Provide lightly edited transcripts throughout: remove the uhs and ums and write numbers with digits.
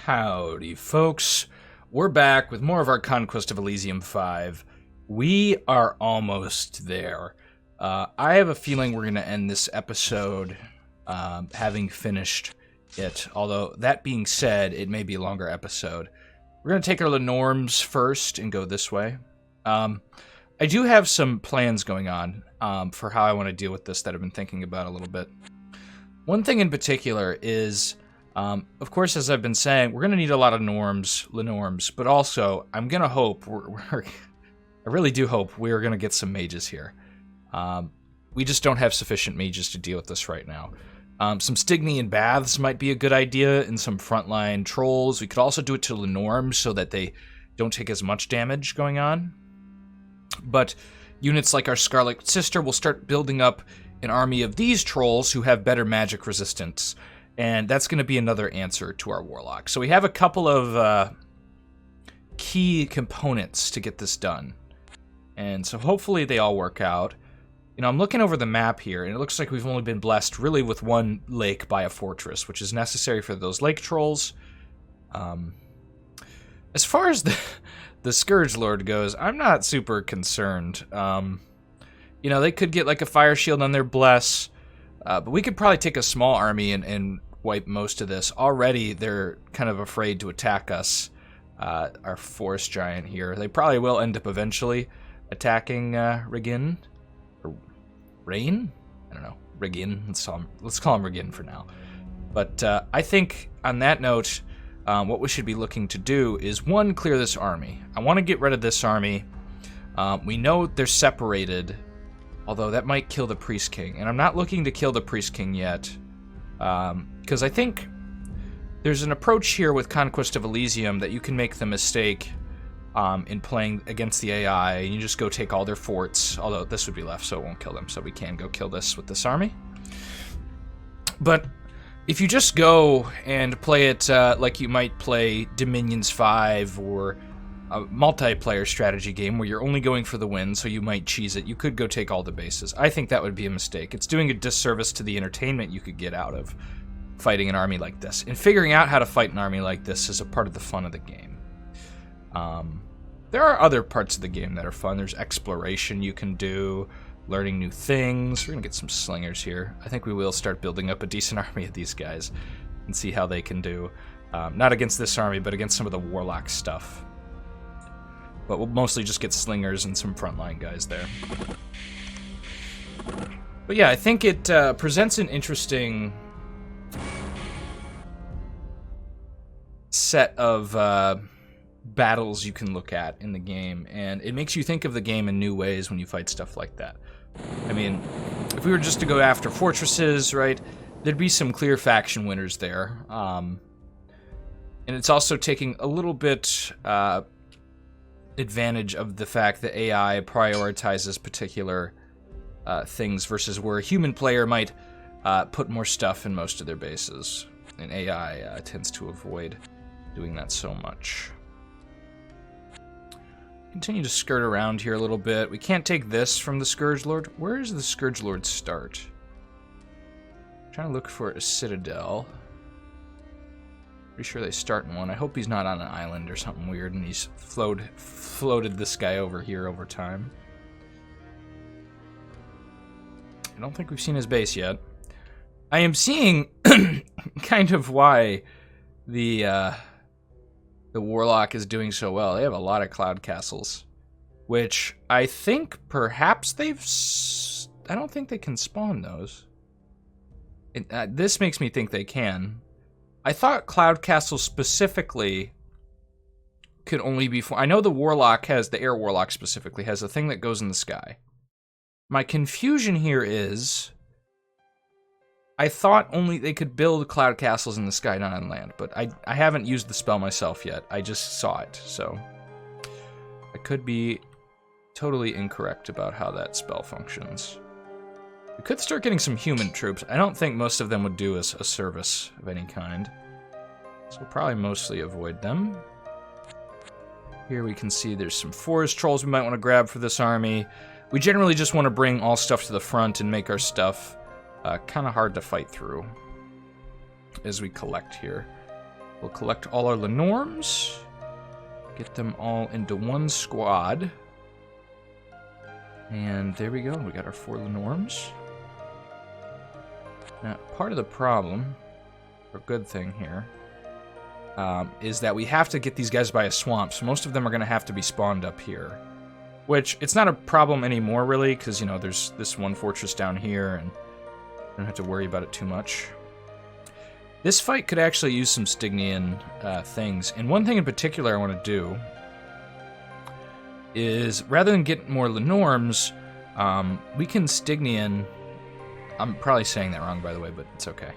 Howdy, folks. We're back with more of our Conquest of Elysium 5. We are almost there. I have a feeling we're going to end this episode having finished it. Although, that being said, it may be a longer episode. We're going to take our Lenorms first and go this way. I do have some plans going on for how I want to deal with this that I've been thinking about a little bit. One thing in particular is... of course, as I've been saying, we're going to need a lot of Lenorms, but also, I'm going to hope, I really do hope we're going to get some mages here. We just don't have sufficient mages to deal with this right now. Some Stygian baths might be a good idea, and some frontline trolls. We could also do it to Lenorms so that they don't take as much damage going on. But units like our Scarlet Sister will start building up an army of these trolls who have better magic resistance. And that's going to be another answer to our warlock. So we have a couple of key components to get this done. And so hopefully they all work out. You know, I'm looking over the map here, and it looks like we've only been blessed really with one lake by a fortress, which is necessary for those lake trolls. As far as the Scourge Lord goes, I'm not super concerned. You know, they could get like a fire shield on their bless. But we could probably take a small army and wipe most of this. Already, they're kind of afraid to attack us, our forest giant here. They probably will end up eventually attacking Regin. Or Rain? I don't know. Regin. Let's call him Regin for now. But I think, on that note, what we should be looking to do is, one, clear this army. I want to get rid of this army. We know they're separated... Although that might kill the Priest King. And I'm not looking to kill the Priest King yet. Because I think there's an approach here with Conquest of Elysium that you can make the mistake in playing against the AI. And you just go take all their forts. Although this would be left, so it won't kill them. So we can go kill this with this army. But if you just go and play it like you might play Dominions 5 or... a multiplayer strategy game where you're only going for the win, so you might cheese it. You could go take all the bases. I think that would be a mistake. It's doing a disservice to the entertainment you could get out of fighting an army like this. And figuring out how to fight an army like this is a part of the fun of the game. There are other parts of the game that are fun. There's exploration you can do, learning new things. We're going to get some slingers here. I think we will start building up a decent army of these guys and see how they can do. Not against this army, but against some of the warlock stuff. But we'll mostly just get slingers and some frontline guys there. But yeah, I think it presents an interesting set of battles you can look at in the game. And it makes you think of the game in new ways when you fight stuff like that. I mean, if we were just to go after fortresses, right, there'd be some clear faction winners there. And it's also taking a little bit... advantage of the fact that AI prioritizes particular things versus where a human player might put more stuff in most of their bases. And AI tends to avoid doing that so much. Continue to skirt around here a little bit. We can't take this from the Scourge Lord. Where does the Scourge Lord start? I'm trying to look for a citadel. Pretty sure they start in one. I hope he's not on an island or something weird and he's floated this guy over here over time. I don't think we've seen his base yet. I am seeing kind of why the warlock is doing so well. They have a lot of cloud castles, which I think perhaps I don't think they can spawn those. This makes me think they can. I thought Cloud Castle specifically could only be... I know the Warlock has... The Air Warlock specifically has a thing that goes in the sky. My confusion here is... I thought only they could build Cloud Castles in the sky, not on land. But I haven't used the spell myself yet. I just saw it, so... I could be totally incorrect about how that spell functions. We could start getting some human troops. I don't think most of them would do us a service of any kind. So we'll probably mostly avoid them. Here we can see there's some forest trolls we might want to grab for this army. We generally just want to bring all stuff to the front and make our stuff kind of hard to fight through as we collect here. We'll collect all our Lenorms. Get them all into one squad. And there we go. We got our 4 Lenorms. Now, part of the problem, or good thing here, is that we have to get these guys by a swamp, so most of them are going to have to be spawned up here. Which, it's not a problem anymore, really, because, you know, there's this one fortress down here, and I don't have to worry about it too much. This fight could actually use some Stygian things, and one thing in particular I want to do is, rather than get more Lenorms, we can Stygian... I'm probably saying that wrong, by the way, but it's okay.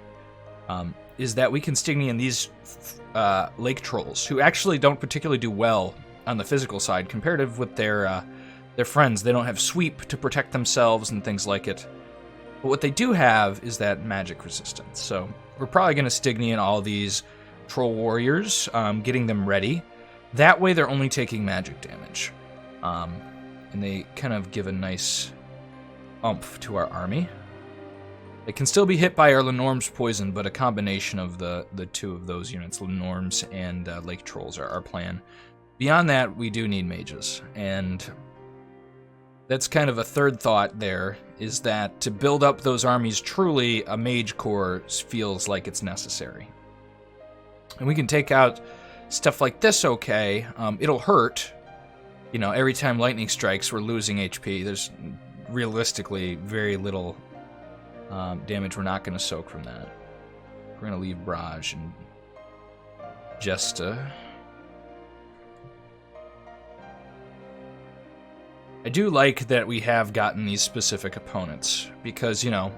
Is that we can Stygian these lake trolls, who actually don't particularly do well on the physical side, comparative with their friends. They don't have sweep to protect themselves and things like it. But what they do have is that magic resistance. So we're probably going to Stygian all these troll warriors, getting them ready. That way they're only taking magic damage. And they kind of give a nice oomph to our army. They can still be hit by our Lenorm's poison, but a combination of the 2 of those units, Lenorm's and Lake Trolls, are our plan. Beyond that, we do need mages, and that's kind of a third thought there, is that to build up those armies truly, a mage corps feels like it's necessary. And we can take out stuff like this okay. It'll hurt. You know, every time lightning strikes, we're losing HP. There's realistically very little damage we're not going to soak from that. We're going to leave Barrage and Jesta. I do like that we have gotten these specific opponents, because, you know,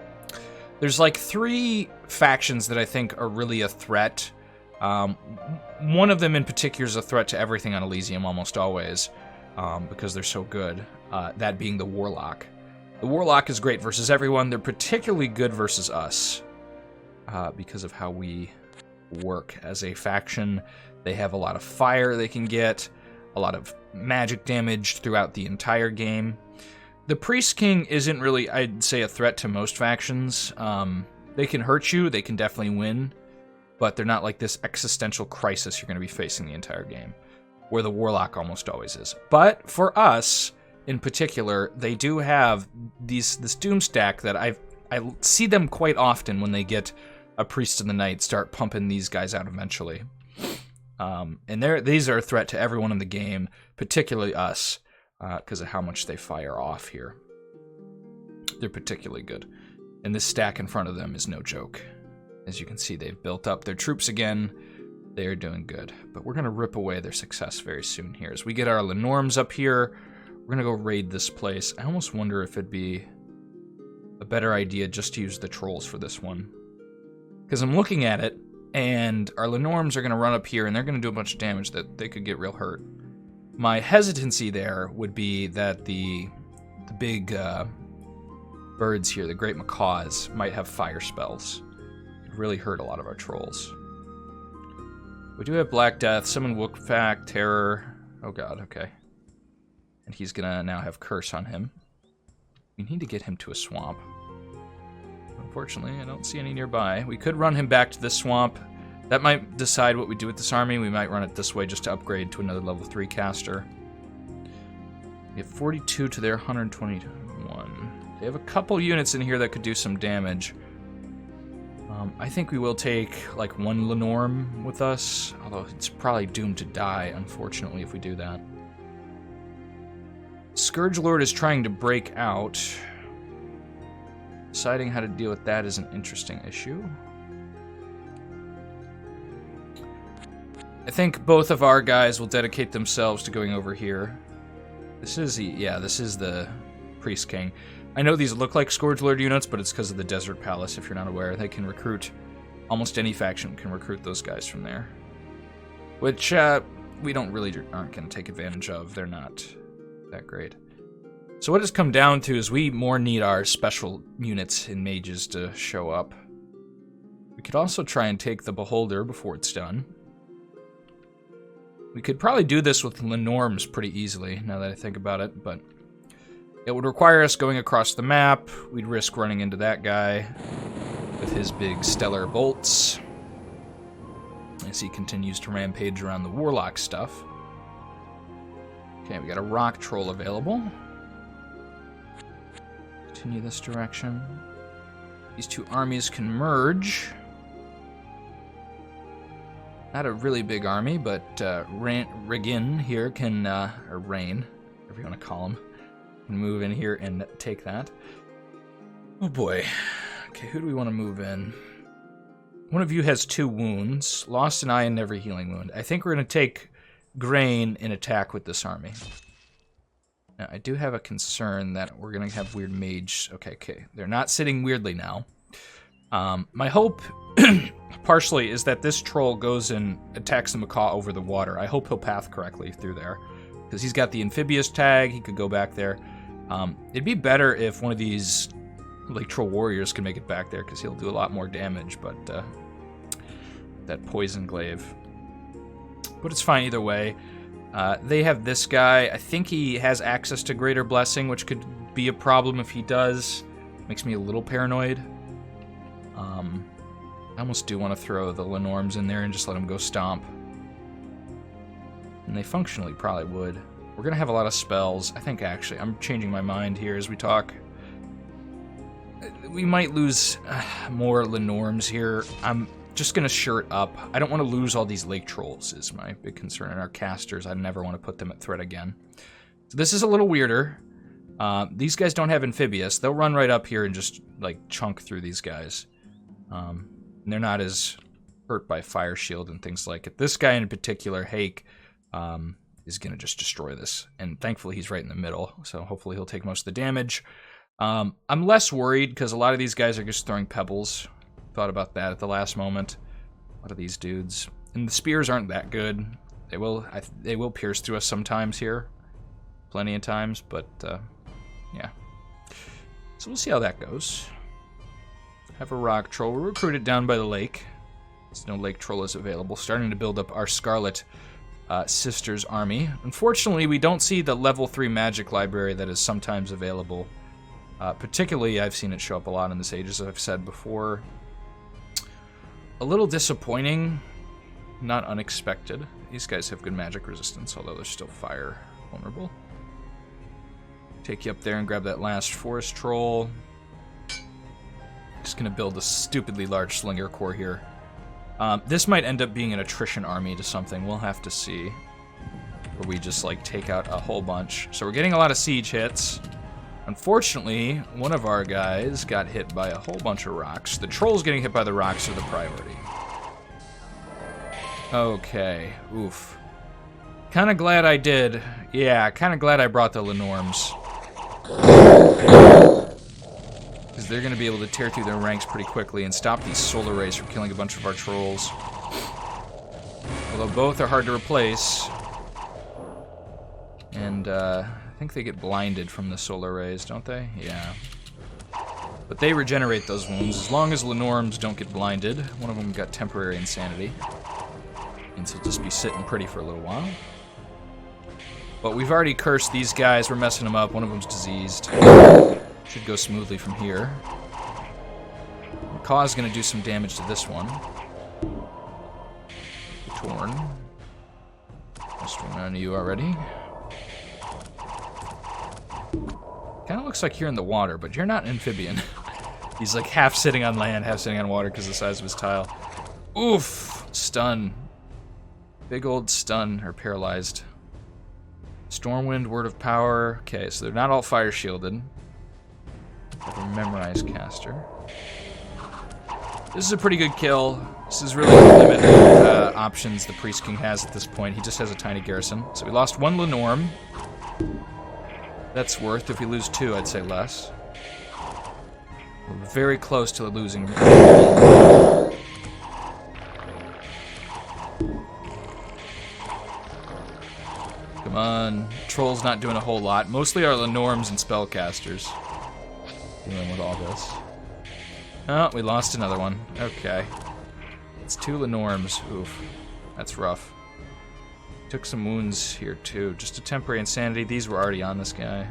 there's like 3 factions that I think are really a threat. One of them in particular is a threat to everything on Elysium almost always, because they're so good, that being the Warlock. The Warlock is great versus everyone. They're particularly good versus us, because of how we work as a faction. They have a lot of fire they can get, a lot of magic damage throughout the entire game. The Priest King isn't really, I'd say, a threat to most factions. They can hurt you, they can definitely win, but they're not like this existential crisis you're going to be facing the entire game, where the Warlock almost always is. But for us, in particular, they do have this Doom stack that I see them quite often when they get a Priest of the Night start pumping these guys out eventually. And these are a threat to everyone in the game, particularly us, because of how much they fire off here. They're particularly good. And this stack in front of them is no joke. As you can see, they've built up their troops again. They are doing good. But we're going to rip away their success very soon here. As we get our Lenorms up here, we're going to go raid this place. I almost wonder if it'd be a better idea just to use the trolls for this one. Because I'm looking at it, and our Lenorms are going to run up here, and they're going to do a bunch of damage that they could get real hurt. My hesitancy there would be that the big birds here, the great macaws, might have fire spells. It could really hurt a lot of our trolls. We do have Black Death, Summon Wookfak, Terror. Oh god, okay. And he's gonna now have Curse on him. We need to get him to a swamp. Unfortunately, I don't see any nearby. We could run him back to this swamp. That might decide what we do with this army. We might run it this way just to upgrade to another level 3 caster. We have 42 to their 121. They have a couple units in here that could do some damage. I think we will take like 1 Lenorm with us, although it's probably doomed to die, unfortunately, if we do that. Scourge Lord is trying to break out. Deciding how to deal with that is an interesting issue. I think both of our guys will dedicate themselves to going over here. This is the Priest King. I know these look like Scourge Lord units, but it's because of the Desert Palace, if you're not aware. They can recruit, almost any faction can recruit those guys from there. Which, we aren't going to take advantage of. They're not that great. So what it's come down to is we more need our special units and mages to show up. We could also try and take the Beholder before it's done. We could probably do this with Lenorms pretty easily, now that I think about it, but it would require us going across the map. We'd risk running into that guy with his big stellar bolts. as he continues to rampage around the warlock stuff. Okay, we got a rock troll available. Continue this direction. These two armies can merge. Not a really big army, but Regin here can, or Rain, whatever you want to call him, can move in here and take that. Oh boy. Okay, who do we want to move in? One of you has 2 wounds, lost an eye and never healing wound. I think we're going to take Grain and attack with this army. Now, I do have a concern that we're going to have weird mage. Okay, they're not sitting weirdly now. My hope, partially, is that this troll goes and attacks the macaw over the water. I hope he'll path correctly through there, because he's got the amphibious tag. He could go back there. It'd be better if one of these Lake Troll warriors can make it back there, because he'll do a lot more damage, but that poison glaive. But it's fine either way. They have this guy. I think he has access to Greater Blessing, which could be a problem if he does. Makes me a little paranoid. I almost do want to throw the Lenorms in there and just let them go stomp. And they functionally probably would. We're going to have a lot of spells. I think, actually, I'm changing my mind here as we talk. We might lose more Lenorms here. I'm just going to shirt up. I don't want to lose all these Lake Trolls is my big concern. And our casters, I never want to put them at threat again. So this is a little weirder. These guys don't have amphibious. They'll run right up here and just, like, chunk through these guys. And they're not as hurt by Fire Shield and things like it. This guy in particular, Hake, is going to just destroy this. And thankfully he's right in the middle, so hopefully he'll take most of the damage. I'm less worried because a lot of these guys are just throwing pebbles. Thought about that at the last moment. A lot of these dudes. And the spears aren't that good. They will pierce through us sometimes here. Plenty of times, but yeah. So we'll see how that goes. Have a rock troll. We'll recruit it down by the lake. There's no lake troll is available. Starting to build up our Scarlet Sisters army. Unfortunately, we don't see the level 3 magic library that is sometimes available. Particularly, I've seen it show up a lot in this age, as I've said before. A little disappointing, not unexpected. These guys have good magic resistance, although they're still fire vulnerable. Take you up there and grab that last forest troll. Just gonna build a stupidly large slinger corps here. This might end up being an attrition army to something. We'll have to see. Where we just, like, take out a whole bunch. So we're getting a lot of siege hits. Unfortunately, one of our guys got hit by a whole bunch of rocks. The trolls getting hit by the rocks are the priority. Okay. Oof. Kinda glad I did. Yeah, kinda glad I brought the Lenorms. Because they're going to be able to tear through their ranks pretty quickly and stop these solar rays from killing a bunch of our trolls. Although both are hard to replace. And I think they get blinded from the solar rays, don't they? Yeah. But they regenerate those wounds as long as Lenorms don't get blinded. One of them got temporary insanity. And so just be sitting pretty for a little while. But we've already cursed these guys. We're messing them up. One of them's diseased. Should go smoothly from here. Macaw is going to do some damage to this one. Torn. Must run on you already. Kind of looks like you're in the water, but you're not amphibian. He's like half sitting on land, half sitting on water because of the size of his tile. Oof! Stun. Big old stun, or paralyzed. Stormwind, Word of Power. Okay, so they're not all fire shielded. Have a memorized caster. This is a pretty good kill. This is really the limited options the Priest King has at this point. He just has a tiny garrison. So we lost one Lenorm. That's worth. If we lose 2, I'd say less. We're very close to losing. Come on. Troll's not doing a whole lot. Mostly our Lenorms and spellcasters dealing with all this. Oh, we lost another one. Okay. It's 2 Lenorms. Oof. That's rough. Took some wounds here, too. Just a temporary insanity. These were already on this guy.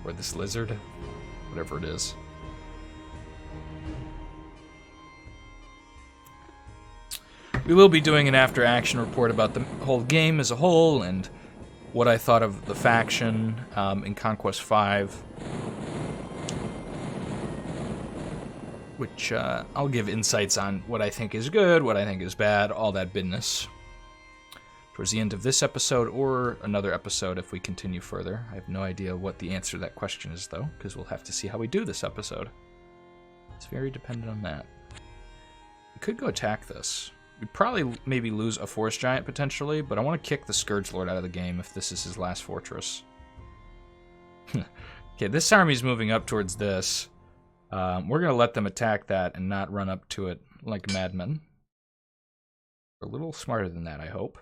Or this lizard. Whatever it is. We will be doing an after-action report about the whole game as a whole and what I thought of the faction in Conquest 5. Which I'll give insights on what I think is good, what I think is bad, all that business. Towards the end of this episode, or another episode if we continue further. I have no idea what the answer to that question is, though, because we'll have to see how we do this episode. It's very dependent on that. We could go attack this. We'd probably maybe lose a Forest Giant, potentially, but I want to kick the Scourge Lord out of the game if this is his last fortress. Okay, this army's moving up towards this. We're going to let them attack that and not run up to it like madmen. We're a little smarter than that, I hope.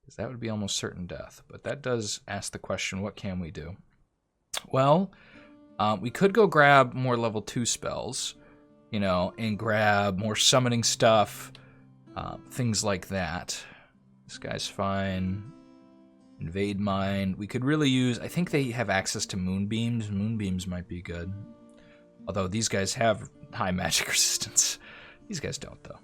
Because that would be almost certain death. But that does ask the question, what can we do? Well, we could go grab more level 2 spells, you know, and grab more summoning stuff, things like that. This guy's fine. Invade mine. We could really use, I think they have access to moonbeams. Moonbeams might be good. Although these guys have high magic resistance. These guys don't, though.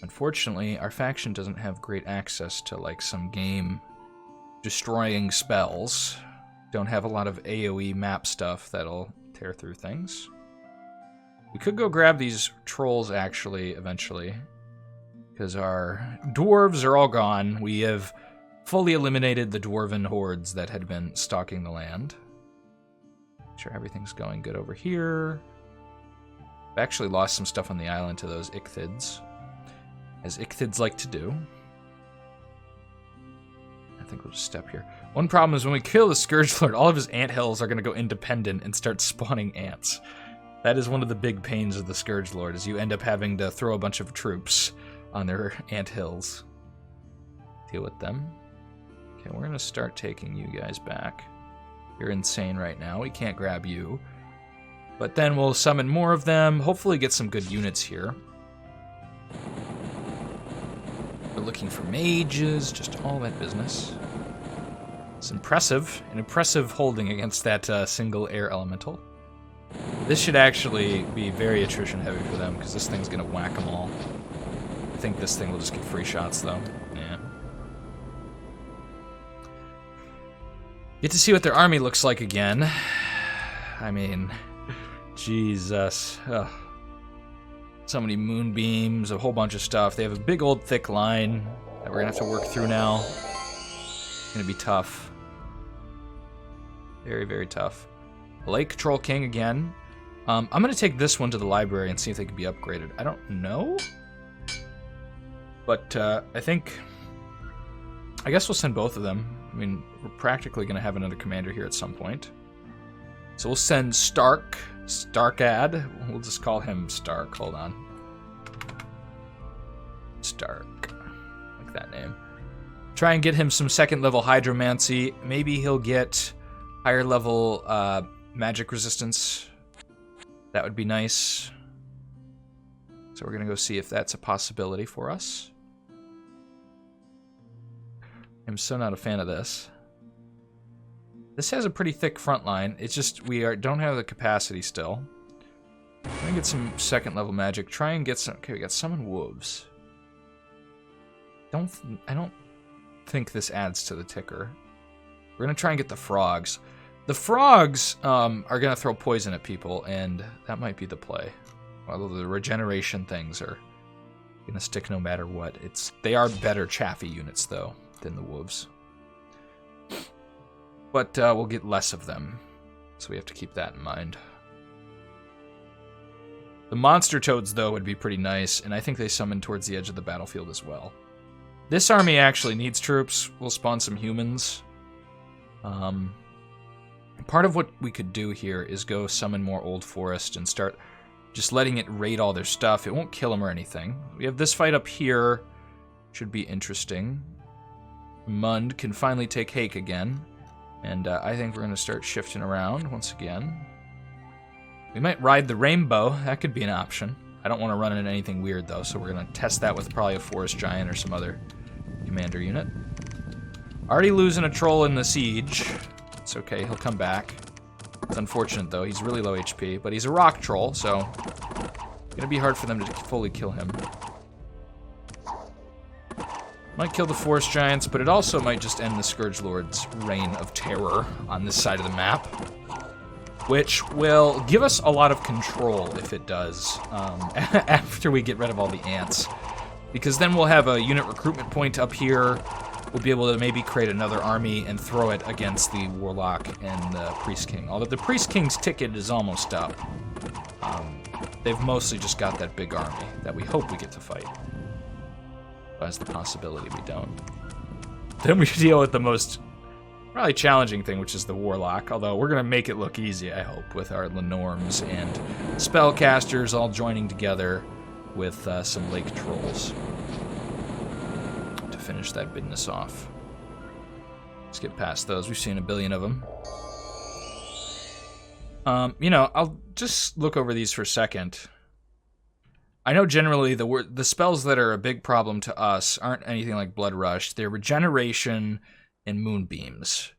Unfortunately, our faction doesn't have great access to, like, some game-destroying spells. Don't have a lot of AoE map stuff that'll tear through things. We could go grab these trolls, actually, eventually. Because our dwarves are all gone. We have fully eliminated the dwarven hordes that had been stalking the land. Make sure everything's going good over here. I've actually lost some stuff on the island to those ichthids. As ichthids like to do. I think we'll just step here. One problem is when we kill the Scourge Lord, all of his anthills are going to go independent and start spawning ants. That is one of the big pains of the Scourge Lord, is you end up having to throw a bunch of troops on their anthills. Deal with them. Okay, we're going to start taking you guys back. You're insane right now. We can't grab you. But then we'll summon more of them. Hopefully get some good units here. We're looking for mages, just all that business. It's impressive. An impressive holding against that single air elemental. This should actually be very attrition heavy for them, because this thing's going to whack them all. I think this thing will just get free shots, though. Yeah. Get to see what their army looks like again. I mean, Jesus. Ugh. So many moonbeams, a whole bunch of stuff. They have a big old thick line that we're going to have to work through now. It's going to be tough. Very, very tough. Lake Troll King again. I'm going to take this one to the library and see if they can be upgraded. I don't know. But I guess we'll send both of them. I mean, we're practically going to have another commander here at some point. So we'll send Starkad. We'll just call him Stark. Hold on. Stark. Like that name. Try and get him some second level hydromancy. Maybe he'll get higher level magic resistance. That would be nice. So we're going to go see if that's a possibility for us. I'm so not a fan of this. This has a pretty thick front line. It's just we don't have the capacity still. Try and get some second level magic. Try and get some. Okay, we got summon wolves. I don't think this adds to the ticker. We're gonna try and get the frogs. The frogs are gonna throw poison at people, and that might be the play. Although the regeneration things are gonna stick no matter what. They are better chaffy units though than the wolves. But we'll get less of them, so we have to keep that in mind. The monster toads, though, would be pretty nice, and I think they summon towards the edge of the battlefield as well. This army actually needs troops. We'll spawn some humans. Part of what we could do here is go summon more Old Forest and start just letting it raid all their stuff. It won't kill them or anything. We have this fight up here. Should be interesting. Mund can finally take Hake again. And I think we're going to start shifting around once again. We might ride the rainbow. That could be an option. I don't want to run into anything weird, though, so we're going to test that with probably a Forest Giant or some other commander unit. Already losing a troll in the siege. It's okay, he'll come back. It's unfortunate, though. He's really low HP, but he's a rock troll, so Gonna be hard for them to fully kill him. Might kill the forest giants, but it also might just end the Scourge Lord's reign of terror on this side of the map, which will give us a lot of control if it does, after we get rid of all the ants. Because then we'll have a unit recruitment point up here. We'll be able to maybe create another army and throw it against the Warlock and the Priest King. Although the Priest King's ticket is almost up. They've mostly just got that big army that we hope we get to fight. That's the possibility we don't. Then we deal with the most probably challenging thing, which is the Warlock. Although we're going to make it look easy, I hope, with our Lenorms and Spellcasters all joining together with some Lake Trolls to finish that business off. Let's get past those. We've seen a billion of them. You know, I'll just look over these for a second. I know generally the spells that are a big problem to us aren't anything like Blood Rush. They're Regeneration and Moonbeams.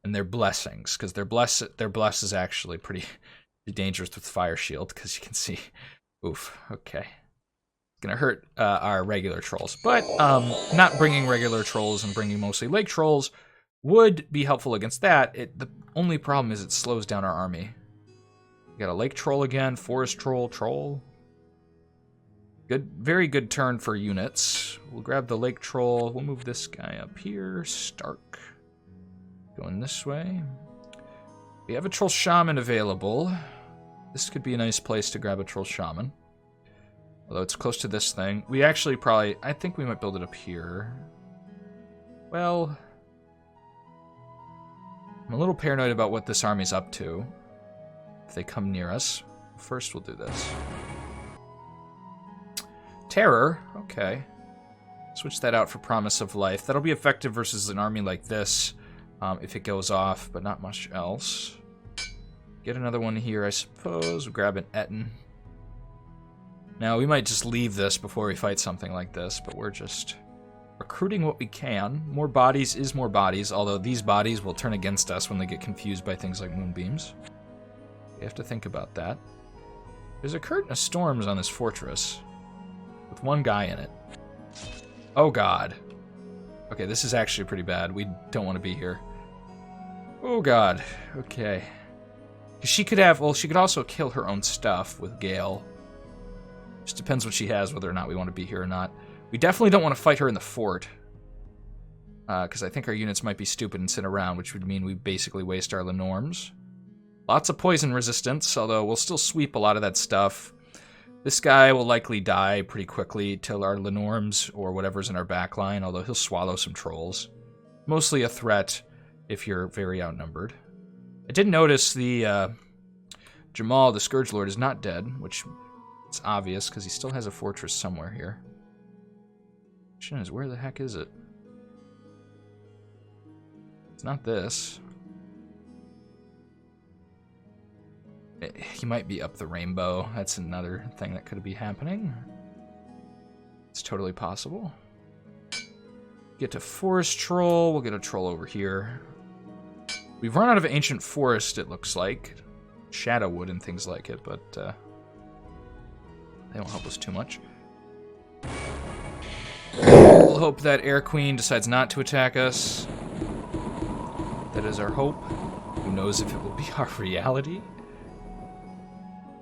And they're Blessings, because their bless is actually pretty dangerous with Fire Shield, because you can see... Oof, okay. It's going to hurt our regular trolls. But not bringing regular trolls and bringing mostly Lake Trolls would be helpful against that. The only problem is it slows down our army. We got a Lake Troll again, Forest Troll. Good, very good turn for units. We'll grab the Lake Troll. We'll move this guy up here. Stark. Going this way. We have a Troll Shaman available. This could be a nice place to grab a Troll Shaman. Although it's close to this thing. We actually probably... I think we might build it up here. Well... I'm a little paranoid about what this army's up to. If they come near us. First we'll do this. Terror, okay. Switch that out for Promise of Life. That'll be effective versus an army like this if it goes off, but not much else. Get another one here, I suppose. We'll grab an Etten. Now, we might just leave this before we fight something like this, but we're just recruiting what we can. More bodies is more bodies, although these bodies will turn against us when they get confused by things like Moonbeams. We have to think about that. There's a curtain of storms on this fortress. With one guy in it. Oh god. Okay, this is actually pretty bad. We don't want to be here. Oh god. Okay. She could have... Well, she could also kill her own stuff with Gale. Just depends what she has, whether or not we want to be here or not. We definitely don't want to fight her in the fort. Because I think our units might be stupid and sit around, which would mean we basically waste our Lenorms. Lots of poison resistance, although we'll still sweep a lot of that stuff. This guy will likely die pretty quickly till our Lenorms or whatever's in our backline, although he'll swallow some trolls. Mostly a threat if you're very outnumbered. I did notice the Jamal, the Scourge Lord, is not dead, which it's obvious because he still has a fortress somewhere here. Question is, where the heck is it? It's not this. He might be up the rainbow. That's another thing that could be happening. It's totally possible. Get to Forest Troll. We'll get a troll over here. We've run out of Ancient Forest, it looks like. Shadowwood and things like it, but they won't help us too much. We'll hope that Air Queen decides not to attack us. That is our hope. Who knows if it will be our reality?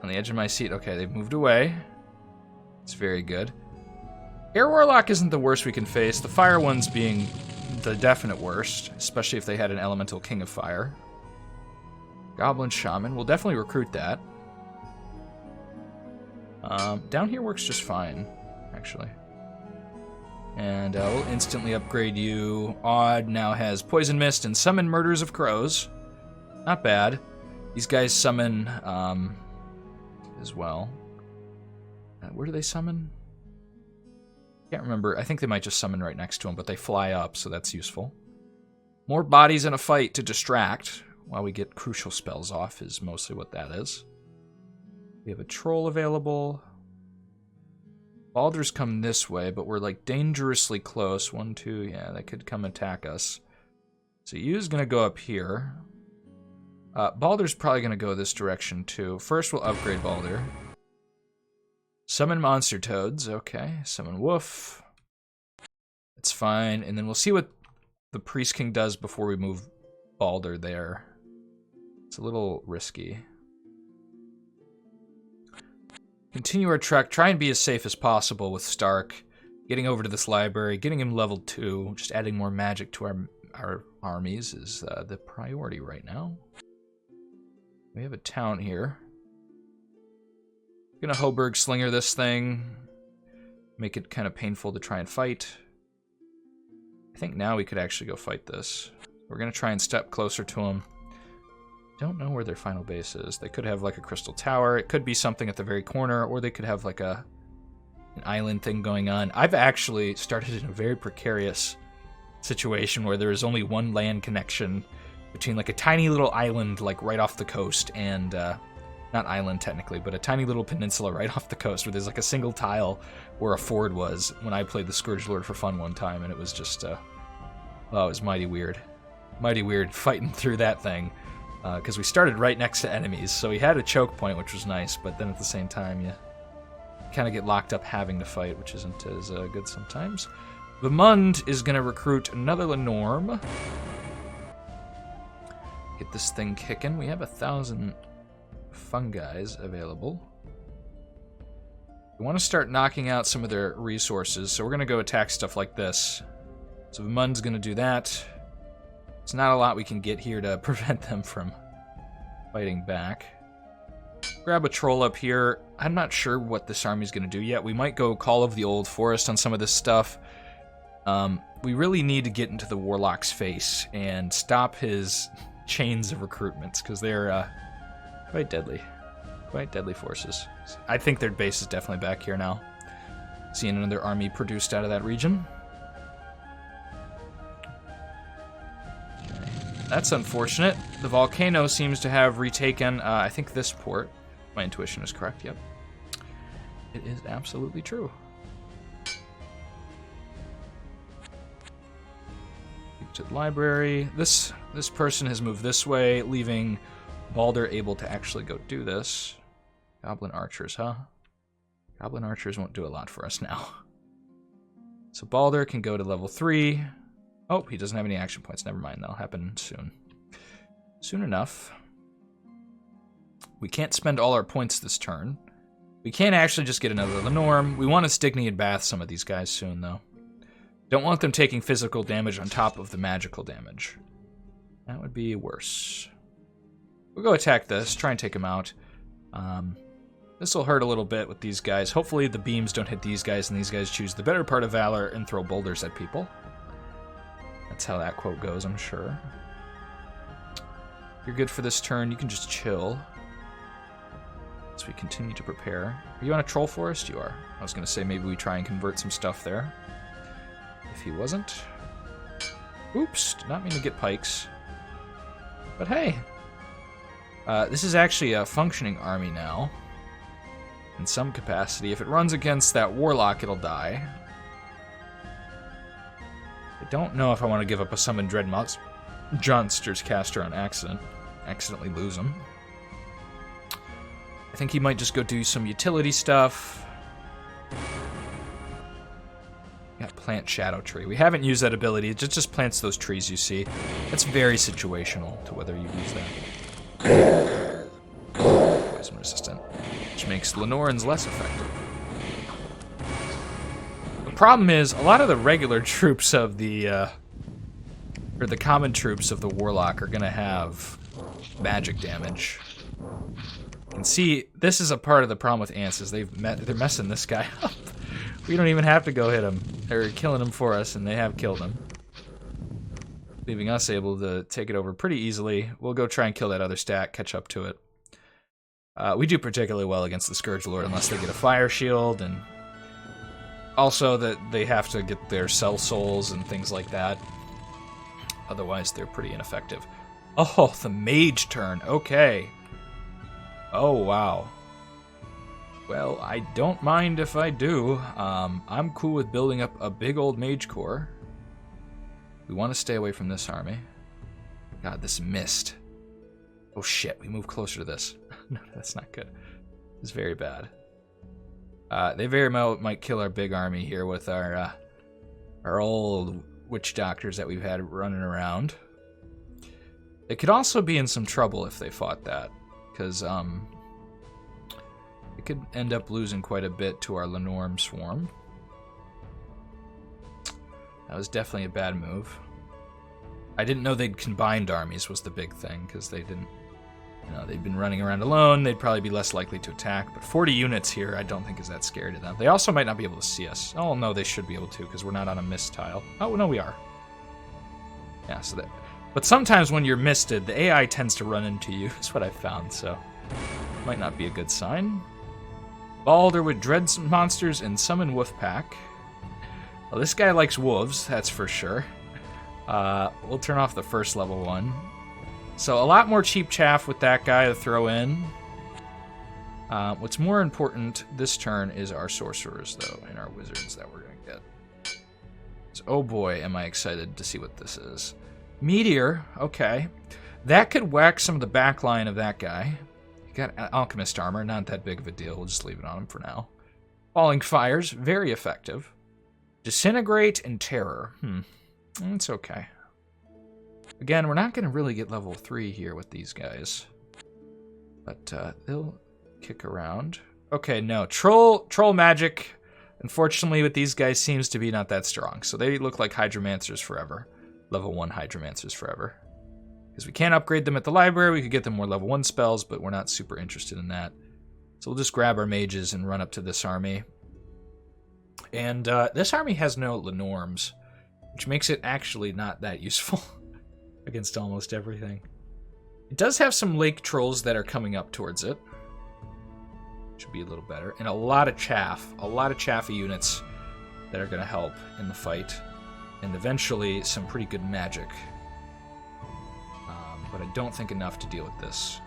On the edge of my seat. Okay, they've moved away. It's very good. Air Warlock isn't the worst we can face. The fire ones being the definite worst, especially if they had an elemental King of Fire. Goblin Shaman. We'll definitely recruit that. Down here works just fine, actually. And we'll instantly upgrade you. Odd now has Poison Mist and Summon Murders of Crows. Not bad. These guys summon... as well. Where do they summon? Can't remember. I think they might just summon right next to them, but they fly up, so that's useful. More bodies in a fight to distract while we get crucial spells off is mostly what that is. We have a troll available. Baldur's come this way, but we're like dangerously close. 1, 2, yeah, they could come attack us. So Yu's gonna go up here. Baldur's probably going to go this direction, too. First, we'll upgrade Baldur. Summon monster toads. Okay. Summon wolf. It's fine. And then we'll see what the Priest King does before we move Balder there. It's a little risky. Continue our trek. Try and be as safe as possible with Stark. Getting over to this library, getting him level 2, just adding more magic to our armies is the priority right now. We have a town here. Gonna Hoburg Slinger this thing. Make it kind of painful to try and fight. I think now we could actually go fight this. We're gonna try and step closer to them. Don't know where their final base is. They could have like a crystal tower. It could be something at the very corner, or they could have like an island thing going on. I've actually started in a very precarious situation where there is only one land connection between like a tiny little island like right off the coast and not island technically, but a tiny little peninsula right off the coast where there's like a single tile where a ford was when I played the Scourge Lord for fun one time, and it was just oh, it was mighty weird fighting through that thing because we started right next to enemies, so we had a choke point, which was nice, but then at the same time you kind of get locked up having to fight, which isn't as good sometimes. The Mund is going to recruit another Lenorm. Get this thing kicking. We have 1,000 fungis available. We want to start knocking out some of their resources, so we're going to go attack stuff like this. So the Mund's going to do that. It's not a lot we can get here to prevent them from fighting back. Grab a troll up here. I'm not sure what this army's going to do yet. We might go Call of the Old Forest on some of this stuff. We really need to get into the warlock's face and stop his chains of recruitments, because they're quite deadly. Quite deadly forces. I think their base is definitely back here now. Seeing another army produced out of that region. That's unfortunate. The volcano seems to have retaken, I think, this port. My intuition is correct, yep. It is absolutely true. To the library. This person has moved this way, leaving Balder able to actually go do this. Goblin archers, huh? Goblin archers won't do a lot for us now. So Balder can go to level 3. Oh, he doesn't have any action points. Never mind, that'll happen soon. Soon enough. We can't spend all our points this turn. We can't actually just get another Lenorm. We want to Stygian Bath some of these guys soon, though. Don't want them taking physical damage on top of the magical damage. That would be worse. We'll go attack this, try and take him out. This will hurt a little bit with these guys. Hopefully the beams don't hit these guys, and these guys choose the better part of valor and throw boulders at people. That's how that quote goes, I'm sure. You're good for this turn. You can just chill as we continue to prepare. Are you on a troll forest? You are. I was going to say maybe we try and convert some stuff there. If he wasn't. Oops, did not mean to get pikes. But hey, this is actually a functioning army now. In some capacity. If it runs against that warlock, it'll die. I don't know if I want to give up a Summon Dread Monsters caster on accident. Accidentally lose him. I think he might just go do some utility stuff. Got Plant Shadow Tree. We haven't used that ability. It just plants those trees you see. That's very situational to whether you use that. Poison resistant. Which makes Lenorans less effective. The problem is, a lot of the regular troops of the, or the common troops of the Warlock are gonna have magic damage. You can see, this is a part of the problem with ants, is they're messing this guy up. We don't even have to go hit him. They're killing him for us, and they have killed him. Leaving us able to take it over pretty easily. We'll go try and kill that other stack, catch up to it. We do particularly well against the Scourge Lord unless they get a fire shield, and also that they have to get their cell souls and things like that. Otherwise, they're pretty ineffective. Oh, the mage turn. Okay. Oh, wow. Well, I don't mind if I do. I'm cool with building up a big old mage corps. We want to stay away from this army. God, this mist. Oh shit, we move closer to this. No, that's not good. It's very bad. They very well might kill our big army here with our old witch doctors that we've had running around. It could also be in some trouble if they fought that, because it could end up losing quite a bit to our Lenorm swarm. That was definitely a bad move. I didn't know they'd combined armies was the big thing, because they didn't, they'd been running around alone. They'd probably be less likely to attack. But 40 units here, I don't think is that scary to them. They also might not be able to see us. Oh no, they should be able to, because we're not on a mist tile. Oh no, we are. Yeah, so that. But sometimes when you're misted, the AI tends to run into you. That's what I found. So might not be a good sign. Balder would dread some monsters and summon Wolfpack. Well, this guy likes wolves, that's for sure. We'll turn off the first level one. So a lot more cheap chaff with that guy to throw in. What's more important this turn is our sorcerers, though, and our wizards that we're going to get. So, oh boy, am I excited to see what this is. Meteor, okay. That could whack some of the back line of that guy. He got alchemist armor, not that big of a deal. We'll just leave it on him for now. Falling fires, very effective. Disintegrate and terror. It's okay. Again, we're not going to really get level 3 here with these guys. But they'll kick around. Okay, no. Troll magic, unfortunately, with these guys seems to be not that strong. So they look like Hydromancers forever. Level 1 Hydromancers forever. Because we can't upgrade them at the library. We could get them more level 1 spells, but we're not super interested in that. So we'll just grab our mages and run up to this army. And this army has no Lenorms, which makes it actually not that useful against almost everything. It does have some lake trolls that are coming up towards it. Should be a little better. And a lot of chaff. A lot of chaffy units that are going to help in the fight. And eventually some pretty good magic. But I don't think enough to deal with this.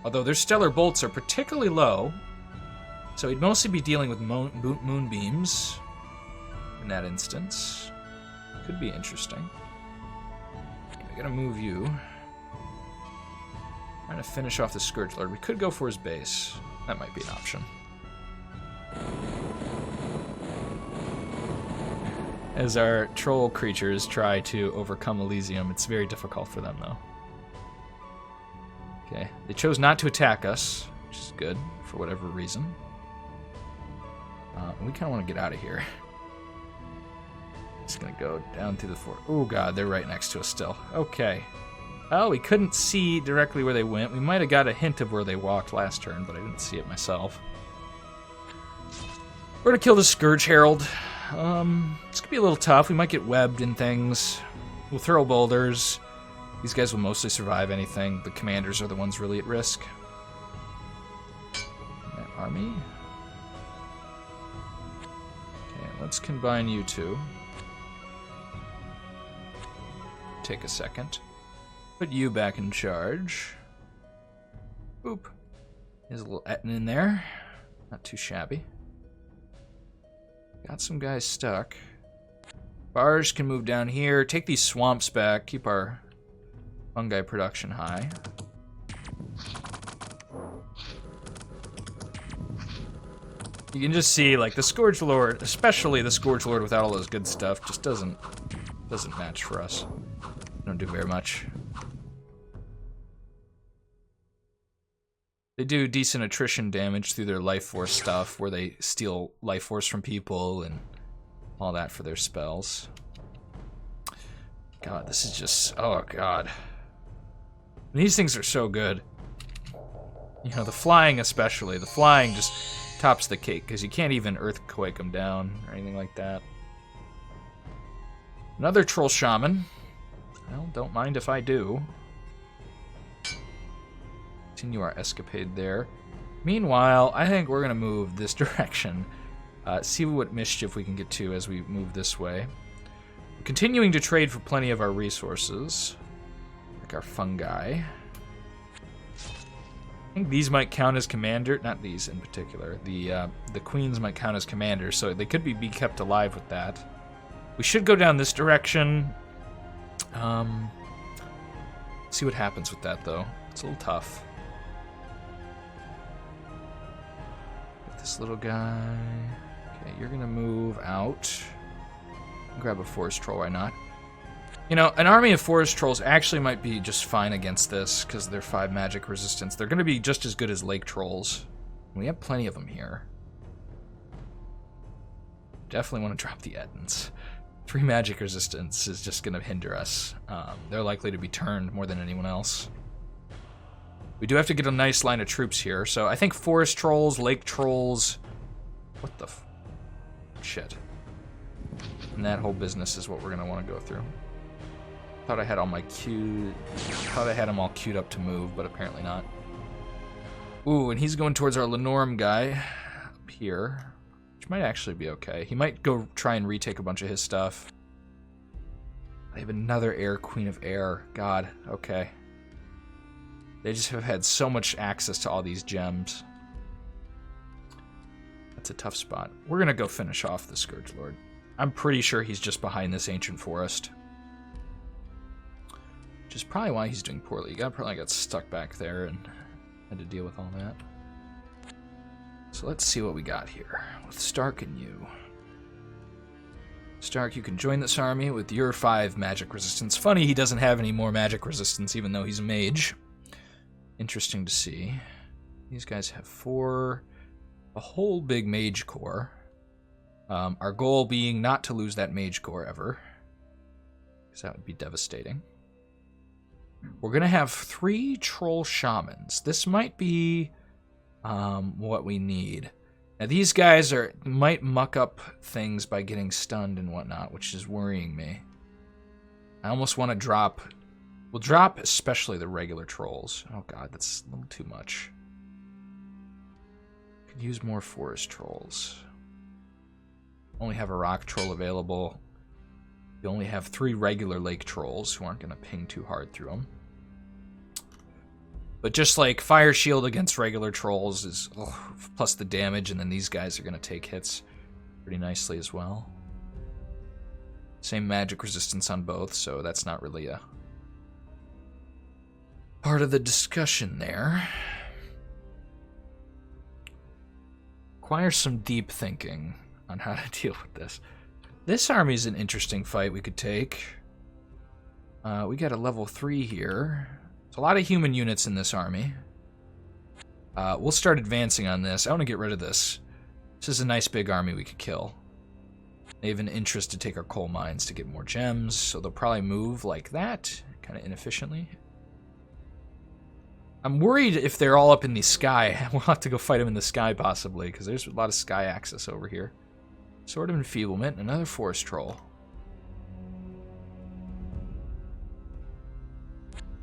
Although their stellar bolts are particularly low. So he'd mostly be dealing with moonbeams in that instance. Could be interesting. I'm gonna move you. Trying to finish off the Scourge Lord. We could go for his base. That might be an option. As our troll creatures try to overcome Elysium, it's very difficult for them, though. Okay, they chose not to attack us, which is good, for whatever reason. We kind of want to get out of here. Just gonna go down through the fort. Oh god, they're right next to us still. Okay. Well, we couldn't see directly where they went. We might have got a hint of where they walked last turn, but I didn't see it myself. We're gonna kill the Scourge Herald. It's gonna be a little tough. We might get webbed in things. We'll throw boulders. These guys will mostly survive anything. The commanders are the ones really at risk. That army. Okay, let's combine you two. Take a second. Put you back in charge. Boop. There's a little Etten in there. Not too shabby. Got some guys stuck. Barge can move down here. Take these swamps back. Keep our fungi production high. You can just see, like, the Scourge Lord, especially the Scourge Lord without all those good stuff, just doesn't match for us. Don't do very much. They do decent attrition damage through their life force stuff, where they steal life force from people and all that for their spells. God, this is just, oh god. These things are so good. You know, the flying especially. The flying just tops the cake, because you can't even earthquake them down or anything like that. Another troll shaman. Well, don't mind if I do. Continue our escapade there. Meanwhile, I think we're going to move this direction. See what mischief we can get to as we move this way. We're continuing to trade for plenty of our resources. Like our fungi. I think these might count as commander. Not these in particular. The queens might count as commanders, so they could be kept alive with that. We should go down this direction. See what happens with that, though. It's a little tough. This little guy. Okay, you're gonna move out. Grab a forest troll, why not? You know, an army of forest trolls actually might be just fine against this because they're 5 magic resistance. They're gonna be just as good as lake trolls. We have plenty of them here. Definitely want to drop the Ettins. 3 magic resistance is just gonna hinder us. They're likely to be turned more than anyone else. We do have to get a nice line of troops here, so I think forest trolls, lake trolls... What the shit. And that whole business is what we're gonna want to go through. Thought I had all my Thought I had them all queued up to move, but apparently not. Ooh, and he's going towards our Lenorm guy up here, which might actually be okay. He might go try and retake a bunch of his stuff. They have another Air Queen of Air. God, okay. They just have had so much access to all these gems. That's a tough spot. We're gonna go finish off the Scourge Lord. I'm pretty sure he's just behind this ancient forest. Which is probably why he's doing poorly. He probably got stuck back there and had to deal with all that. So let's see what we got here with Stark and you. Stark, you can join this army with your 5 magic resistance. Funny he doesn't have any more magic resistance even though he's a mage. Interesting to see. These guys have 4, a whole big mage core. Our goal being not to lose that mage core ever, because that would be devastating. We're going to have 3 troll shamans. This might be what we need. Now these guys might muck up things by getting stunned and whatnot, which is worrying me. I almost want to drop... We'll drop especially the regular trolls. Oh god, that's a little too much. Could use more forest trolls. Only have a rock troll available. You only have 3 regular lake trolls who aren't going to ping too hard through them. But just like Fire Shield against regular trolls is plus the damage, and then these guys are going to take hits pretty nicely as well. Same magic resistance on both, so that's not really a part of the discussion there. Requires some deep thinking on how to deal with this. This army is an interesting fight we could take. We got a level 3 here. There's a lot of human units in this army. We'll start advancing on this. I want to get rid of this. This is a nice big army we could kill. They have an interest to take our coal mines to get more gems, so they'll probably move like that, kind of inefficiently. I'm worried if they're all up in the sky. We'll have to go fight them in the sky, possibly, because there's a lot of sky access over here. Sword of Enfeeblement, another forest troll.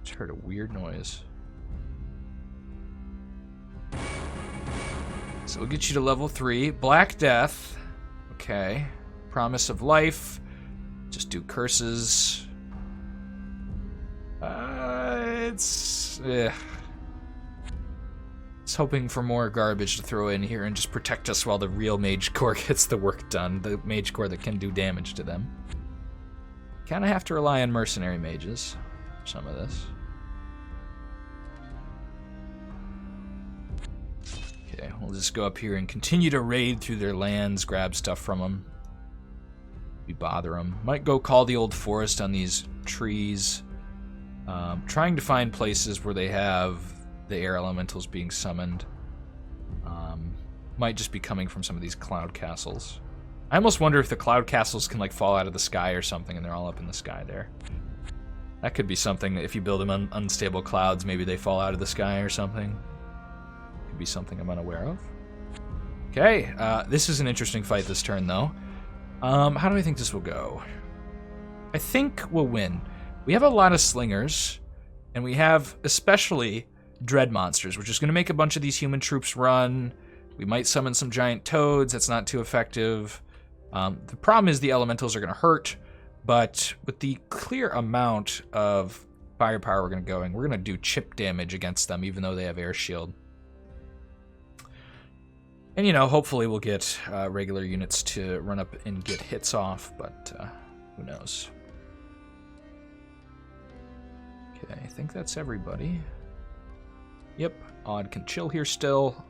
Just heard a weird noise. So we'll get you to level 3. Black Death. Okay. Promise of Life. Just do curses. It's hoping for more garbage to throw in here and just protect us while the real Mage Core gets the work done. The Mage Core that can do damage to them. Kind of have to rely on mercenary mages for some of this. Okay, we'll just go up here and continue to raid through their lands, grab stuff from them. We bother them. Might go call the old forest on these trees. Trying to find places where they have the air elementals being summoned. Might just be coming from some of these cloud castles. I almost wonder if the cloud castles can like fall out of the sky or something and they're all up in the sky there. That could be something that if you build them on unstable clouds, maybe they fall out of the sky or something. Could be something I'm unaware of. Okay, this is an interesting fight this turn though. How do I think this will go? I think we'll win. We have a lot of slingers, and we have especially dread monsters, which is going to make a bunch of these human troops run. We might summon some giant toads. That's not too effective. The problem is the elementals are going to hurt, but with the clear amount of firepower we're going to do chip damage against them, even though they have air shield. And, you know, hopefully we'll get regular units to run up and get hits off, but who knows. Okay, I think that's everybody. Yep, Odd can chill here still.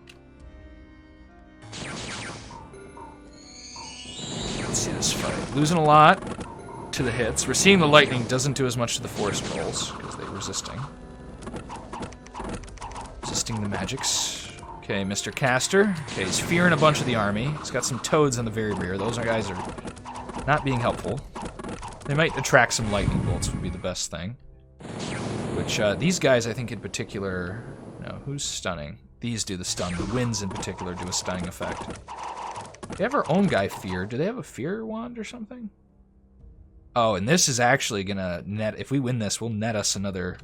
Let's see this fight. Losing a lot to the hits. We're seeing the lightning doesn't do as much to the forest trolls because they're resisting. Resisting the magics. Okay, Mr. Caster. Okay, he's fearing a bunch of the army. He's got some toads in the very rear. Those guys are not being helpful. They might attract some lightning bolts would be the best thing. Which, these guys, I think in particular... No, who's stunning? These do the stun. The winds in particular do a stunning effect. They have our own guy fear. Do they have a fear wand or something? Oh, and this is actually gonna net... If we win this, we'll net us another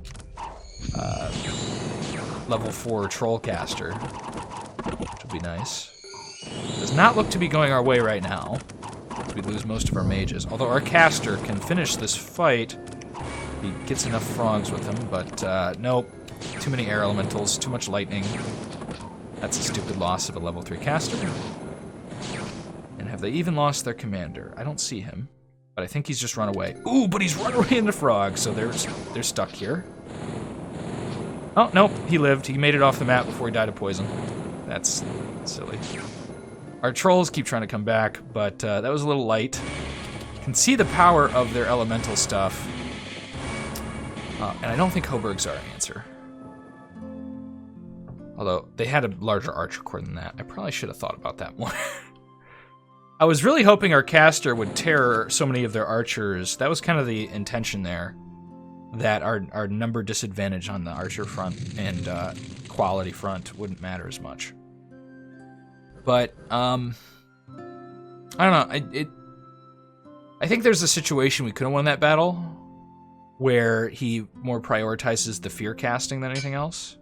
level 4 troll caster. Which will be nice. Does not look to be going our way right now. We lose most of our mages. Although our caster can finish this fight. He gets enough frogs with him, but nope. Too many air elementals, too much lightning. That's a stupid loss of a level 3 caster. And have they even lost their commander? I don't see him, but I think he's just run away. Ooh, but he's run away into frogs, so they're stuck here. Oh, nope, he lived. He made it off the map before he died of poison. That's silly. Our trolls keep trying to come back, but that was a little light. Can see the power of their elemental stuff. And I don't think Hoburgs are an answer. Although, they had a larger archer core than that. I probably should have thought about that more. I was really hoping our caster would tear so many of their archers. That was kind of the intention there. That our number disadvantage on the archer front and quality front wouldn't matter as much. But, I don't know. I think there's a situation we could have won that battle where he more prioritizes the fear casting than anything else.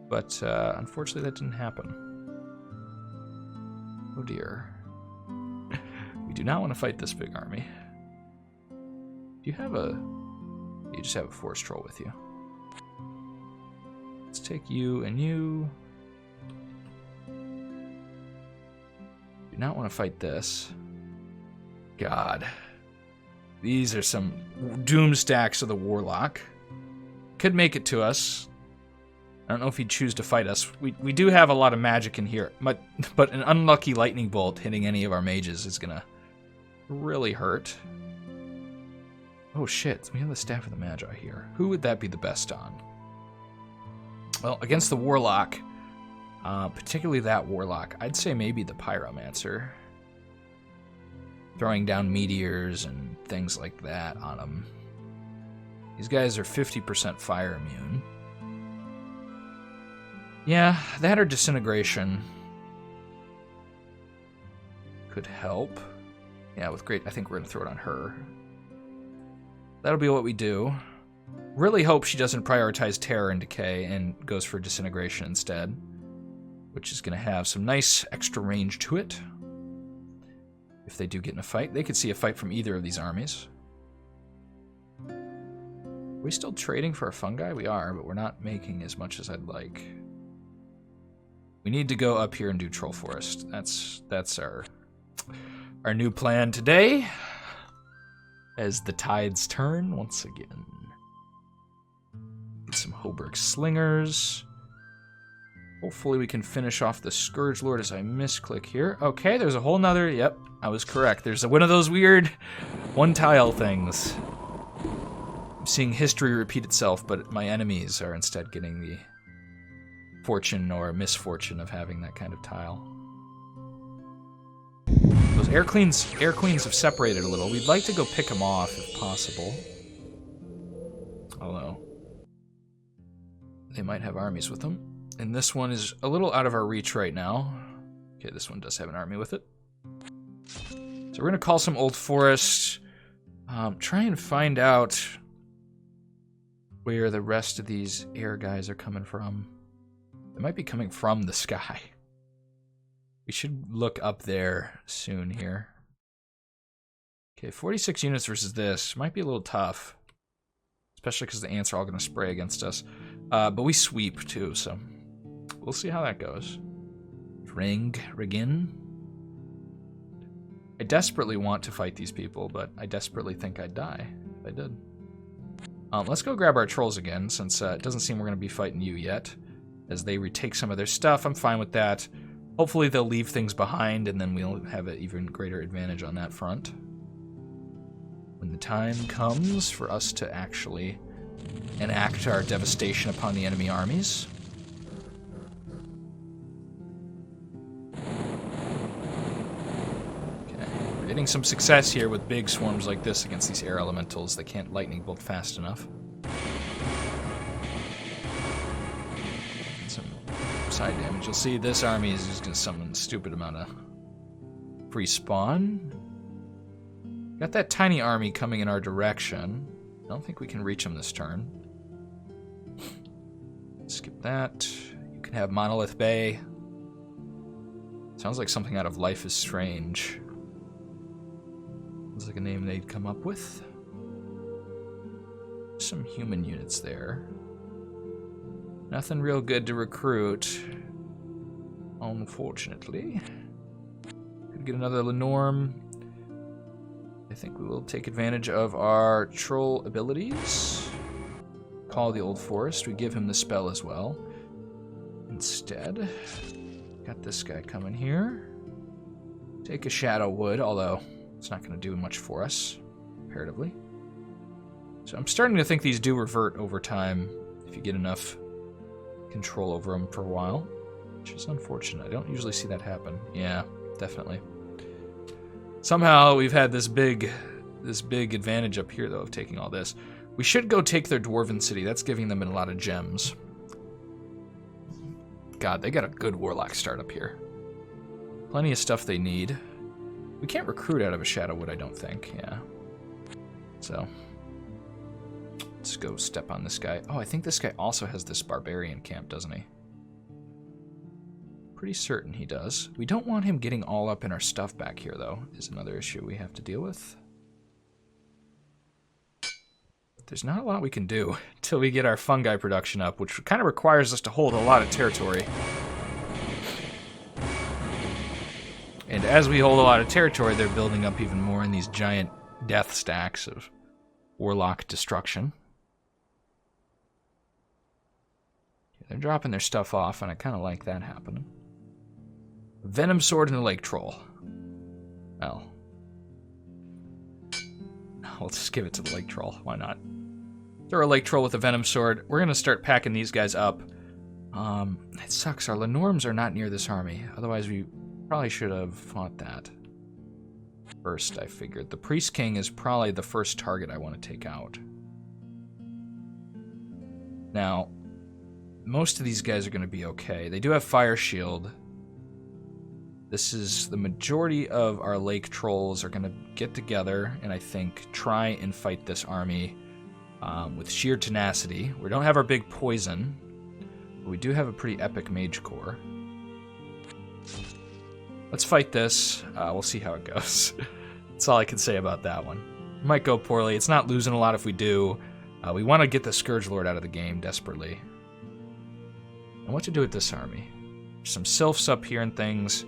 But, unfortunately, that didn't happen. Oh dear. We do not want to fight this big army. Do you have a... You just have a forest troll with you. Let's take you and you. Do not want to fight this. God. These are some doom stacks of the warlock. Could make it to us. I don't know if he'd choose to fight us. We do have a lot of magic in here, but an unlucky lightning bolt hitting any of our mages is gonna really hurt. Oh shit, we have the Staff of the Magi here. Who would that be the best on? Well, against the warlock, particularly that warlock, I'd say maybe the pyromancer. Throwing down meteors and things like that on them. These guys are 50% fire immune. Yeah, that or disintegration could help. Yeah, with great, I think we're gonna throw it on her. That'll be what we do. Really hope she doesn't prioritize terror and decay and goes for disintegration instead, which is gonna have some nice extra range to it. If they do get in a fight, they could see a fight from either of these armies. Are we still trading for a fungi? We are, but we're not making as much as I'd like. We need to go up here and do Troll Forest. That's our new plan today. As the tides turn once again. Get some Hoburg Slingers. Hopefully we can finish off the Scourge Lord as I misclick here. Okay, there's a whole nother... Yep, I was correct. There's one of those weird one-tile things. I'm seeing history repeat itself, but my enemies are instead getting the fortune or misfortune of having that kind of tile. Those air queens have separated a little. We'd like to go pick them off if possible. Although they might have armies with them. And this one is a little out of our reach right now. Okay, this one does have an army with it. So we're gonna call some old forest. Try and find out where the rest of these air guys are coming from. They might be coming from the sky. We should look up there soon here. Okay, 46 units versus this. Might be a little tough. Especially because the ants are all going to spray against us. But we sweep too, so we'll see how that goes. Regin. I desperately want to fight these people, but I desperately think I'd die if I did. Let's go grab our trolls again, since it doesn't seem we're going to be fighting you yet. As they retake some of their stuff, I'm fine with that. Hopefully they'll leave things behind, and then we'll have an even greater advantage on that front. When the time comes for us to actually enact our devastation upon the enemy armies. Okay, we're getting some success here with big swarms like this against these air elementals. They can't lightning bolt fast enough. Some side damage. You'll see this army is just going to summon a stupid amount of free spawn. Got that tiny army coming in our direction. I don't think we can reach them this turn. Skip that. You can have Monolith Bay. Sounds like something out of Life is Strange. Sounds like a name they'd come up with. Some human units there. Nothing real good to recruit, unfortunately. Could get another Lenorm. I think we will take advantage of our troll abilities. Call the Old Forest. We give him the spell as well. Instead, got this guy coming here. Take a Shadow Wood, although it's not going to do much for us, comparatively. So I'm starting to think these do revert over time if you get enough control over them for a while, which is unfortunate. I don't usually see that happen. Yeah, definitely. Somehow we've had this big advantage up here, though, of taking all this. We should go take their Dwarven City. That's giving them a lot of gems. God, they got a good warlock start up here. Plenty of stuff they need. We can't recruit out of a Shadowwood, I don't think. Yeah. So, let's go step on this guy. Oh, I think this guy also has this barbarian camp, doesn't he? Pretty certain he does. We don't want him getting all up in our stuff back here, though, is another issue we have to deal with. There's not a lot we can do until we get our fungi production up, which kind of requires us to hold a lot of territory. And as we hold a lot of territory, they're building up even more in these giant death stacks of warlock destruction. They're dropping their stuff off, and I kind of like that happening. Venom Sword and a Lake Troll. Well, I'll just give it to the Lake Troll. Why not? Throw a Lake Troll with a Venom Sword. We're going to start packing these guys up. It sucks. Our Lenorms are not near this army. Otherwise, we probably should have fought that first, I figured. The Priest King is probably the first target I want to take out. Now, most of these guys are going to be okay. They do have Fire Shield. This is the majority of our Lake Trolls are going to get together and I think try and fight this army with sheer tenacity. We don't have our big poison, but we do have a pretty epic mage core. Let's fight this. We'll see how it goes. That's all I can say about that one. It might go poorly. It's not losing a lot if we do. We want to get the Scourge Lord out of the game desperately. And what to do with this army? There's some sylphs up here and things.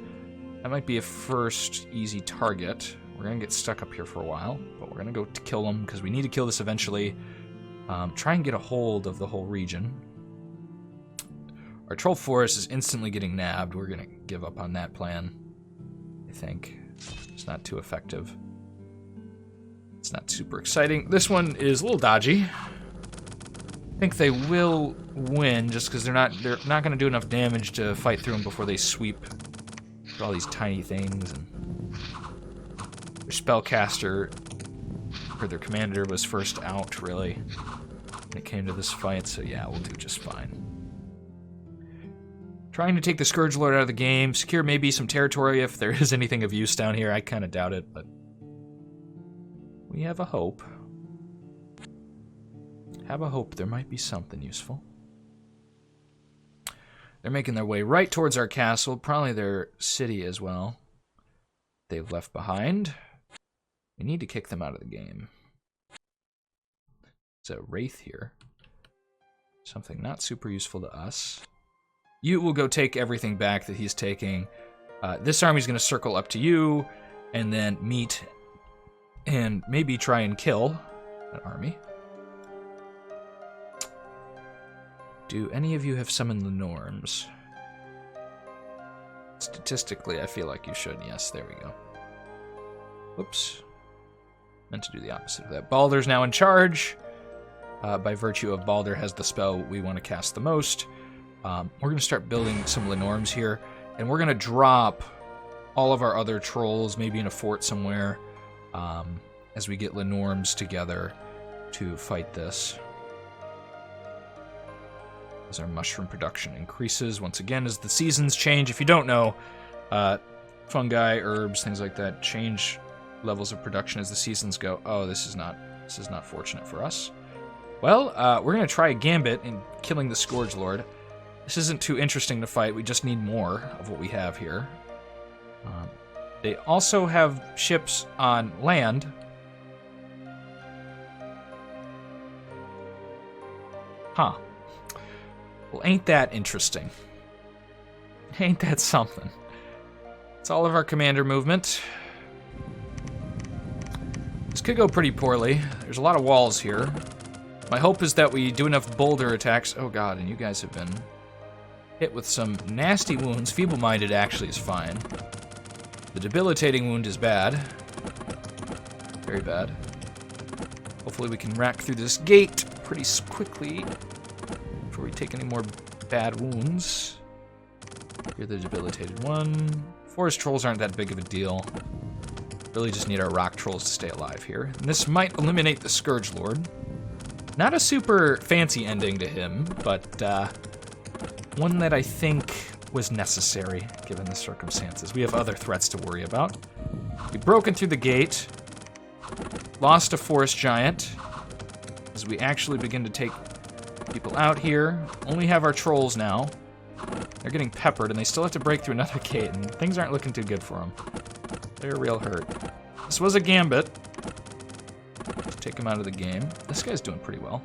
That might be a first easy target. We're going to get stuck up here for a while, but we're going to go to kill them because we need to kill this eventually. Try and get a hold of the whole region. Our Troll Forest is instantly getting nabbed. We're going to give up on that plan, I think. It's not too effective. It's not super exciting. This one is a little dodgy. I think they will win just because they're not going to do enough damage to fight through them before they sweep through all these tiny things. And their spellcaster, or their commander, was first out, really, when it came to this fight. So yeah, we'll do just fine. Trying to take the Scourge Lord out of the game, secure maybe some territory if there is anything of use down here. I kind of doubt it, but we have a hope. Have a hope there might be something useful. They're making their way right towards our castle, probably their city as well. They've left behind. We need to kick them out of the game. There's a Wraith here. Something not super useful to us. You will go take everything back that he's taking. This army's going to circle up to you, and then meet, and maybe try and kill an army. Do any of you have summoned the Norms? Statistically, I feel like you should. Yes, there we go. Whoops. Meant to do the opposite of that. Baldur's now in charge. By virtue of Baldur has the spell we want to cast the most. We're going to start building some Lenorms here. And we're going to drop all of our other trolls, maybe in a fort somewhere, as we get Lenorms together to fight this. As our mushroom production increases, once again, as the seasons change. If you don't know, fungi, herbs, things like that change levels of production as the seasons go. Oh, this is not fortunate for us. Well, we're going to try a gambit in killing the Scourge Lord. This isn't too interesting to fight. We just need more of what we have here. They also have ships on land. Huh. Well, ain't that interesting? Ain't that something? It's all of our commander movement. This could go pretty poorly. There's a lot of walls here. My hope is that we do enough boulder attacks. Oh god, and you guys have been hit with some nasty wounds. Feeble-minded actually is fine. The debilitating wound is bad. Very bad. Hopefully we can rack through this gate pretty quickly before we take any more bad wounds. You're the debilitated one. Forest trolls aren't that big of a deal. Really just need our rock trolls to stay alive here. And this might eliminate the Scourge Lord. Not a super fancy ending to him, but one that I think was necessary given the circumstances. We have other threats to worry about. We've broken through the gate, lost a forest giant, as we actually begin to take people out here. Only have our trolls now. They're getting peppered, and they still have to break through another gate, and things aren't looking too good for them. They're real hurt. This was a gambit. Let's take him out of the game. This guy's doing pretty well.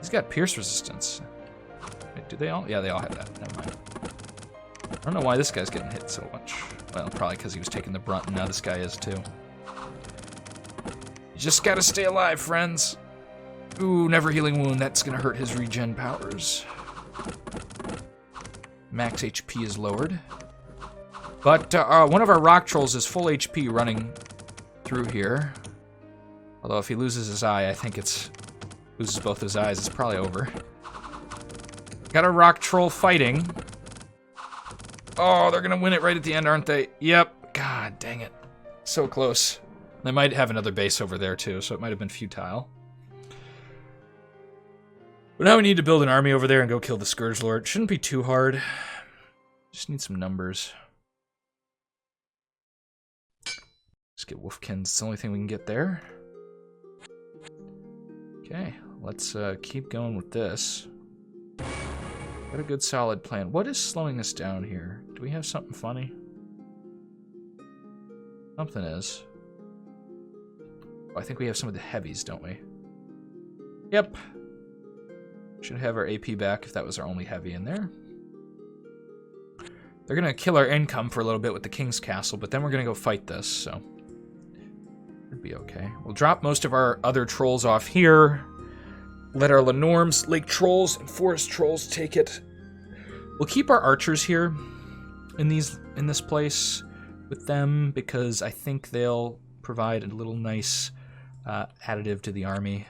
He's got pierce resistance. Wait, do they all? Yeah, they all have that. Never mind. I don't know why this guy's getting hit so much. Well, probably because he was taking the brunt, and now this guy is too. You just gotta stay alive, friends. Ooh, never healing wound. That's gonna hurt his regen powers. Max HP is lowered. But one of our rock trolls is full HP running through here. Although if he loses his eye, I think loses both his eyes, it's probably over. Got a rock troll fighting. Oh, they're gonna win it right at the end, aren't they? Yep. God dang it. So close. They might have another base over there too, so it might have been futile. But now we need to build an army over there and go kill the Scourge Lord. Shouldn't be too hard. Just need some numbers. Let's get Wolfkins. It's the only thing we can get there. Okay, let's keep going with this. Got a good solid plan. What is slowing us down here? Do we have something funny? Something is. Oh, I think we have some of the heavies, don't we? Yep. Should have our AP back if that was our only heavy in there. They're gonna kill our income for a little bit with the King's Castle, but then we're gonna go fight this, so it'd be okay. We'll drop most of our other trolls off here. Let our Lenorms, Lake Trolls, and Forest Trolls take it. We'll keep our archers here in this place with them because I think they'll provide a little nice additive to the army.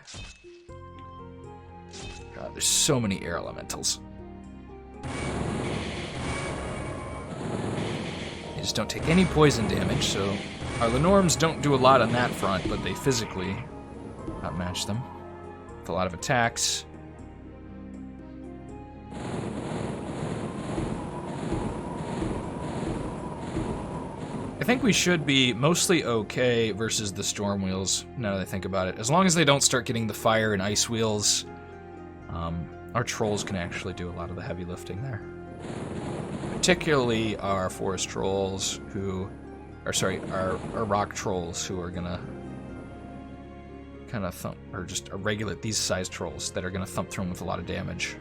God, there's so many air elementals. They just don't take any poison damage, so our Lenorms don't do a lot on that front, but they physically outmatch them with a lot of attacks. I think we should be mostly okay versus the Storm Wheels, now that I think about it. As long as they don't start getting the Fire and Ice Wheels, our Trolls can actually do a lot of the heavy lifting there. Particularly our Forest Trolls our Rock Trolls who are gonna kind of thump, or just a regular, these size Trolls that are gonna thump through them with a lot of damage.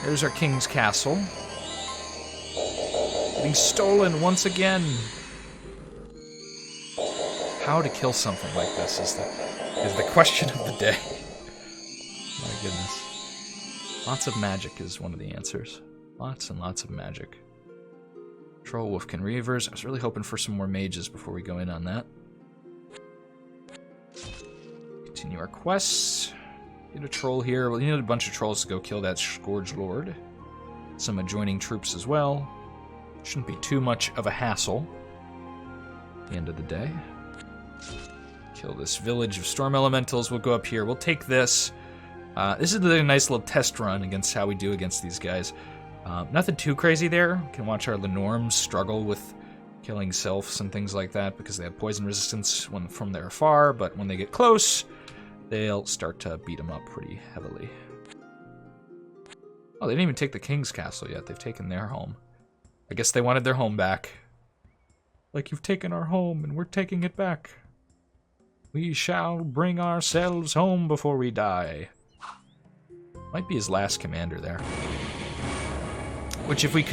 There's our King's Castle. Getting stolen once again. How to kill something like this is the question of the day. My goodness. Lots of magic is one of the answers. Lots and lots of magic. Troll, Wolfkin, Reavers. I was really hoping for some more mages before we go in on that. Continue our quests. Get a troll here. We'll need a bunch of trolls to go kill that Scourge Lord. Some adjoining troops as well. Shouldn't be too much of a hassle at the end of the day. Kill this village of storm elementals. We'll go up here. We'll take this. This is a nice little test run against how we do against these guys. Nothing too crazy there. We can watch our Lenorms struggle with killing sylphs and things like that because they have poison resistance from their far, but when they get close, they'll start to beat them up pretty heavily. Oh, they didn't even take the king's castle yet. They've taken their home. I guess they wanted their home back. Like, you've taken our home and we're taking it back. We shall bring ourselves home before we die. Might be his last commander there. Which if we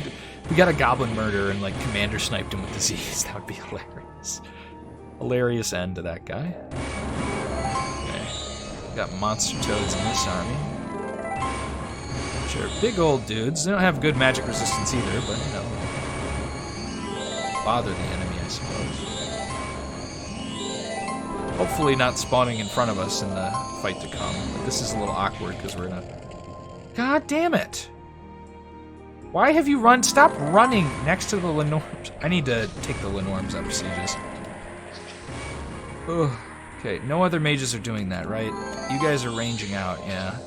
got a goblin murder and like commander sniped him with disease, that would be hilarious. Hilarious end to that guy. Okay. We got monster toads in this army. Which are big old dudes. They don't have good magic resistance either, but you know. Bother the enemy, I suppose. Hopefully not spawning in front of us in the fight to come. But this is a little awkward because we're in a... God damn it! Why have you run? Stop running next to the Lenorms. I need to take the Lenorms up sieges. Ugh. Okay, no other mages are doing that, right? You guys are ranging out, yeah.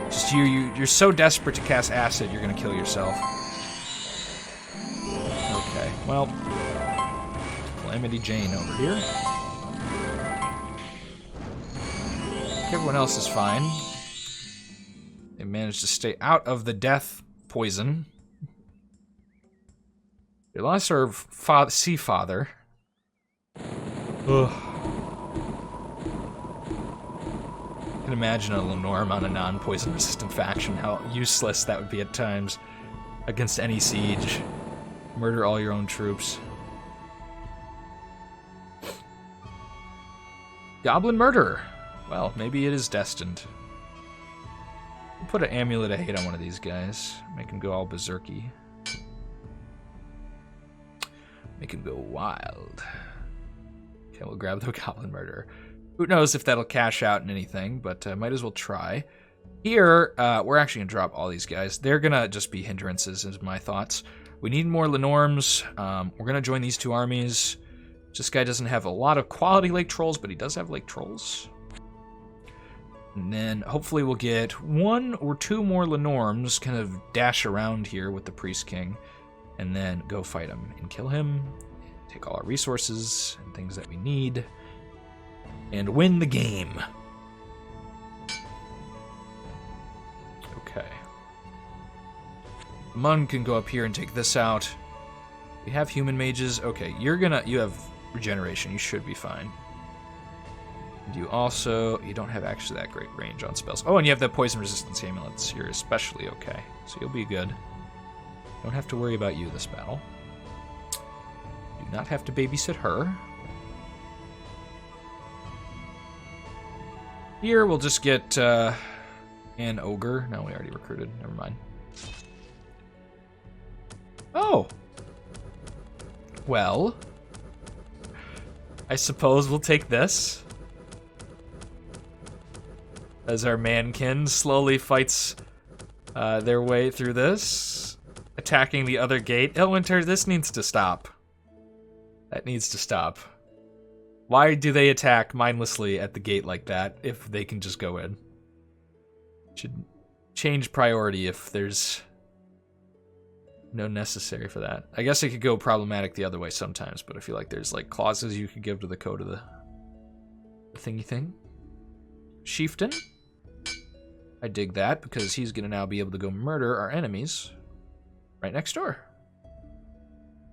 Just you're so desperate to cast acid, you're gonna kill yourself. Okay, well, Calamity Jane over here. Everyone else is fine. They managed to stay out of the death poison. They lost our sea father. Ugh. I can imagine a Lenorm on a non-poison resistant faction, how useless that would be at times against any siege. Murder all your own troops. Goblin murderer. Well, maybe it is destined. We'll put an amulet of hate on one of these guys. Make him go all berserky. Make him go wild. Okay, we'll grab the goblin murderer. Who knows if that'll cash out in anything, but might as well try. Here, we're actually going to drop all these guys. They're going to just be hindrances, is my thoughts. We need more Lenorms. We're going to join these two armies. This guy doesn't have a lot of quality lake trolls, but he does have lake trolls. And then hopefully we'll get 1 or 2 more Lenorms kind of dash around here with the Priest King. And then go fight him and kill him. Take all our resources and things that we need. And win the game. Okay. Mun can go up here and take this out. We have human mages. Okay, you have regeneration. You should be fine. And you don't have actually that great range on spells. Oh, and you have the poison resistance amulets. You're especially okay. So you'll be good. Don't have to worry about you this battle. Do not have to babysit her. Here, we'll just get an ogre. No, we already recruited. Never mind. Oh! Well, I suppose we'll take this. As our mankin slowly fights their way through this. Attacking the other gate. Elwinter, this needs to stop. That needs to stop. Why do they attack mindlessly at the gate like that if they can just go in? Should change priority if there's no necessary for that. I guess it could go problematic the other way sometimes, but I feel like there's like clauses you could give to the code of the thingy thing. Chieftain. I dig that because he's going to now be able to go murder our enemies right next door.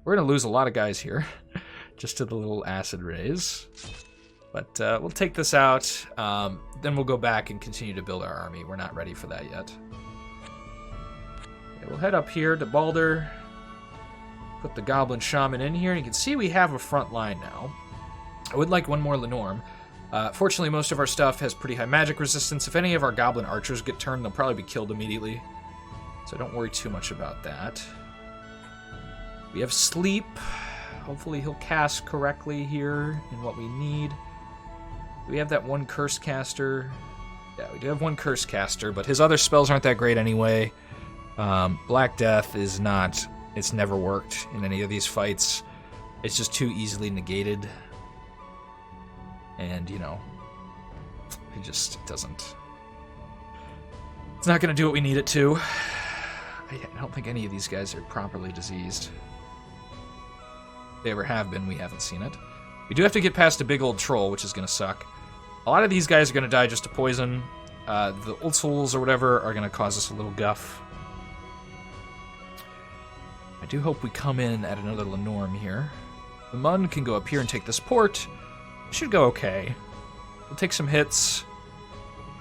We're going to lose a lot of guys here just to the little acid rays. But we'll take this out. Then we'll go back and continue to build our army. We're not ready for that yet. Okay, we'll head up here to Balder. Put the Goblin Shaman in here. And you can see we have a front line now. I would like 1 more Lenorm. Fortunately, most of our stuff has pretty high magic resistance. If any of our Goblin Archers get turned, they'll probably be killed immediately. So don't worry too much about that. We have sleep. Hopefully he'll cast correctly here in what we need. Do we have that one curse caster? Yeah, we do have one curse caster, but his other spells aren't that great anyway. Black Death is not... It's never worked in any of these fights. It's just too easily negated. And, you know, it just doesn't... It's not going to do what we need it to. I don't think any of these guys are properly diseased. If they ever have been, we haven't seen it. We do have to get past a big old troll, which is going to suck. A lot of these guys are going to die just to poison. The old souls or whatever are going to cause us a little guff. I do hope we come in at another Lenorm here. The Mun can go up here and take this port. Should go okay. We'll take some hits.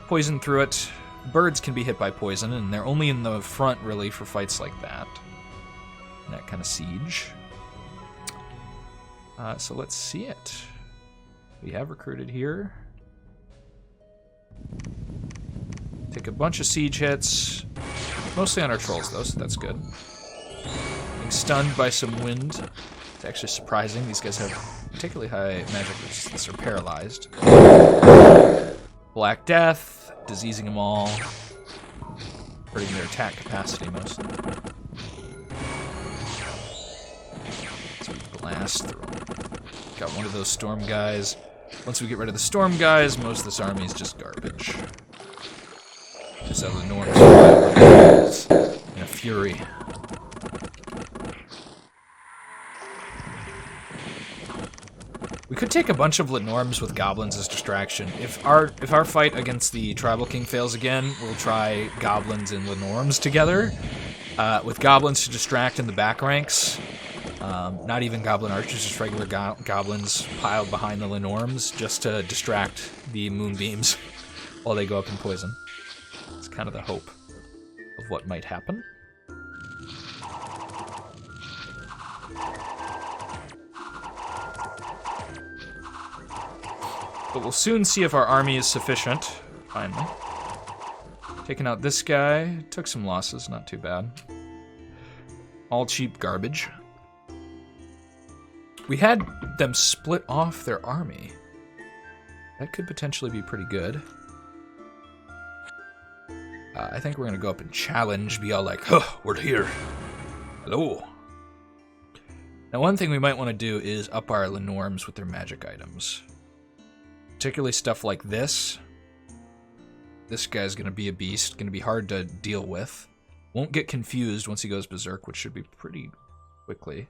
Poison through it. Birds can be hit by poison, and they're only in the front, really, for fights like that. And that kind of siege. So let's see it. We have recruited here. Take a bunch of siege hits. Mostly on our trolls, though, so that's good. Being stunned by some wind. It's actually surprising. These guys have particularly high magic resistance. They're paralyzed. Black Death, diseasing them all. Hurting their attack capacity, mostly. So we blast through them. Got one of those storm guys. Once we get rid of the storm guys, most of this army is just garbage. Just out of the norms in a fury. We could take a bunch of Lenorms with goblins as distraction. If our fight against the Tribal King fails again, we'll try goblins and Lenorms together. With goblins to distract in the back ranks. Not even goblin archers, just regular goblins piled behind the Lenorms just to distract the moonbeams while they go up and poison. It's kind of the hope of what might happen. But we'll soon see if our army is sufficient, finally. Taking out this guy. Took some losses, not too bad. All cheap garbage. We had them split off their army. That could potentially be pretty good. I think we're going to go up and challenge, be all like, huh, we're here. Hello. Now, one thing we might want to do is up our Lenorms with their magic items. Particularly stuff like this. This guy's going to be a beast, going to be hard to deal with. Won't get confused once he goes berserk, which should be pretty quickly.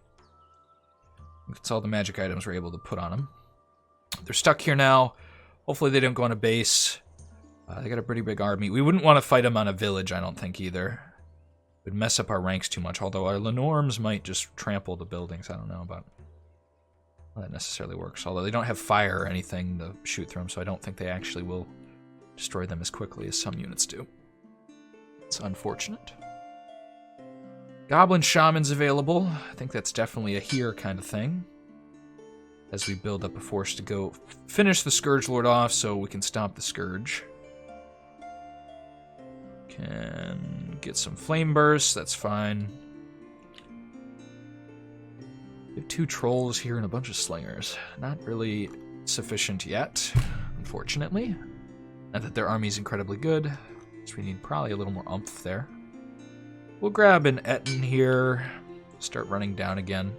That's all the magic items we're able to put on him. They're stuck here now. Hopefully they don't go on a base. They got a pretty big army. We wouldn't want to fight them on a village, I don't think, either. It would mess up our ranks too much, although our Lenorms might just trample the buildings. I don't know about how that necessarily works. Although they don't have fire or anything to shoot through them, so I don't think they actually will destroy them as quickly as some units do. It's unfortunate. Goblin Shaman's available. I think that's definitely a here kind of thing. As we build up a force to go finish the Scourge Lord off so we can stop the Scourge. Can get some Flame Bursts, that's fine. We have 2 Trolls here and a bunch of Slingers. Not really sufficient yet, unfortunately. Not that their army's incredibly good, so we need probably a little more oomph there. We'll grab an Etten here, start running down again.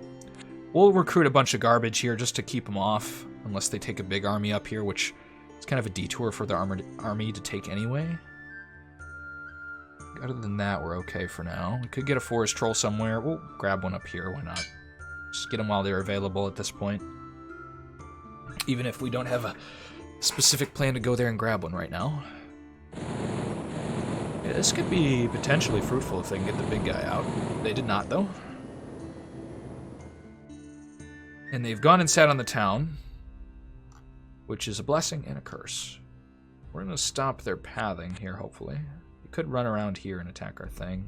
We'll recruit a bunch of garbage here just to keep them off, unless they take a big army up here, which is kind of a detour for the army to take anyway. Other than that, we're okay for now. We could get a forest troll somewhere. We'll grab one up here, why not? Just get them while they're available at this point. Even if we don't have a specific plan to go there and grab one right now. Yeah, this could be potentially fruitful if they can get the big guy out. They did not, though. And they've gone and sat on the town, which is a blessing and a curse. We're going to stop their pathing here, hopefully. We could run around here and attack our thing.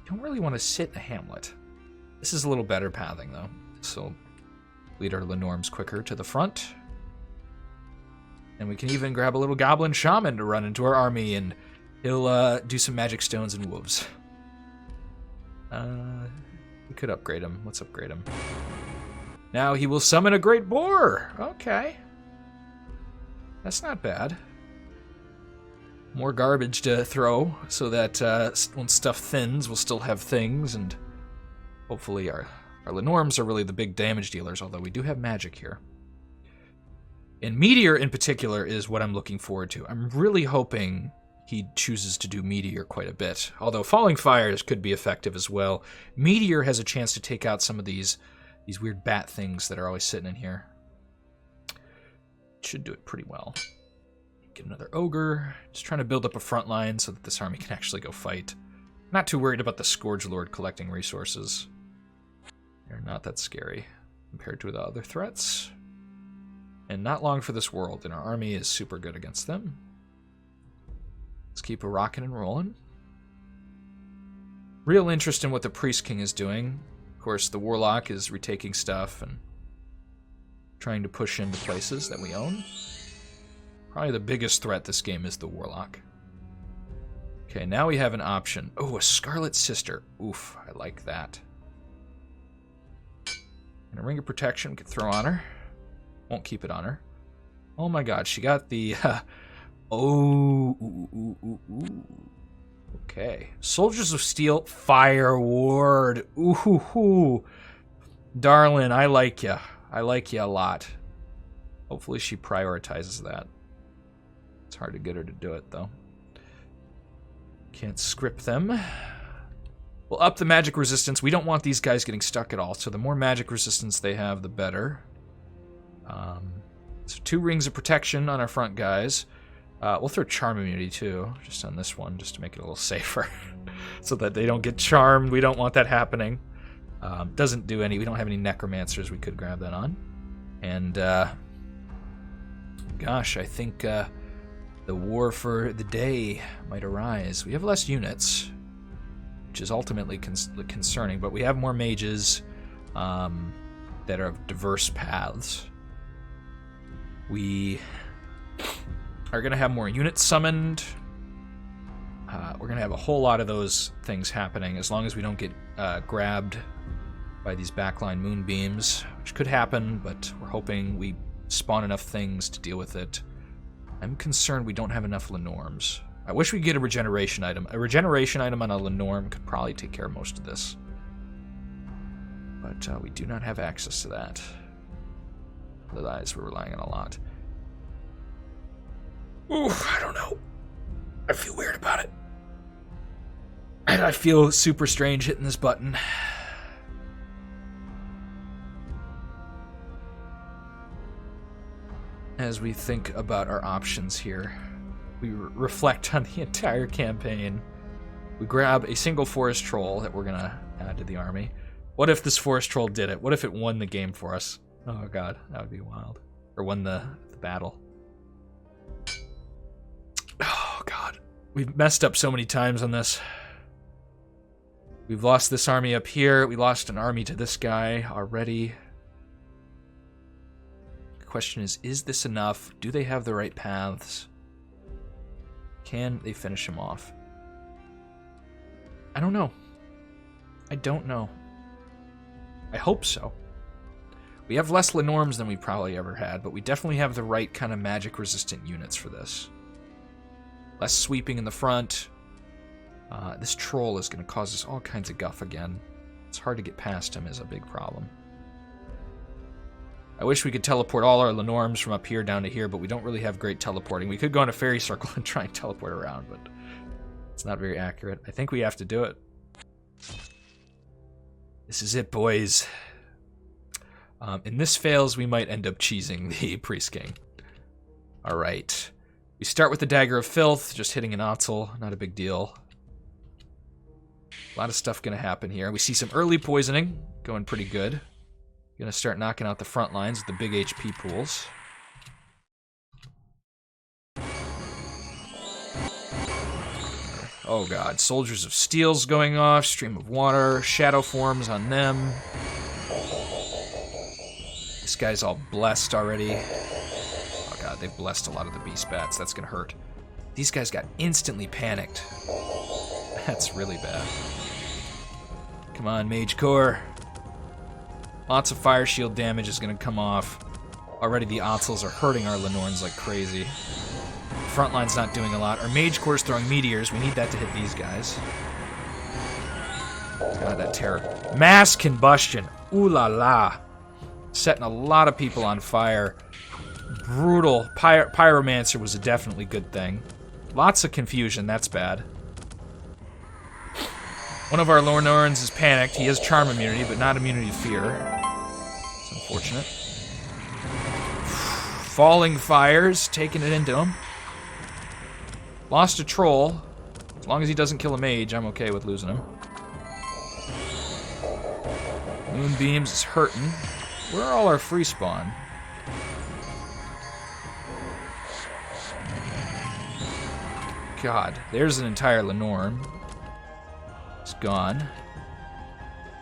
Don't really want to sit in a hamlet. This is a little better pathing, though. This will lead our Lenorms quicker to the front. And we can even grab a little Goblin Shaman to run into our army, and he'll do some magic stones and wolves. We could upgrade him. Let's upgrade him. Now he will summon a great boar. Okay. That's not bad. More garbage to throw so that when stuff thins, we'll still have things, and hopefully our Lenorms are really the big damage dealers, although we do have magic here. And Meteor in particular is what I'm looking forward to. I'm really hoping he chooses to do Meteor quite a bit, although Falling Fires could be effective as well. Meteor has a chance to take out some of these weird bat things that are always sitting in here. Should do it pretty well. Get another Ogre. Just trying to build up a front line so that this army can actually go fight. Not too worried about the Scourge Lord collecting resources. They're not that scary compared to the other threats. And not long for this world, and our army is super good against them. Let's keep a rocking and rolling. Real interest in what the Priest King is doing. Of course, the Warlock is retaking stuff and trying to push into places that we own. Probably the biggest threat this game is the Warlock. Okay, now we have an option. Oh, a Scarlet Sister. Oof, I like that. And a Ring of Protection we could throw on her. Won't keep it on her. Oh my god, she got the... Okay. Soldiers of Steel, Fire Ward. Ooh. Darling, I like ya. I like ya a lot. Hopefully she prioritizes that. It's hard to get her to do it, though. Can't script them. We'll up the magic resistance. We don't want these guys getting stuck at all, so the more magic resistance they have, the better. So 2 rings of protection on our front guys. We'll throw charm immunity too, just on this one, just to make it a little safer, so that they don't get charmed. We don't want that happening. Doesn't do any. We don't have any necromancers we could grab that on. And gosh, I think the war for the day might arise. We have less units, which is ultimately concerning, but we have more mages that are of diverse paths. We are going to have more units summoned. We're going to have a whole lot of those things happening as long as we don't get grabbed by these backline moonbeams, which could happen, but we're hoping we spawn enough things to deal with it. I'm concerned we don't have enough Lenorms. I wish we could get a regeneration item. A regeneration item on a Lenorm could probably take care of most of this. But we do not have access to that. Otherwise, we're relying on a lot. Ooh, I don't know. I feel weird about it. And I feel super strange hitting this button. As we think about our options here, we reflect on the entire campaign. We grab a single forest troll that we're going to add to the army. What if this forest troll did it? What if it won the game for us? Oh god, that would be wild. Or won the battle. Oh god. We've messed up so many times on this. We've lost this army up here. We lost an army to this guy already. The question is this enough? Do they have the right paths? Can they finish him off? I don't know. I don't know. I hope so. We have less Lenorms than we probably ever had, but we definitely have the right kind of magic-resistant units for this. Less sweeping in the front. This troll is going to cause us all kinds of guff again. It's hard to get past him is a big problem. I wish we could teleport all our Lenorms from up here down to here, but we don't really have great teleporting. We could go in a fairy circle and try and teleport around, but it's not very accurate. I think we have to do it. This is it, boys. And this fails, we might end up cheesing the Priest King. Alright. We start with the Dagger of Filth, just hitting an Otzel, not a big deal. A lot of stuff gonna happen here. We see some early poisoning, going pretty good. Gonna start knocking out the front lines with the big HP pools. Oh god, Soldiers of Steel's going off, Stream of Water, Shadow Forms on them. This guy's all blessed already. Oh god, they've blessed a lot of the beast bats. That's gonna hurt. These guys got instantly panicked. That's really bad. Come on, Mage Core. Lots of fire shield damage is going to come off. Already the Otzels are hurting our Lenorns like crazy. Frontline's not doing a lot. Our Mage Core's throwing meteors. We need that to hit these guys. God, that terror. Mass combustion. Ooh la la. Setting a lot of people on fire. Brutal. Pyromancer was a definitely good thing. Lots of confusion. That's bad. One of our Lenorns is panicked. He has charm immunity, but not immunity to fear. It's unfortunate. Falling fires, taking it into him. Lost a troll. As long as he doesn't kill a mage, I'm okay with losing him. Moonbeams is hurting. Where are all our free spawn? God, there's an entire Lenorm. It's gone.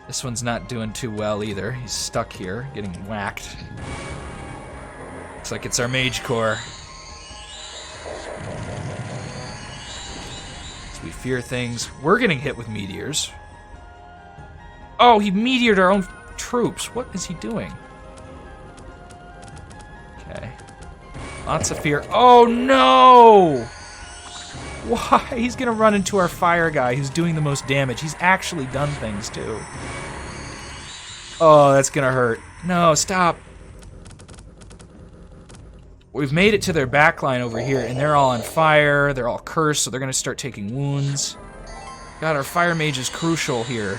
This one's not doing too well either. He's stuck here, getting whacked. Looks like it's our Mage Core. So we fear things. We're getting hit with meteors. Oh, he meteored our own troops. What is he doing? Okay. Lots of fear. Oh, no! Why? He's gonna run into our fire guy who's doing the most damage. He's actually done things, too. Oh, that's gonna hurt. No, stop. We've made it to their backline over here, and they're all on fire. They're all cursed, so they're gonna start taking wounds. God, our fire mage is crucial here.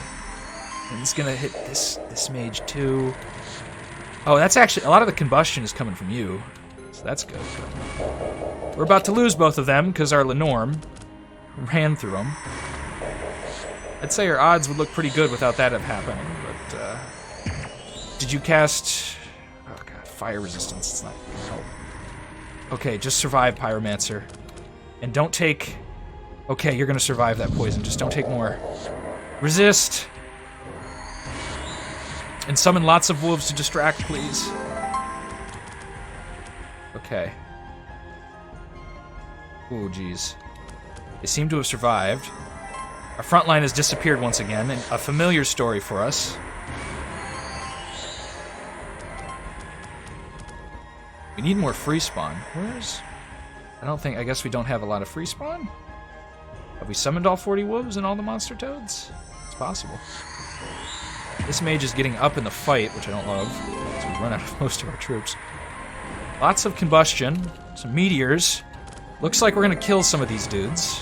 And it's gonna hit this mage too. Oh, that's actually, a lot of the combustion is coming from you. So that's good. We're about to lose both of them because our Lenorm ran through them. I'd say our odds would look pretty good without that happening, but did you cast... Oh god, fire resistance, it's not gonna help. Okay, just survive, Pyromancer. And don't take... Okay, you're gonna survive that poison, just don't take more. Resist! And summon lots of wolves to distract, please. Okay. Ooh, jeez. They seem to have survived. Our front line has disappeared once again, and a familiar story for us. We need more free spawn. Where's... I guess we don't have a lot of free spawn? Have we summoned all 40 wolves and all the monster toads? It's possible. This mage is getting up in the fight, which I don't love, so we run out of most of our troops. Lots of combustion, some meteors. Looks like we're gonna kill some of these dudes.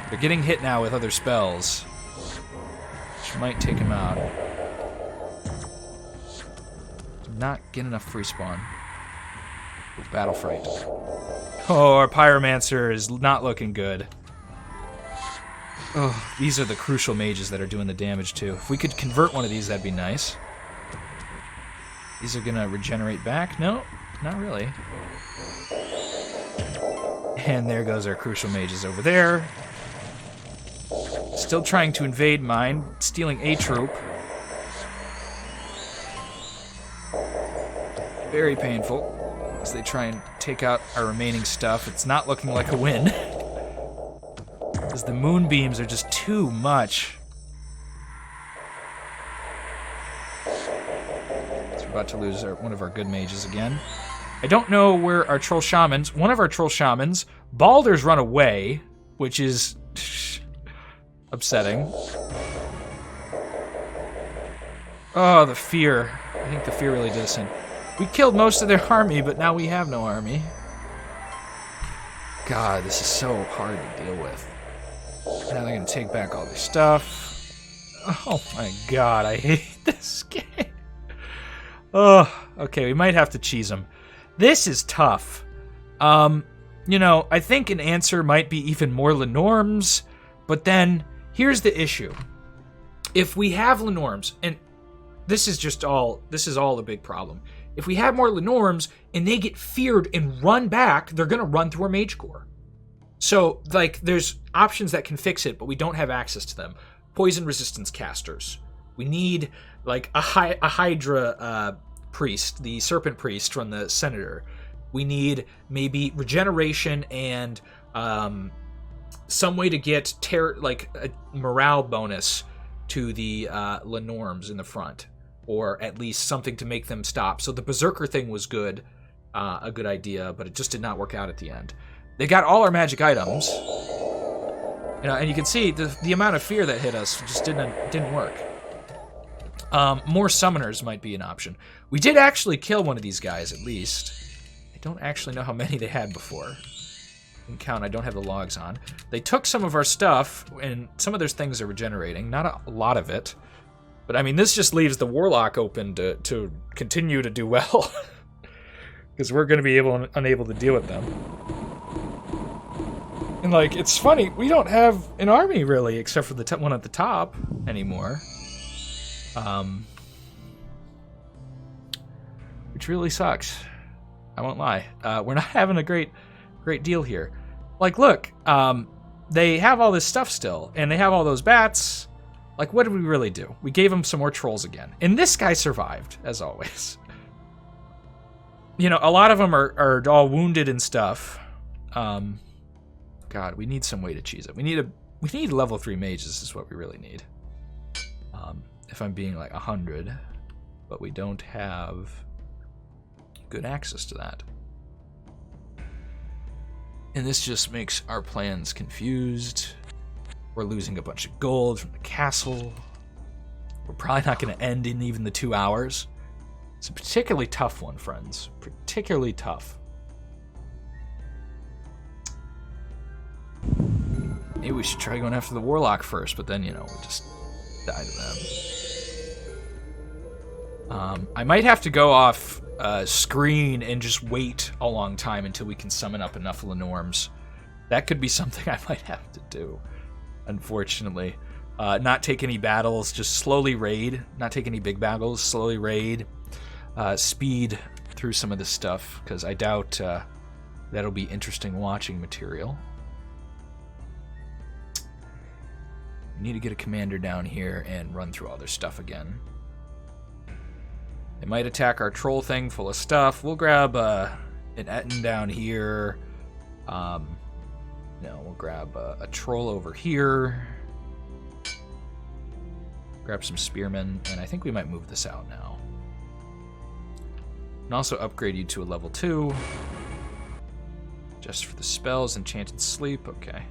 They're getting hit now with other spells, which might take them out. Do not get enough free spawn. Ooh, battle fright. Oh, our Pyromancer is not looking good. Oh, these are the crucial mages that are doing the damage too. If we could convert one of these, that'd be nice. These are gonna regenerate back. No, not really. And there goes our crucial mages over there. Still trying to invade mine, stealing a troop. Very painful as they try and take out our remaining stuff. It's not looking like a win. Because the moonbeams are just too much. So we're about to lose one of our good mages again. I don't know where our troll shamans... One of our troll shamans, Baldur's run away, which is upsetting. Oh, the fear. I think the fear really did us in. We killed most of their army, but now we have no army. God, this is so hard to deal with. Now they're gonna take back all their stuff. Oh my god, I hate this game. Oh, okay, we might have to cheese them. This is tough. You know, I think an answer might be even more Lenorms, but then here's the issue. If we have Lenorms, and this is all a big problem. If we have more Lenorms and they get feared and run back, they're gonna run through our Mage Core. So, like, there's options that can fix it, but we don't have access to them. Poison resistance casters. We need, like, a Hydra priest, the Serpent Priest from the Senator. We need maybe regeneration and some way to get a morale bonus to the Lenorms in the front, or at least something to make them stop. So the Berserker thing was good, a good idea, but it just did not work out at the end. They got all our magic items, and you can see the amount of fear that hit us just didn't work. More summoners might be an option. We did actually kill one of these guys, at least. I don't actually know how many they had before. I can count, I don't have the logs on. They took some of our stuff, and some of their things are regenerating. Not a lot of it. But, I mean, this just leaves the warlock open to continue to do well. Because we're going to be unable to deal with them. And, like, it's funny, we don't have an army, really, except for the one at the top anymore. Which really sucks. I won't lie. We're not having a great deal here. Like, look, they have all this stuff still, and they have all those bats. Like, what did we really do? We gave them some more trolls again. And this guy survived, as always. You know, a lot of them are all wounded and stuff. God, we need some way to cheese it. We need level 3 mages is what we really need. If I'm being like 100, but we don't have good access to that. And this just makes our plans confused. We're losing a bunch of gold from the castle. We're probably not going to end in even the 2 hours. It's a particularly tough one, friends. Particularly tough. Maybe we should try going after the warlock first, but then, you know, we'll just die to them. I might have to go off screen and just wait a long time until we can summon up enough Lenorms. That could be something I might have to do, unfortunately. Not take any battles, just slowly raid. Not take any big battles, slowly raid. Speed through some of this stuff, because I doubt that'll be interesting watching material. We need to get a commander down here and run through all their stuff again. They might attack our troll thing full of stuff. We'll grab an Etten down here. No, we'll grab a troll over here. Grab some spearmen, and I think we might move this out now. And also upgrade you to a level 2. Just for the spells, Enchanted Sleep, okay.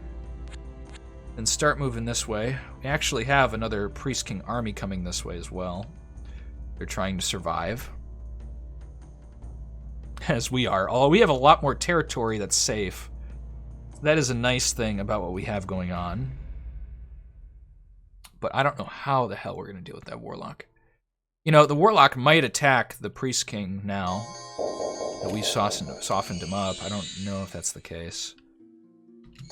Then start moving this way. We actually have another Priest King army coming this way as well. They're trying to survive. As we are. Although we have a lot more territory that's safe. That is a nice thing about what we have going on. But I don't know how the hell we're going to deal with that warlock. You know, the warlock might attack the Priest King now that we softened him up. I don't know if that's the case.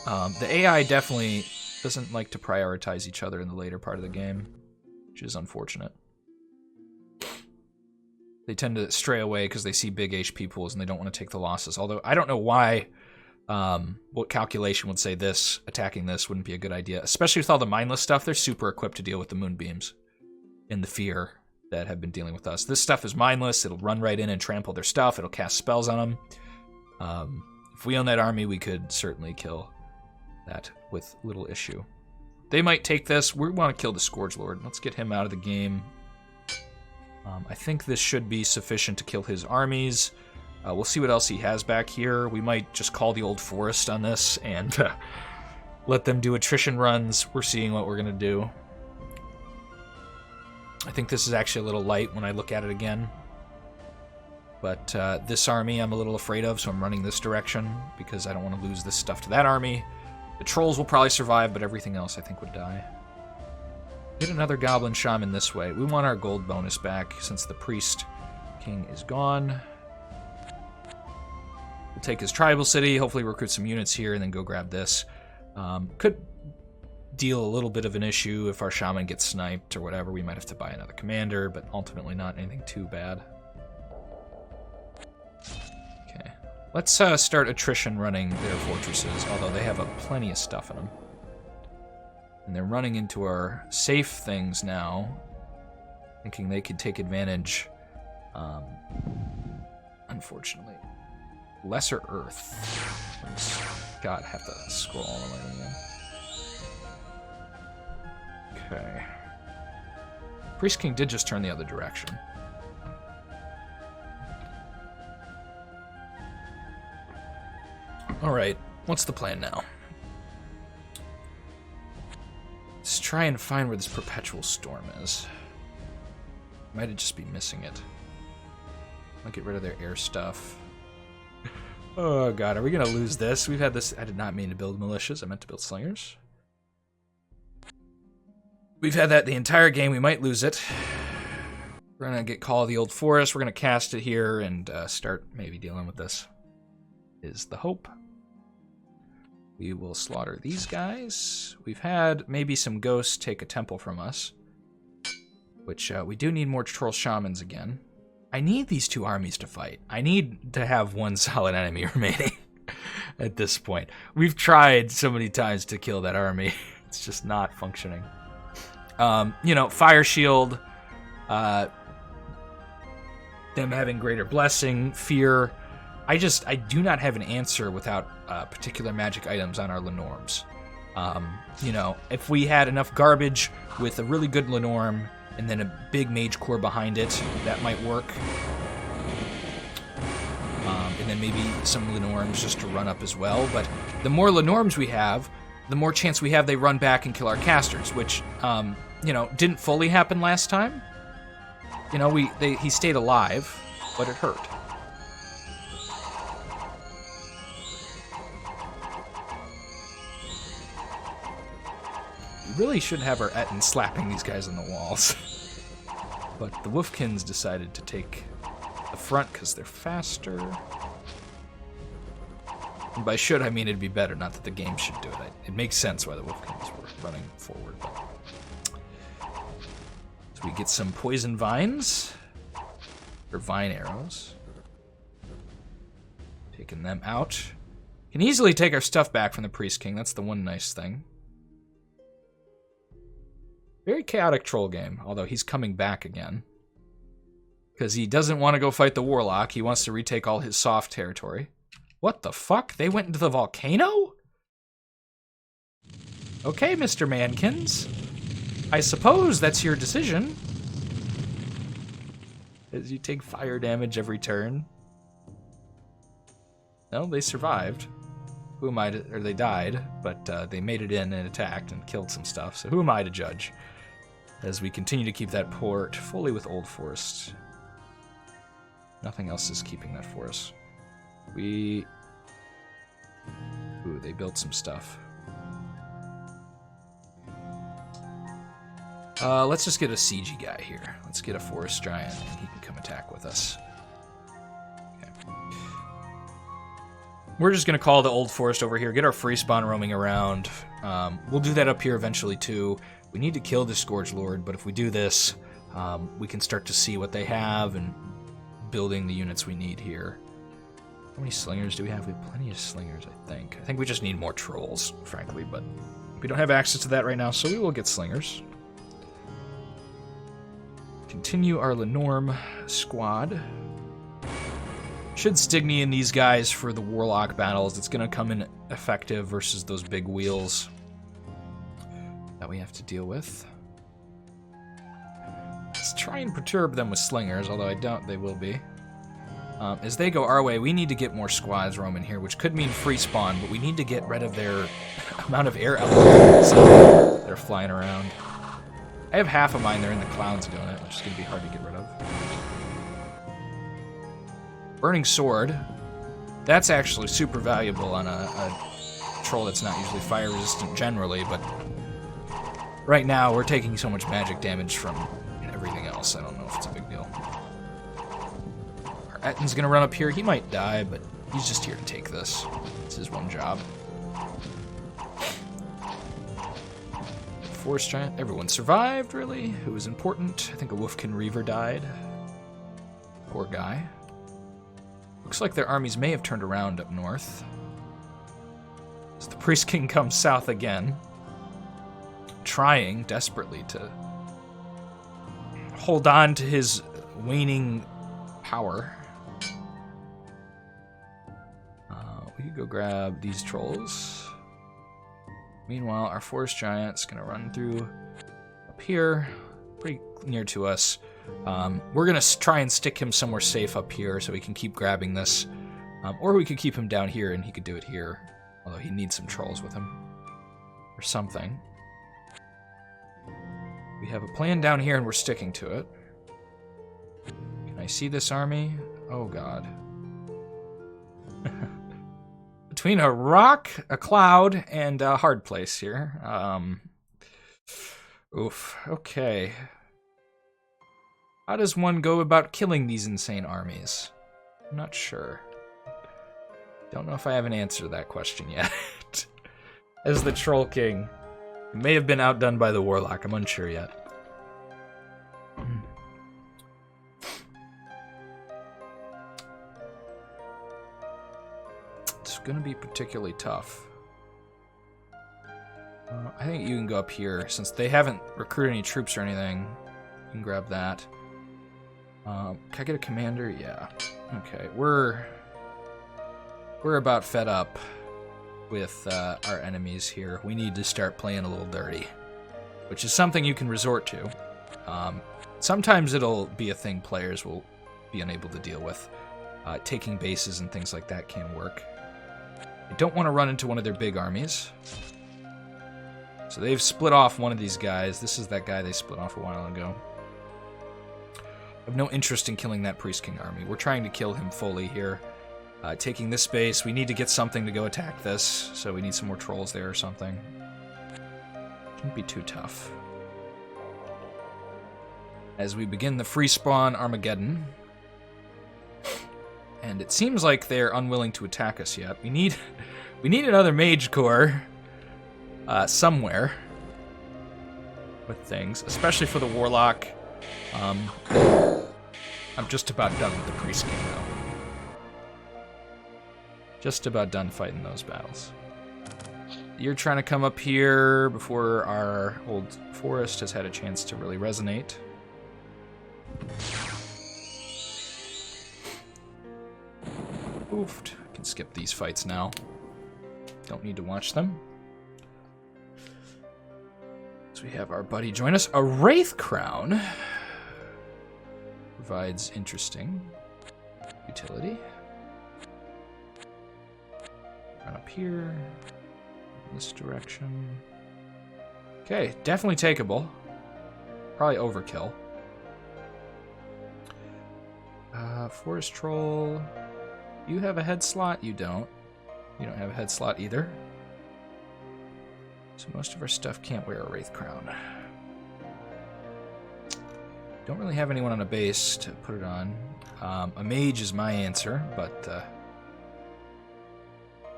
The AI definitely doesn't like to prioritize each other in the later part of the game, which is unfortunate. They tend to stray away because they see big HP pools and they don't want to take the losses. Although I don't know why what calculation would say this, attacking this wouldn't be a good idea. Especially with all the mindless stuff, they're super equipped to deal with the moonbeams and the fear that have been dealing with us. This stuff is mindless. It'll run right in and trample their stuff. It'll cast spells on them. If we own that army, we could certainly kill that with little issue. They might take this. We want to kill the Scourge Lord. Let's get him out of the game. I think this should be sufficient to kill his armies. We'll see what else he has back here. We might just call the Old Forest on this and let them do attrition runs. We're seeing what we're going to do. I think this is actually a little light when I look at it again. But this army I'm a little afraid of, so I'm running this direction because I don't want to lose this stuff to that army. The trolls will probably survive, but everything else I think would die. Get another Goblin Shaman this way. We want our gold bonus back since the Priest King is gone. We'll take his tribal city, hopefully recruit some units here, and then go grab this. Could deal a little bit of an issue if our Shaman gets sniped or whatever. We might have to buy another commander, but ultimately not anything too bad. Okay. Let's start attrition running their fortresses, although they have plenty of stuff in them. And they're running into our safe things now, thinking they could take advantage. Unfortunately. Lesser Earth. God, I have to scroll all the way again. Okay. Priest King did just turn the other direction. Alright, what's the plan now? Let's try and find where this perpetual storm is. Might just be missing it. I'll get rid of their air stuff. Oh god, are we gonna lose this? We've had this. I did not mean to build militias, I meant to build slingers. We've had that the entire game, we might lose it. We're gonna get Call of the Old Forest, we're gonna cast it here and start maybe dealing with this. Is the hope. We will slaughter these guys. We've had maybe some ghosts take a temple from us. Which, we do need more troll shamans again. I need these two armies to fight. I need to have one solid enemy remaining at this point. We've tried so many times to kill that army. It's just not functioning. You know, Fire Shield, them having Greater Blessing, Fear. I do not have an answer without particular magic items on our Lenorms. You know, if we had enough garbage with a really good Lenorm, and then a big mage core behind it, that might work. And then maybe some Lenorms just to run up as well. But the more Lenorms we have, the more chance we have they run back and kill our casters, which, you know, didn't fully happen last time. You know, he stayed alive, but it hurt. We really should have our Etten slapping these guys on the walls. But the Wolfkins decided to take the front because they're faster. And by should, I mean it'd be better, not that the game should do it. It makes sense why the Wolfkins were running forward. But... So we get some poison vines. Or vine arrows. Taking them out. Can easily take our stuff back from the Priest King. That's the one nice thing. Very chaotic troll game, although he's coming back again. Because he doesn't want to go fight the warlock. He wants to retake all his soft territory. What the fuck? They went into the volcano? Okay, Mr. Mankins. I suppose that's your decision. As you take fire damage every turn. No, they survived. Who am I to... Or they died, but they made it in and attacked and killed some stuff. So who am I to judge? As we continue to keep that port fully with Old Forest. Nothing else is keeping that for us. Ooh, they built some stuff. Let's just get a siegey guy here. Let's get a forest giant, and he can come attack with us. Okay. We're just going to call the Old Forest over here, get our free spawn roaming around. We'll do that up here eventually, too. We need to kill the Scourge Lord, but if we do this, we can start to see what they have and building the units we need here. How many slingers do we have? We have plenty of slingers, I think. I think we just need more trolls, frankly, but we don't have access to that right now, so we will get slingers. Continue our Lenorm squad. Should Stigny in these guys for the warlock battles. It's going to come in effective versus those big wheels that we have to deal with. Let's try and perturb them with slingers, although I doubt they will be. As they go our way, we need to get more squads roaming here, which could mean free spawn, but we need to get rid of their amount of air elements that are flying around. I have half of mine, they're in the clouds doing it, which is going to be hard to get rid of. Burning Sword. That's actually super valuable on a troll that's not usually fire resistant generally, but right now we're taking so much magic damage from everything else, I don't know if it's a big deal. Our Etten's going to run up here. He might die, but he's just here to take this. It's his one job. Forest Giant. Everyone survived, really. Who was important? I think a Wolfkin Reaver died. Poor guy. Looks like their armies may have turned around up north. So the Priest King comes south again. Trying desperately to hold on to his waning power. We could go grab these trolls. Meanwhile, our Forest Giant's gonna run through up here. pretty near to us. We're going to try and stick him somewhere safe up here so he can keep grabbing this. Or we could keep him down here and he could do it here. Although he needs some trolls with him. Or something. We have a plan down here and we're sticking to it. Can I see this army? Oh god. Between a rock, a cloud, and a hard place here. Oof. Okay. How does one go about killing these insane armies? I'm not sure. Don't know if I have an answer to that question yet. As the Troll King. It may have been outdone by the Warlock. I'm unsure yet. It's going to be particularly tough. I think you can go up here. Since they haven't recruited any troops or anything, you can grab that. Can I get a commander? Yeah. Okay, we're about fed up with our enemies here. We need to start playing a little dirty, which is something you can resort to. Sometimes it'll be a thing players will be unable to deal with. Taking bases and things like that can work. I don't want to run into one of their big armies. So they've split off one of these guys. This is that guy they split off a while ago. I have no interest in killing that Priest King army. We're trying to kill him fully here. Taking this base, we need to get something to go attack this, so we need some more trolls there or something. Shouldn't be too tough. As we begin the free spawn Armageddon, and it seems like they're unwilling to attack us yet. We need another Mage Corps somewhere with things, especially for the Warlock. I'm just about done with the Priest King though. Just about done fighting those battles. You're trying to come up here before our old forest has had a chance to really resonate. Oofed. I can skip these fights now. Don't need to watch them. So we have our buddy join us. A Wraith Crown provides interesting utility. Run up here, this direction. Okay, definitely takeable. Probably overkill. Forest Troll. You have a head slot? You don't. You don't have a head slot either. So most of our stuff can't wear a Wraith Crown. Don't really have anyone on a base to put it on. A mage is my answer, but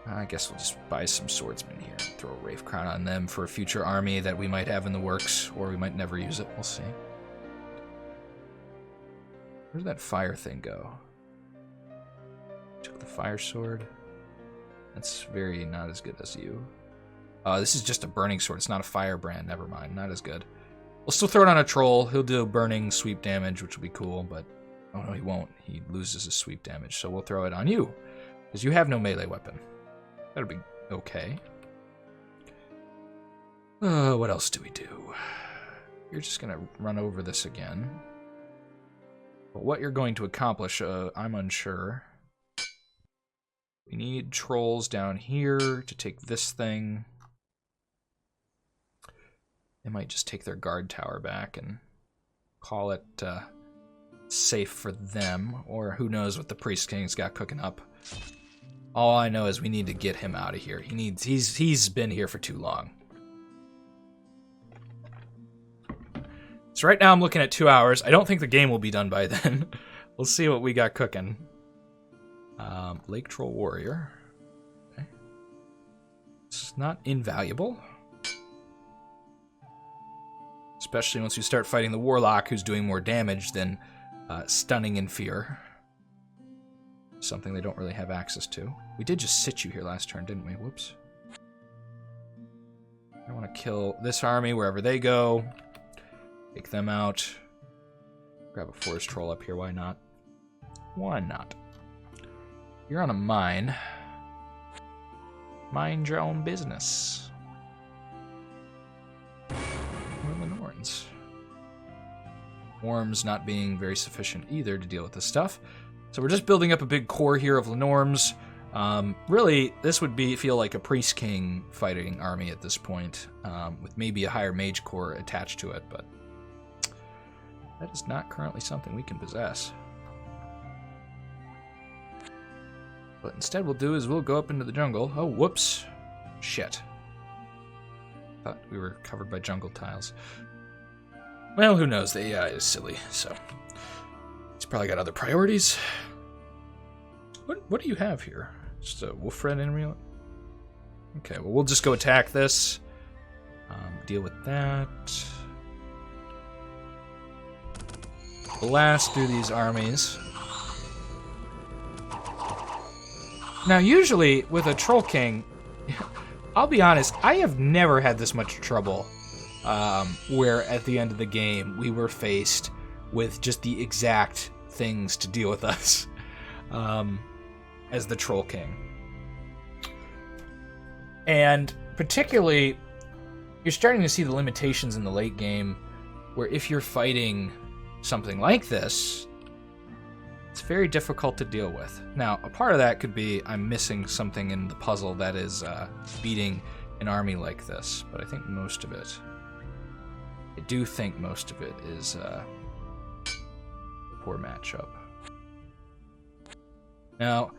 I guess we'll just buy some swordsmen here and throw a Wraith Crown on them for a future army that we might have in the works, or we might never use it. We'll see. Where'd that fire thing go? Took the fire sword. That's very not as good as you. This is just a burning sword. It's not a firebrand. Never mind. Not as good. We'll still throw it on a troll. He'll do burning sweep damage, which will be cool, but... Oh, no, he won't. He loses his sweep damage, so we'll throw it on you. Because you have no melee weapon. That'll be okay. What else do we do? You're just going to run over this again. But what you're going to accomplish, I'm unsure. We need trolls down here to take this thing. They might just take their guard tower back and call it safe for them. Or who knows what the Priest King's got cooking up. All I know is we need to get him out of here. He's been here for too long. So right now I'm looking at 2 hours. I don't think the game will be done by then. We'll see what we got cooking. Lake Troll Warrior. Okay. It's not invaluable. Especially once you start fighting the Warlock, who's doing more damage than stunning and fear. Something they don't really have access to. We did just sit you here last turn, didn't we? Whoops. I want to kill this army wherever they go. Take them out. Grab a forest troll up here, why not? Why not? You're on a mine. Mind your own business. Where are the Norns? Worms not being very sufficient either to deal with this stuff. So we're just building up a big core here of Lenorms. Really, this would feel like a Priest King fighting army at this point, with maybe a higher Mage Core attached to it, but that is not currently something we can possess. What instead we'll do is we'll go up into the jungle. Oh, whoops. Shit. Thought we were covered by jungle tiles. Well, who knows? The AI is silly, so he's probably got other priorities. What do you have here? Just a wolf red enemy? Okay, well, we'll just go attack this. Deal with that. Blast through these armies. Now, usually, with a Troll King, I'll be honest, I have never had this much trouble where at the end of the game we were faced with just the exact things to deal with us as the Troll King. And particularly, you're starting to see the limitations in the late game where if you're fighting something like this, it's very difficult to deal with. Now, a part of that could be I'm missing something in the puzzle that is beating an army like this, but I think most of it, is a poor matchup. Now,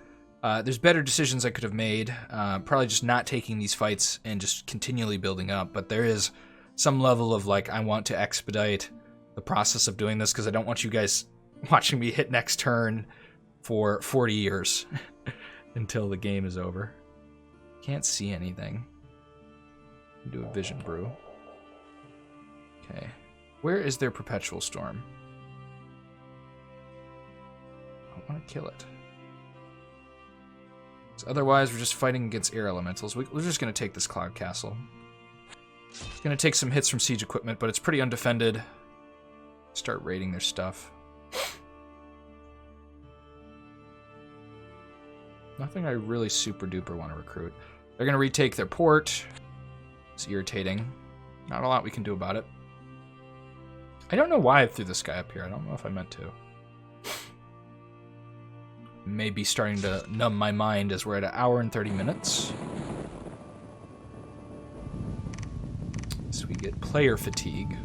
there's better decisions I could have made. Probably just not taking these fights and just continually building up, but there is some level of, like, I want to expedite the process of doing this because I don't want you guys watching me hit next turn for 40 years until the game is over. Can't see anything. Do a vision brew. Okay. Where is their perpetual storm? I want to kill it. Otherwise, we're just fighting against air elementals. We're just going to take this cloud castle. It's going to take some hits from siege equipment, but it's pretty undefended. Start raiding their stuff. Nothing I really super duper want to recruit. They're going to retake their port. It's irritating. Not a lot we can do about it. I don't know why I threw this guy up here. I don't know if I meant to. Maybe starting to numb my mind as we're at 1 hour and 30 minutes. So we get player fatigue.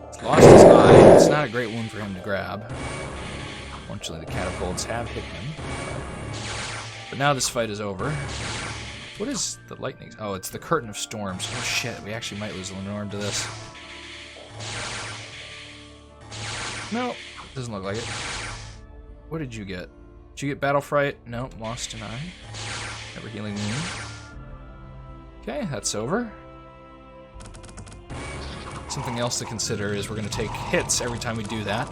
He's lost his eye. It's not a great wound for him to grab. Fortunately, the catapults have hit him. But now this fight is over. What is the lightning? Oh, it's the Curtain of Storms. Oh shit, we actually might lose Lenorm to this. No, doesn't look like it. What did you get? Did you get Battle Fright? No, lost an eye. Never healing wound. Okay, that's over. Something else to consider is we're going to take hits every time we do that.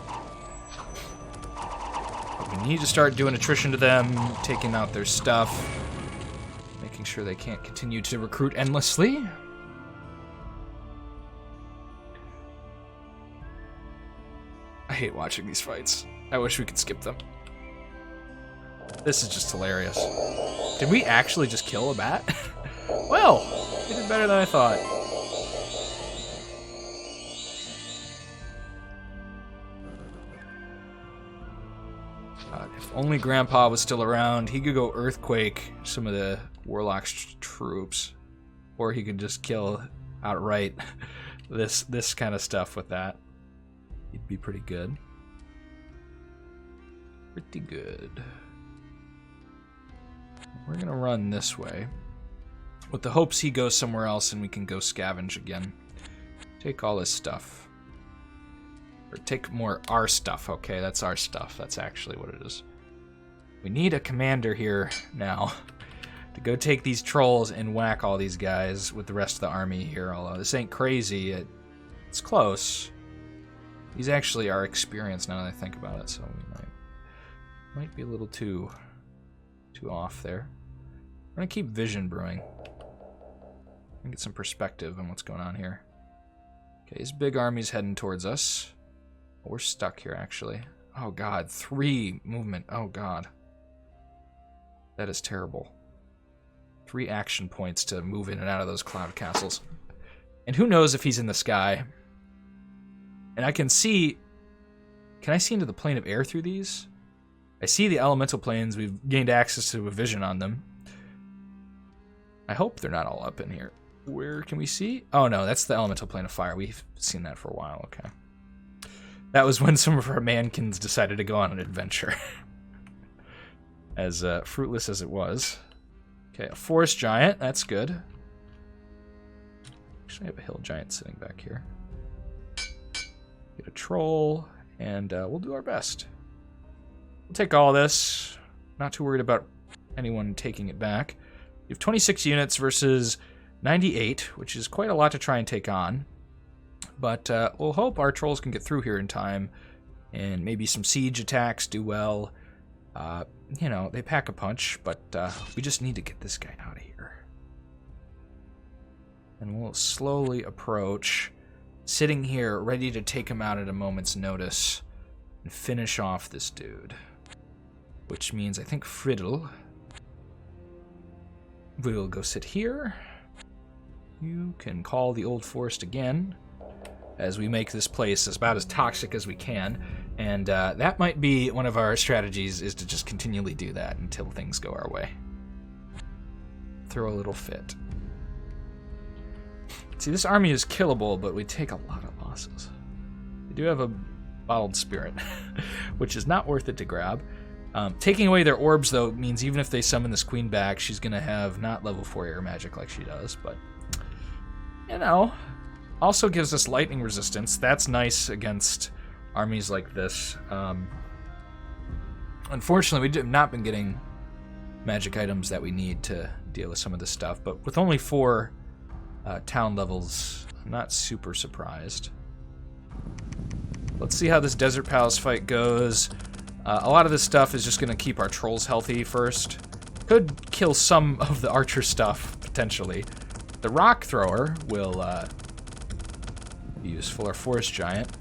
But we need to start doing attrition to them, taking out their stuff, making sure they can't continue to recruit endlessly. I hate watching these fights. I wish we could skip them. This is just hilarious. Did we actually just kill a bat? Well, we did better than I thought. If only Grandpa was still around, he could go Earthquake some of the Warlock's troops. Or he could just kill outright this kind of stuff with that. He'd be pretty good. Pretty good. We're gonna run this way, with the hopes he goes somewhere else and we can go scavenge again. Take all this stuff. Or take more our stuff, okay? That's our stuff. That's actually what it is. We need a commander here now to go take these trolls and whack all these guys with the rest of the army here, although this ain't crazy. It's close. These actually are experienced now that I think about it, so we might be a little too off there. I'm gonna keep vision brewing and get some perspective on what's going on here. Okay, his big army's heading towards us. We're stuck here, actually. Oh god, 3 movement. Oh god. That is terrible. 3 action points to move in and out of those cloud castles. And who knows if he's in the sky. And I can see... Can I see into the plane of air through these? I see the elemental planes. We've gained access to a vision on them. I hope they're not all up in here. Where can we see? Oh, no, that's the elemental plane of fire. We've seen that for a while. Okay. That was when some of our mankins decided to go on an adventure. As fruitless as it was. Okay, a forest giant. That's good. Actually, I have a hill giant sitting back here. Get a troll, and we'll do our best. We'll take all this. Not too worried about anyone taking it back. You have 26 units versus 98, which is quite a lot to try and take on. But we'll hope our trolls can get through here in time, and maybe some siege attacks do well. You know, they pack a punch, but we just need to get this guy out of here. And we'll slowly approach, sitting here ready to take him out at a moment's notice and finish off this dude. Which means I think Friddle will go sit here. You can call the old forest again as we make this place about as toxic as we can. And that might be one of our strategies, is to just continually do that until things go our way. Throw a little fit. See, this army is killable, but we take a lot of losses. They do have a bottled spirit, which is not worth it to grab. Taking away their orbs, though, means even if they summon this queen back, she's going to have not level 4 air magic like she does, but, you know, also gives us lightning resistance. That's nice against armies like this. Unfortunately, we have not been getting magic items that we need to deal with some of this stuff, but with only 4 town levels, I'm not super surprised. Let's see how this Desert Palace fight goes. A lot of this stuff is just going to keep our trolls healthy first. Could kill some of the archer stuff, potentially. The rock thrower will be useful. Our forest giant.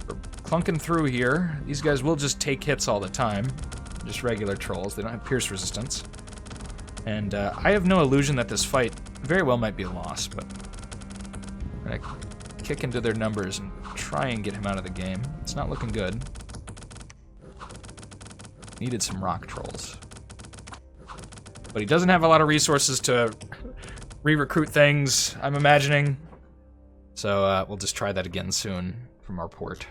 We're clunking through here. These guys will just take hits all the time. Just regular trolls. They don't have pierce resistance. And I have no illusion that this fight very well might be a loss, but I'm going to kick into their numbers and try and get him out of the game. It's not looking good. Needed some rock trolls. But he doesn't have a lot of resources to re-recruit things, I'm imagining. So we'll just try that again soon from our port.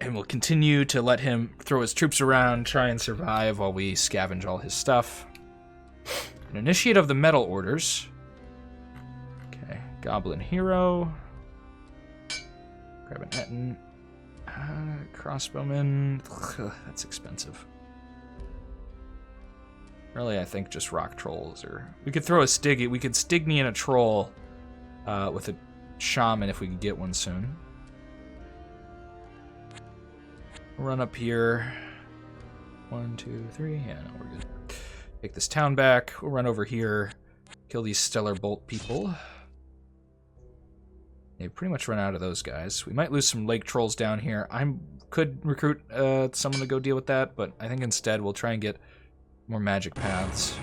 And we'll continue to let him throw his troops around, try and survive while we scavenge all his stuff. An initiate of the metal orders. Okay, goblin hero. Grab an Etten. Crossbowman. Ugh, that's expensive. Really, I think just rock trolls. Or we could throw a Stiggy. We could Stigny in a troll with a shaman if we could get one soon. Run up here. 1, 2, 3. Yeah, no, we're good. Take this town back. We'll run over here. Kill these Stellar Bolt people. They've pretty much run out of those guys. We might lose some lake trolls down here. I could recruit someone to go deal with that, but I think instead we'll try and get more magic paths.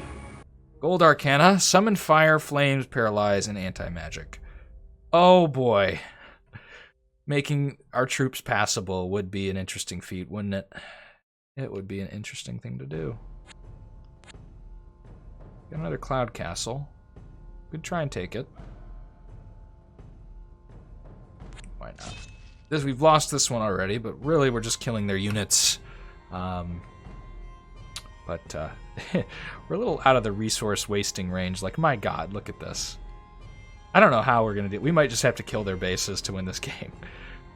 Gold Arcana. Summon fire, flames, paralyze, and anti-magic. Oh boy. Making our troops passable would be an interesting feat, wouldn't it? It would be an interesting thing to do. Got another cloud castle. Could try and take it. Why not? We've lost this one already, but really we're just killing their units. We're a little out of the resource wasting range. Like, my god, look at this. I don't know how we're going to do it. We might just have to kill their bases to win this game.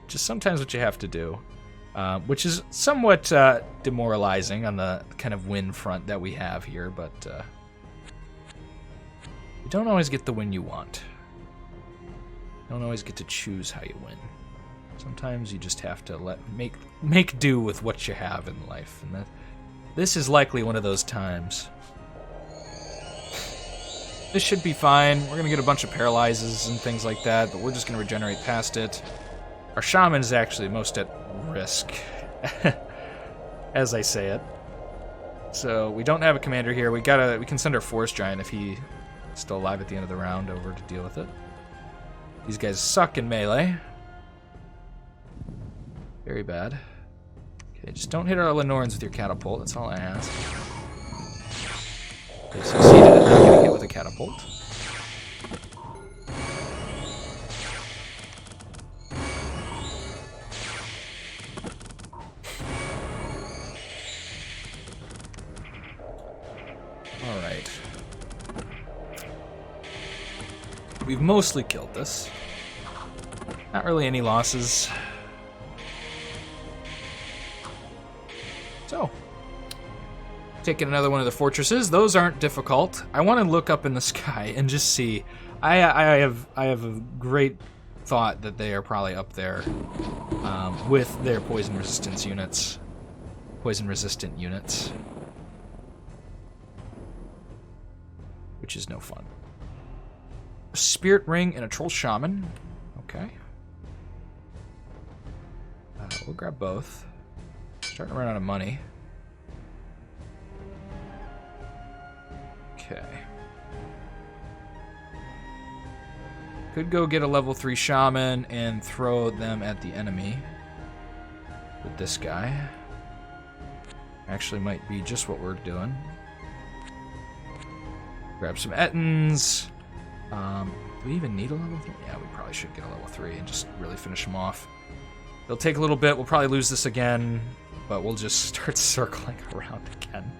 Which is sometimes what you have to do. Which is somewhat demoralizing on the kind of win front that we have here, but you don't always get the win you want. You don't always get to choose how you win. Sometimes you just have to make do with what you have in life, and this is likely one of those times. This should be fine. We're going to get a bunch of paralyzes and things like that, but we're just going to regenerate past it. Our shaman is actually most at risk, as I say it. So we don't have a commander here. We can send our forest giant if he's still alive at the end of the round over to deal with it. These guys suck in melee. Very bad. Okay, just don't hit our Lenorans with your catapult. That's all I ask. They succeeded at not getting hit with a catapult. Alright. We've mostly killed this. Not really any losses. So, taking another one of the fortresses. Those aren't difficult. I want to look up in the sky and just see. I have a great thought that they are probably up there with their poison resistance units. Poison resistant units. Which is no fun. A spirit ring and a troll shaman. Okay. We'll grab both. Starting to run out of money. Okay. Could go get a level 3 shaman and throw them at the enemy with this guy. Actually might be just what we're doing. Grab some Ettins. Do we even need a level 3? Yeah, we probably should get a level 3 and just really finish them off. It'll take a little bit. We'll probably lose this again, but we'll just start circling around again.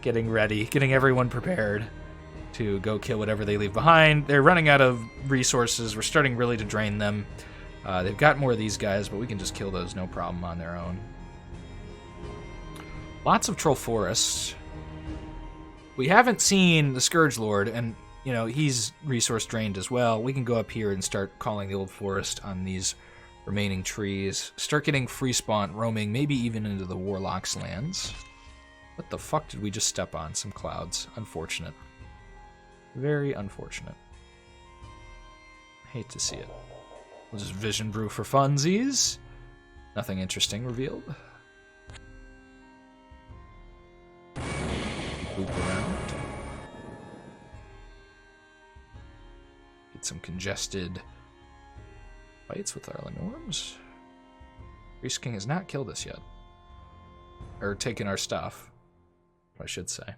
Getting ready, getting everyone prepared to go kill whatever they leave behind. They're running out of resources. We're starting really to drain them. They've got more of these guys, but we can just kill those no problem on their own. Lots of troll forests. We haven't seen the Scourge Lord, and you know he's resource drained as well. We can go up here and start calling the old forest on these remaining trees. Start getting free spawn roaming, maybe even into the warlock's lands. What the fuck did we just step on? Some clouds. Unfortunate. Very unfortunate. Hate to see it. We'll just vision brew for funsies. Nothing interesting revealed. Loop around. Get some congested fights with our Lenorms. Priest King has not killed us yet. Or taken our stuff, I should say.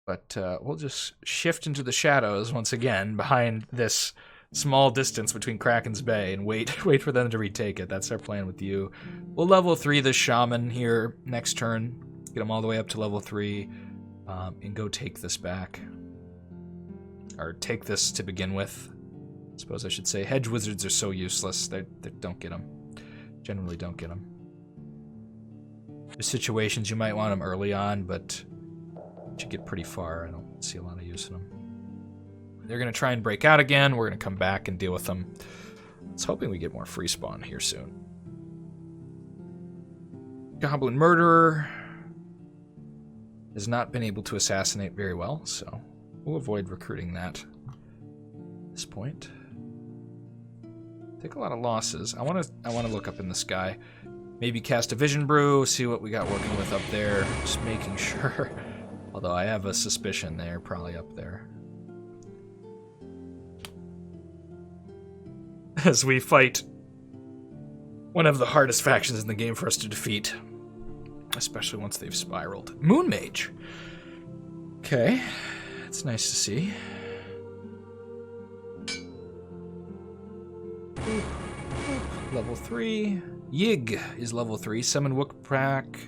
But we'll just shift into the shadows once again behind this small distance between Kraken's Bay and wait for them to retake it. That's our plan with you. We'll level 3 the shaman here next turn. Get them all the way up to level 3 and go take this back. Or take this to begin with. I suppose I should say. Hedge wizards are so useless. They don't get them. Generally don't get them. There's situations you might want them early on, but you get pretty far. I don't see a lot of use in them. They're going to try and break out again. We're going to come back and deal with them. It's hoping we get more free spawn here soon. Goblin Murderer has not been able to assassinate very well, so we'll avoid recruiting that at this point. Take a lot of losses. I want to look up in the sky. Maybe cast a vision brew, see what we got working with up there. Just making sure. Although I have a suspicion they're probably up there. As we fight one of the hardest factions in the game for us to defeat. Especially once they've spiraled. Moon Mage. Okay. That's nice to see. Level 3. Yig is level 3. Summon Wook Pack.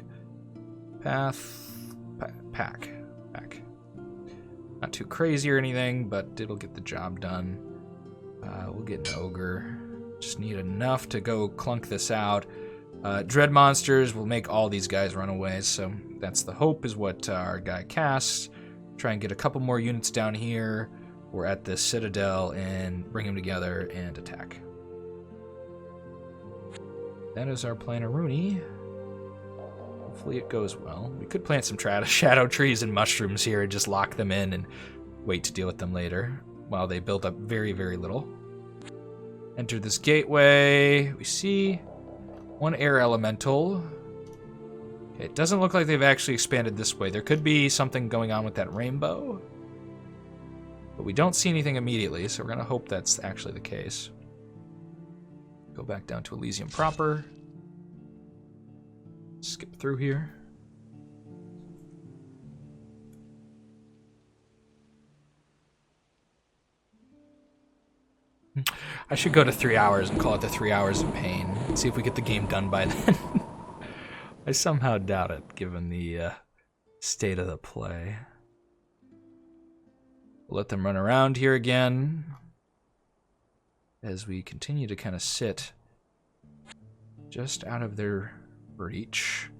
Pack. Not too crazy or anything, but it'll get the job done. We'll get an Ogre. Just need enough to go clunk this out. Dread Monsters will make all these guys run away, so that's the hope, is what our guy casts. Try and get a couple more units down here. We're at the Citadel and bring them together and attack. That is our plan, Rooney. Hopefully it goes well. We could plant some shadow trees and mushrooms here and just lock them in and wait to deal with them later while they build up very, very little. Enter this gateway. We see one air elemental. It doesn't look like they've actually expanded this way. There could be something going on with that rainbow. But we don't see anything immediately, so we're going to hope that's actually the case. Go back down to Elysium proper. Skip through here. I should go to 3 hours and call it the 3 hours of pain. See if we get the game done by then. I somehow doubt it, given the state of the play. We'll let them run around here again as we continue to kind of sit just out of their reach.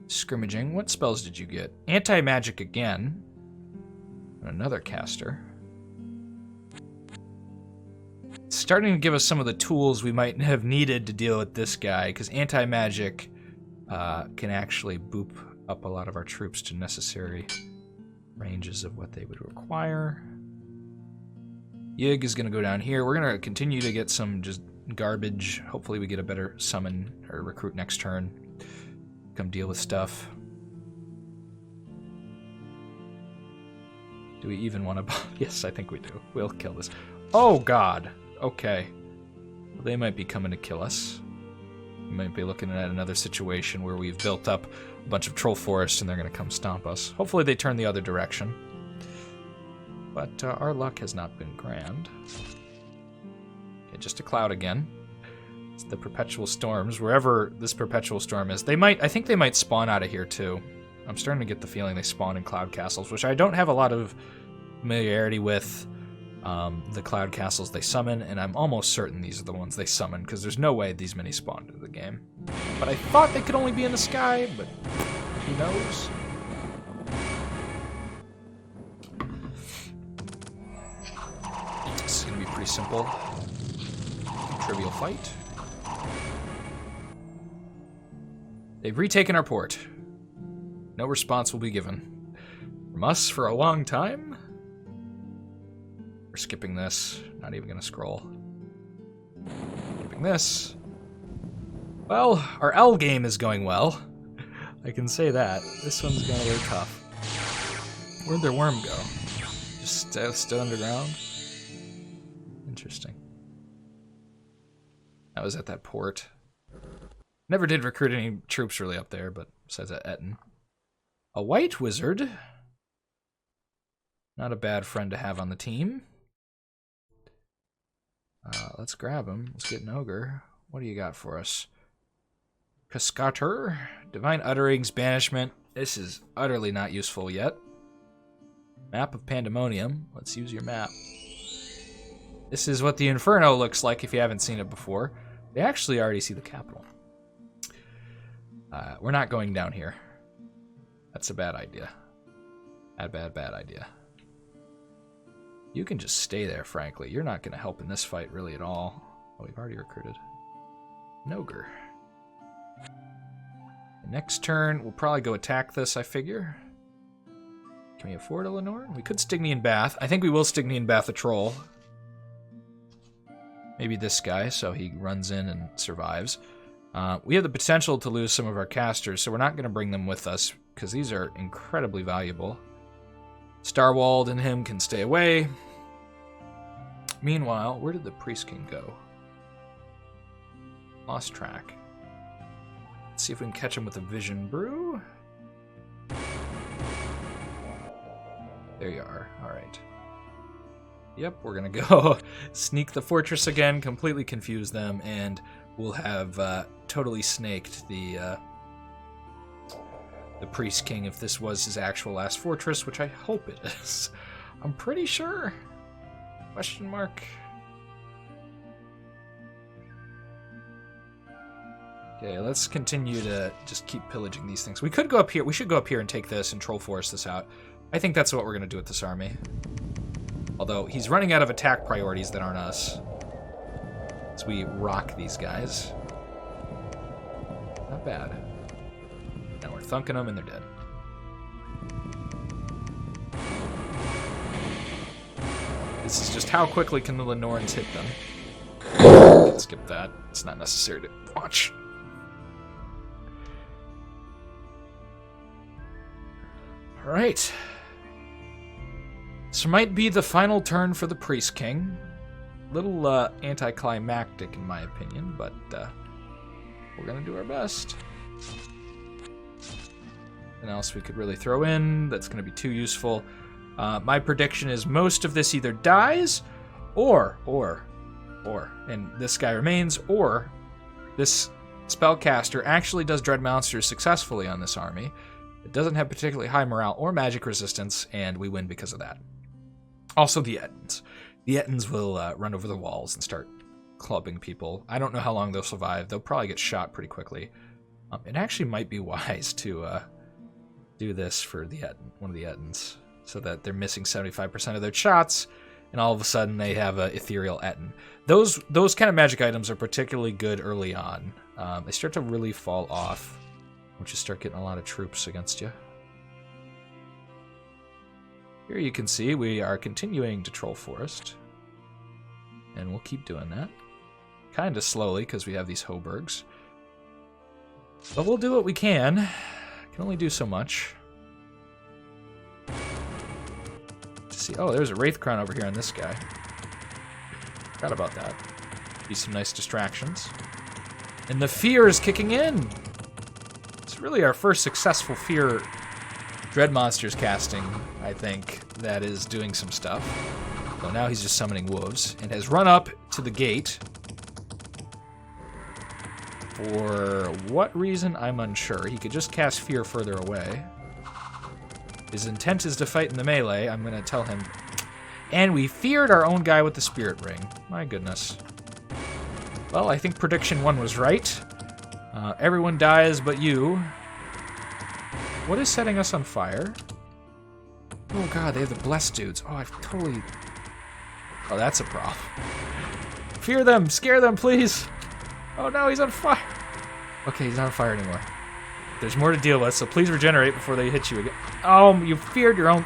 Scrimmaging. What spells did you get? Anti-magic again. And another caster. It's starting to give us some of the tools we might have needed to deal with this guy, because anti-magic can actually boop up a lot of our troops to necessary ranges of what they would require. Yig is going to go down here. We're going to continue to get some just garbage. Hopefully we get a better summon or recruit next turn. Come deal with stuff. Do we even want to... Yes, I think we do. We'll kill this. Oh, God. Okay. Well, they might be coming to kill us. We might be looking at another situation where we've built up a bunch of troll forests and they're going to come stomp us. Hopefully they turn the other direction. But our luck has not been grand. Okay, just a cloud again. It's the perpetual storms. Wherever this perpetual storm is, they might... I think they might spawn out of here too. I'm starting to get the feeling they spawn in cloud castles, which I don't have a lot of familiarity with. The cloud castles they summon, and I'm almost certain these are the ones they summon, because there's no way these many spawned into the game. But I thought they could only be in the sky, but who knows? This is going to be pretty simple. Trivial fight. They've retaken our port. No response will be given from us for a long time. We're skipping this. Not even going to scroll. Skipping this. Well, our L game is going well. I can say that. This one's going a little tough. Where'd their worm go? Just still underground? Interesting. I was at that port. Never did recruit any troops really up there, but besides that, Etten. A white wizard. Not a bad friend to have on the team. Let's grab him. Let's get an ogre. What do you got for us? Cascator. Divine Utterings, Banishment. This is utterly not useful yet. Map of Pandemonium. Let's use your map. This is what the Inferno looks like if you haven't seen it before. They actually already see the capital. We're not going down here. That's a bad idea. Bad idea. You can just stay there, frankly. You're not going to help in this fight really at all. Oh, we've already recruited an ogre. Next turn, we'll probably go attack this, I figure. Can we afford a Lenore? We could Stygian Bath. I think we will Stygian Bath the troll. Maybe this guy, so he runs in and survives. We have the potential to lose some of our casters, so we're not going to bring them with us, because these are incredibly valuable. Starwald and him can stay away. Meanwhile, where did the Priest King go? Lost track. Let's see if we can catch him with a Vision Brew. There you are. Alright. Yep, we're gonna go sneak the fortress again, completely confuse them, and we'll have totally snaked the Priest King if this was his actual last fortress, which I hope it is. I'm pretty sure. Question mark. Okay, let's continue to just keep pillaging these things. We could go up here. We should go up here and take this and troll force this out. I think that's what we're going to do with this army. Although, he's running out of attack priorities that aren't us. So we rock these guys. Not bad. Now we're thunking them and they're dead. This is just how quickly can the Lenorans hit them. Skip that. It's not necessary to watch. Alright. This might be the final turn for the Priest King. Little anticlimactic in my opinion, but we're gonna do our best. Nothing else we could really throw in that's gonna be too useful. My prediction is most of this either dies, or, and this guy remains, or this spellcaster actually does Dread Monsters successfully on this army. It doesn't have particularly high morale or magic resistance, and we win because of that. Also the Ettins. The Ettins will run over the walls and start clubbing people. I don't know how long they'll survive. They'll probably get shot pretty quickly. It actually might be wise to do this for one of the Ettins, so that they're missing 75% of their shots, and all of a sudden they have an ethereal Ettin. Those kind of magic items are particularly good early on. They start to really fall off once you start getting a lot of troops against you. Here you can see we are continuing to troll forest, and we'll keep doing that. Kind of slowly, because we have these Hoburgs. But we'll do what we can. Can only do so much. See, oh, there's a Wraith Crown over here on this guy. Forgot about that. Be some nice distractions. And the fear is kicking in! It's really our first successful fear Dread Monsters casting, I think, that is doing some stuff. So now he's just summoning wolves, and has run up to the gate. For what reason, I'm unsure. He could just cast fear further away. His intent is to fight in the melee. I'm going to tell him. And we feared our own guy with the Spirit Ring. My goodness. Well, I think prediction 1 was right. Everyone dies but you. What is setting us on fire? Oh god, they have the blessed dudes. Oh, I've totally... Oh, that's a problem. Fear them! Scare them, please! Oh no, he's on fire! Okay, he's not on fire anymore. There's more to deal with, so please regenerate before they hit you again. Oh, you feared your own...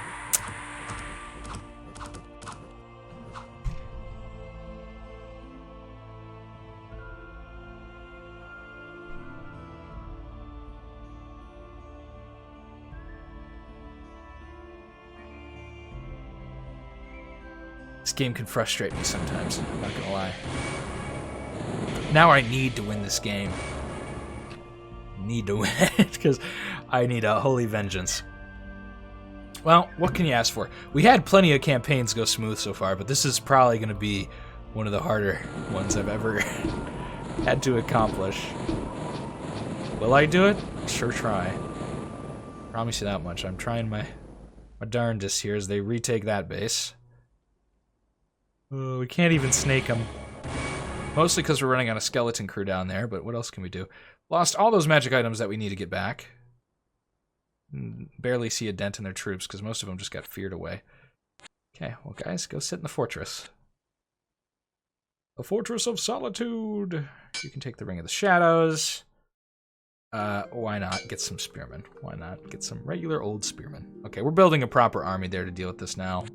This game can frustrate me sometimes, I'm not gonna lie. Now I need to win this game. Need to win it, because I need a holy vengeance. Well, what can you ask for? We had plenty of campaigns go smooth so far, but this is probably going to be one of the harder ones I've ever had to accomplish. Will I do it? Sure try. Promise you that much. I'm trying my darndest here as they retake that base. We can't even snake them. Mostly because we're running on a skeleton crew down there, but what else can we do? Lost all those magic items that we need to get back. Barely see a dent in their troops because most of them just got feared away. Okay, well guys, go sit in the fortress. The Fortress of Solitude! You can take the Ring of the Shadows. Why not get some spearmen? Why not get some regular old spearmen? Okay, we're building a proper army there to deal with this now.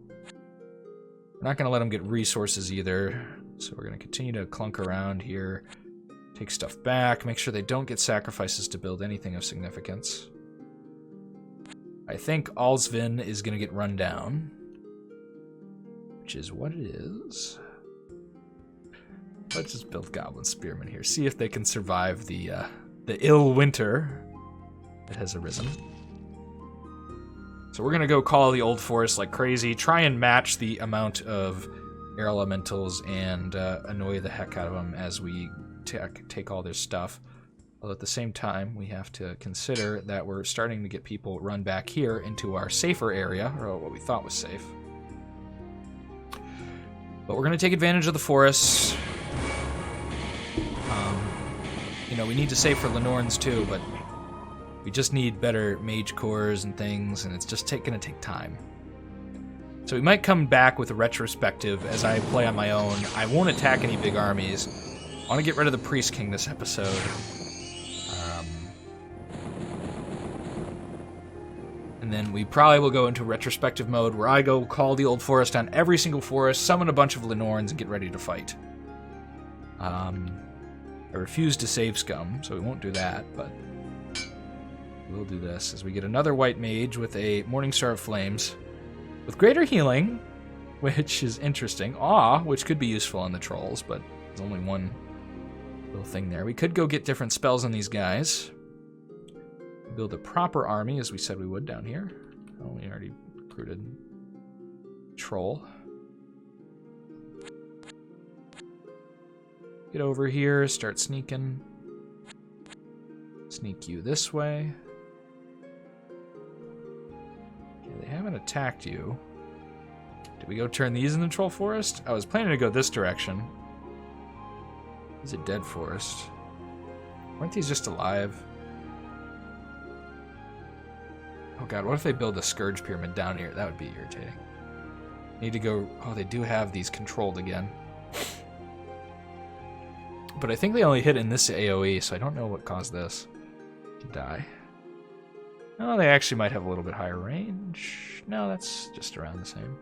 We're not going to let them get resources either, so we're going to continue to clunk around here, take stuff back, make sure they don't get sacrifices to build anything of significance. I think Alsvin is going to get run down, which is what it is. Let's just build Goblin Spearmen here, see if they can survive the ill winter that has arisen. So we're going to go call the Old Forest like crazy, try and match the amount of air elementals and annoy the heck out of them as we take all their stuff. Although at the same time, we have to consider that we're starting to get people run back here into our safer area, or what we thought was safe. But we're going to take advantage of the forests. You know, we need to save for Lenorns too, but we just need better mage cores and things, and it's just going to take time. So we might come back with a retrospective as I play on my own. I won't attack any big armies. I want to get rid of the Priest King this episode. And then we probably will go into retrospective mode where I go call the Old Forest on every single forest, summon a bunch of Lenorns, and get ready to fight. I refuse to save scum, so we won't do that, but We'll do this as we get another white mage with a Morningstar of Flames with greater healing, which is interesting. Awe, which could be useful on the trolls, but there's only one little thing there. We could go get different spells on these guys. Build a proper army, as we said we would down here. Oh, we already recruited troll. Get over here, start sneaking. Sneak you this way. Okay, they haven't attacked you. Did we go turn these in the troll forest? I was planning to go this direction. This is a dead forest. Weren't these just alive? Oh god, what if they build a scourge pyramid down here? That would be irritating. Need to go... Oh, they do have these controlled again. But I think they only hit in this AoE, so I don't know what caused this to die. Oh, they actually might have a little bit higher range. No, that's just around the same.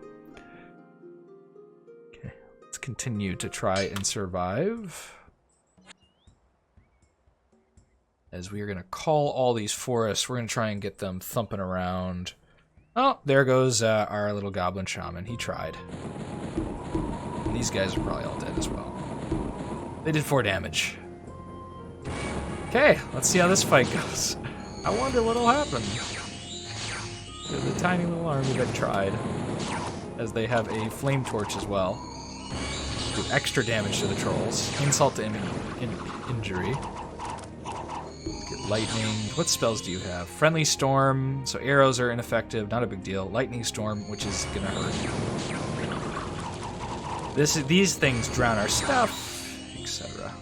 Okay, let's continue to try and survive. As we are going to call all these forests, we're going to try and get them thumping around. Oh, there goes our little goblin shaman. He tried. And these guys are probably all dead as well. They did 4 damage. Okay, let's see how this fight goes. I wonder what'll happen. There's a tiny little army that tried, as they have a flame torch as well. Do extra damage to the trolls. Insult to injury. Get lightning. What spells do you have? Friendly storm. So arrows are ineffective. Not a big deal. Lightning storm, which is gonna hurt. These things drown our stuff, etc.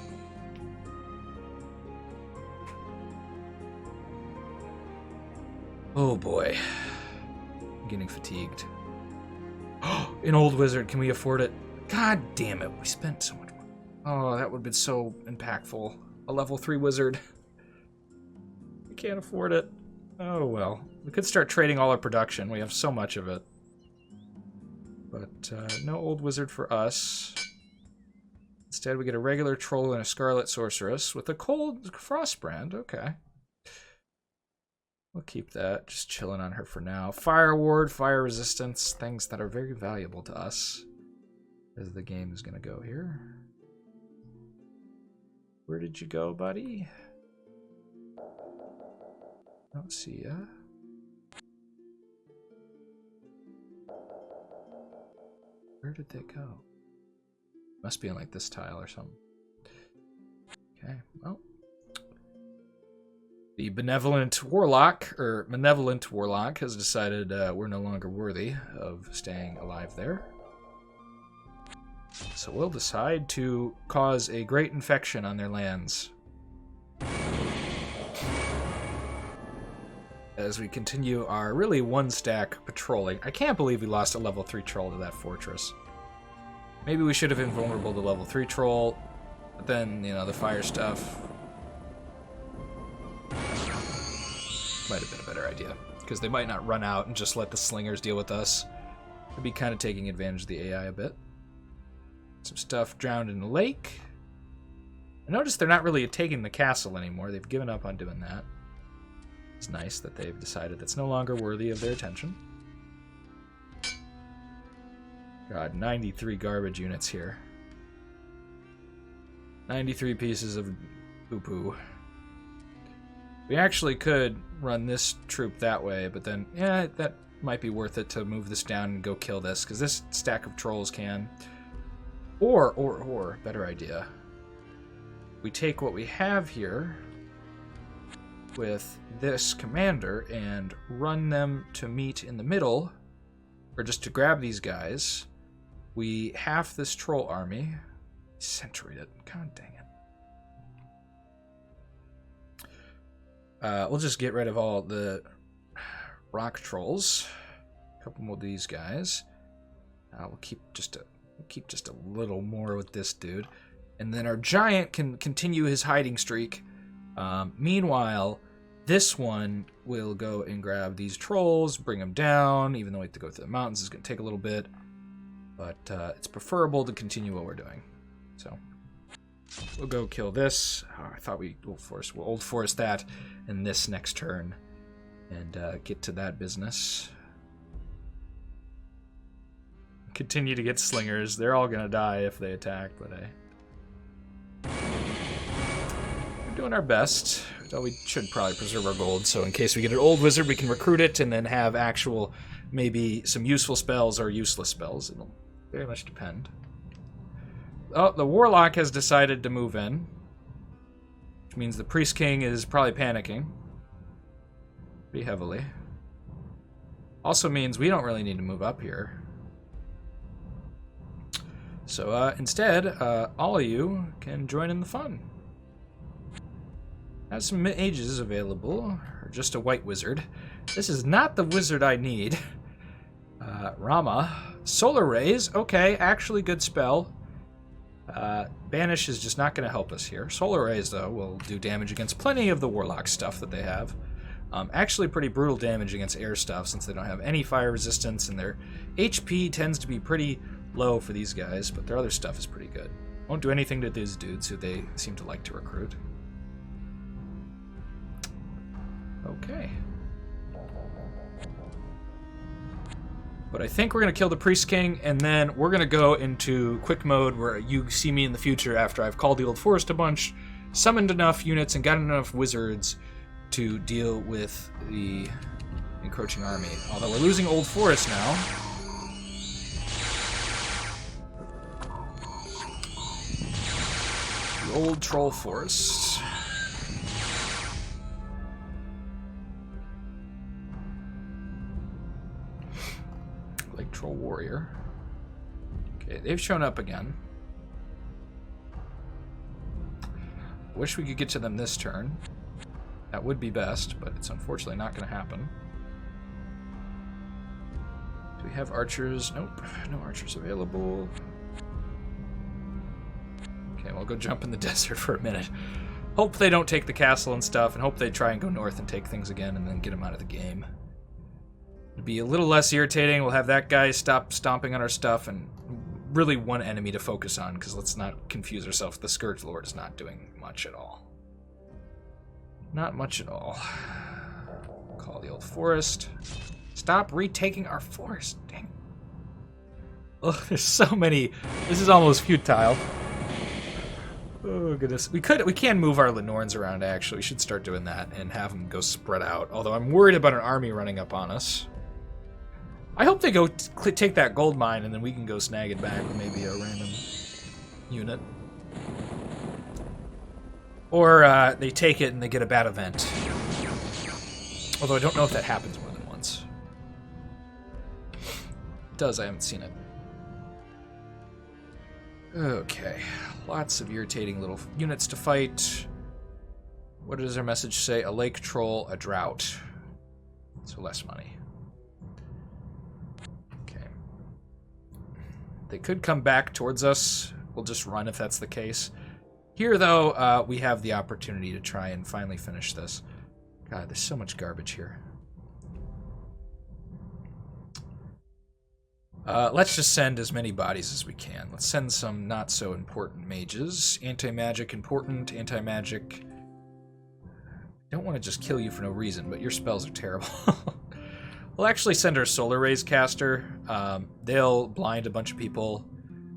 Oh boy. I'm getting fatigued. An old wizard. Can we afford it? God damn it. We spent so much money. Oh, that would have been so impactful. A level 3 wizard. We can't afford it. Oh well. We could start trading all our production. We have so much of it. But no old wizard for us. Instead, we get a regular troll and a scarlet sorceress with a cold frostbrand. Okay. We'll keep that. Just chilling on her for now. Fire ward, fire resistance, things that are very valuable to us as the game is going to go here. Where did you go, buddy? Don't see ya. Where did they go? Must be in like this tile or something. Okay, well. The benevolent warlock, or malevolent warlock, has decided we're no longer worthy of staying alive there. So we'll decide to cause a great infection on their lands. As we continue our really one-stack patrolling. I can't believe we lost a level 3 troll to that fortress. Maybe we should have been vulnerable to level 3 troll, but then, you know, the fire stuff might have been a better idea, because they might not run out and just let the slingers deal with us. It'd be kind of taking advantage of the AI a bit. Some stuff drowned in the lake. I noticed they're not really taking the castle anymore. They've given up on doing that. It's nice that they've decided that's no longer worthy of their attention. God, 93 garbage units here. 93 pieces of poo-poo. We actually could run this troop that way, but then, yeah, that might be worth it to move this down and go kill this, because this stack of trolls can. Or, better idea. We take what we have here with this commander and run them to meet in the middle, or just to grab these guys. We half this troll army. Centuried it. God dang it. We'll just get rid of all the rock trolls. A couple more of these guys. We'll keep just a little more with this dude, and then our giant can continue his hiding streak. Meanwhile, this one will go and grab these trolls, bring them down. Even though we have to go through the mountains, it's going to take a little bit, but it's preferable to continue what we're doing. So we'll go kill this. Oh, I thought we'll old forest that, and this next turn and get to that business. Continue to get slingers. They're all gonna die if they attack, but we're doing our best. Though we should probably preserve our gold, so in case we get an old wizard, we can recruit it and then have actual, maybe some useful spells or useless spells. It'll very much depend. Oh, the warlock has decided to move in, which means the priest king is probably panicking pretty heavily. Also means we don't really need to move up here. So instead, all of you can join in the fun. Have some mages available, or just a white wizard. This is not the wizard I need. Rama. Solar Rays, okay, actually good spell. Banish is just not going to help us here. Solar Rays, though, will do damage against plenty of the warlock stuff that they have. Actually pretty brutal damage against air stuff, since they don't have any fire resistance, and their HP tends to be pretty low for these guys, but their other stuff is pretty good. Won't do anything to these dudes who they seem to like to recruit. Okay. But I think we're going to kill the Priest King, and then we're going to go into quick mode where you see me in the future after I've called the Old Forest a bunch, summoned enough units, and got enough wizards to deal with the encroaching army. Although we're losing Old Forest now. The Old Troll Forest. Troll warrior. Okay, they've shown up again. Wish we could get to them this turn. That would be best, but it's unfortunately not going to happen. Do we have archers? Nope, no archers available. Okay, we'll go jump in the desert for a minute. Hope they don't take the castle and stuff, and hope they try and go north and take things again and then get them out of the game. It'd be a little less irritating. We'll have that guy stop stomping on our stuff and really one enemy to focus on, because let's not confuse ourselves. The Scourge Lord is not doing much at all. Not much at all. Call the Old Forest. Stop retaking our forest. Dang. Oh, there's so many. This is almost futile. Oh, goodness. We can move our Lenorns around, actually. We should start doing that and have them go spread out. Although I'm worried about an army running up on us. I hope they go take that gold mine and then we can go snag it back with maybe a random unit. Or they take it and they get a bad event. Although I don't know if that happens more than once. It does, I haven't seen it. Okay, lots of irritating little units to fight. What does our message say? A lake troll, a drought. So less money. They could come back towards us. We'll just run if that's the case. Here, though, we have the opportunity to try and finally finish this. God, there's so much garbage here. Let's just send as many bodies as we can. Let's send some not-so-important mages. Anti-magic important, anti-magic... Don't want to just kill you for no reason, but your spells are terrible. We'll actually send our Solar Rays caster. They'll blind a bunch of people,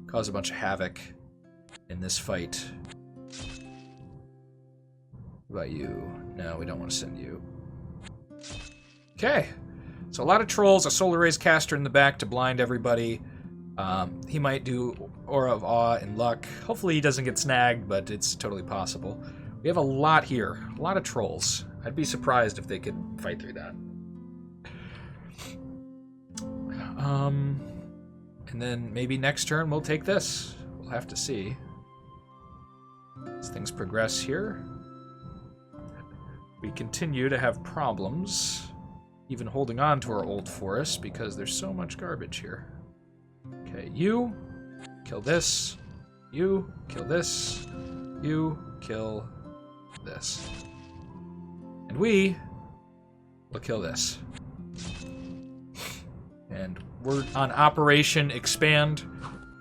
cause a bunch of havoc in this fight. What about you? No, we don't want to send you. Okay. So a lot of trolls, a Solar Rays caster in the back to blind everybody. He might do Aura of Awe and Luck. Hopefully he doesn't get snagged, but it's totally possible. We have a lot here. A lot of trolls. I'd be surprised if they could fight through that. And then maybe next turn we'll take this. We'll have to see. As things progress here. We continue to have problems, even holding on to our old forest, because there's so much garbage here. Okay, you kill this. You kill this. You kill this. And we will kill this. And we're on Operation Expand.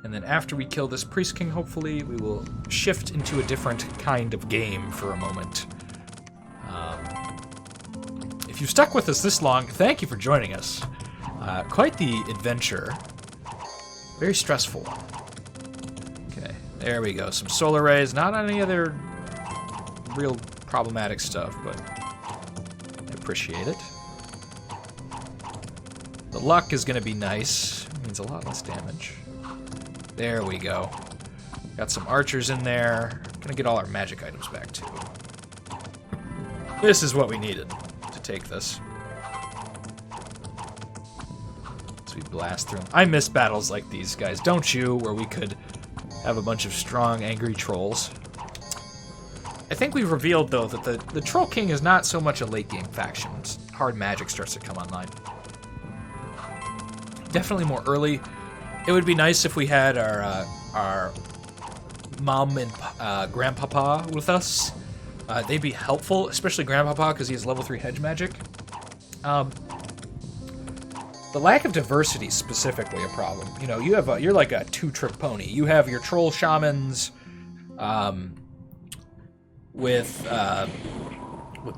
And then after we kill this Priest King, hopefully, we will shift into a different kind of game for a moment. If if you've stuck with us this long, thank you for joining us. Quite the adventure. Very stressful. Okay, there we go. Some solar rays. Not on any other real problematic stuff, but I appreciate it. The luck is going to be nice. It means a lot less damage. There we go. Got some archers in there. Gonna get all our magic items back, too. This is what we needed to take this. So we blast through them. I miss battles like these, guys. Don't you? Where we could have a bunch of strong, angry trolls. I think we've revealed, though, that the Troll King is not so much a late-game faction. It's hard magic starts to come online. Definitely more early. It would be nice if we had our mom and grandpapa with us. They'd be helpful, especially grandpapa because he has level 3 hedge magic. The lack of diversity is specifically a problem. You know, you're like a two-trick pony. You have your troll shamans with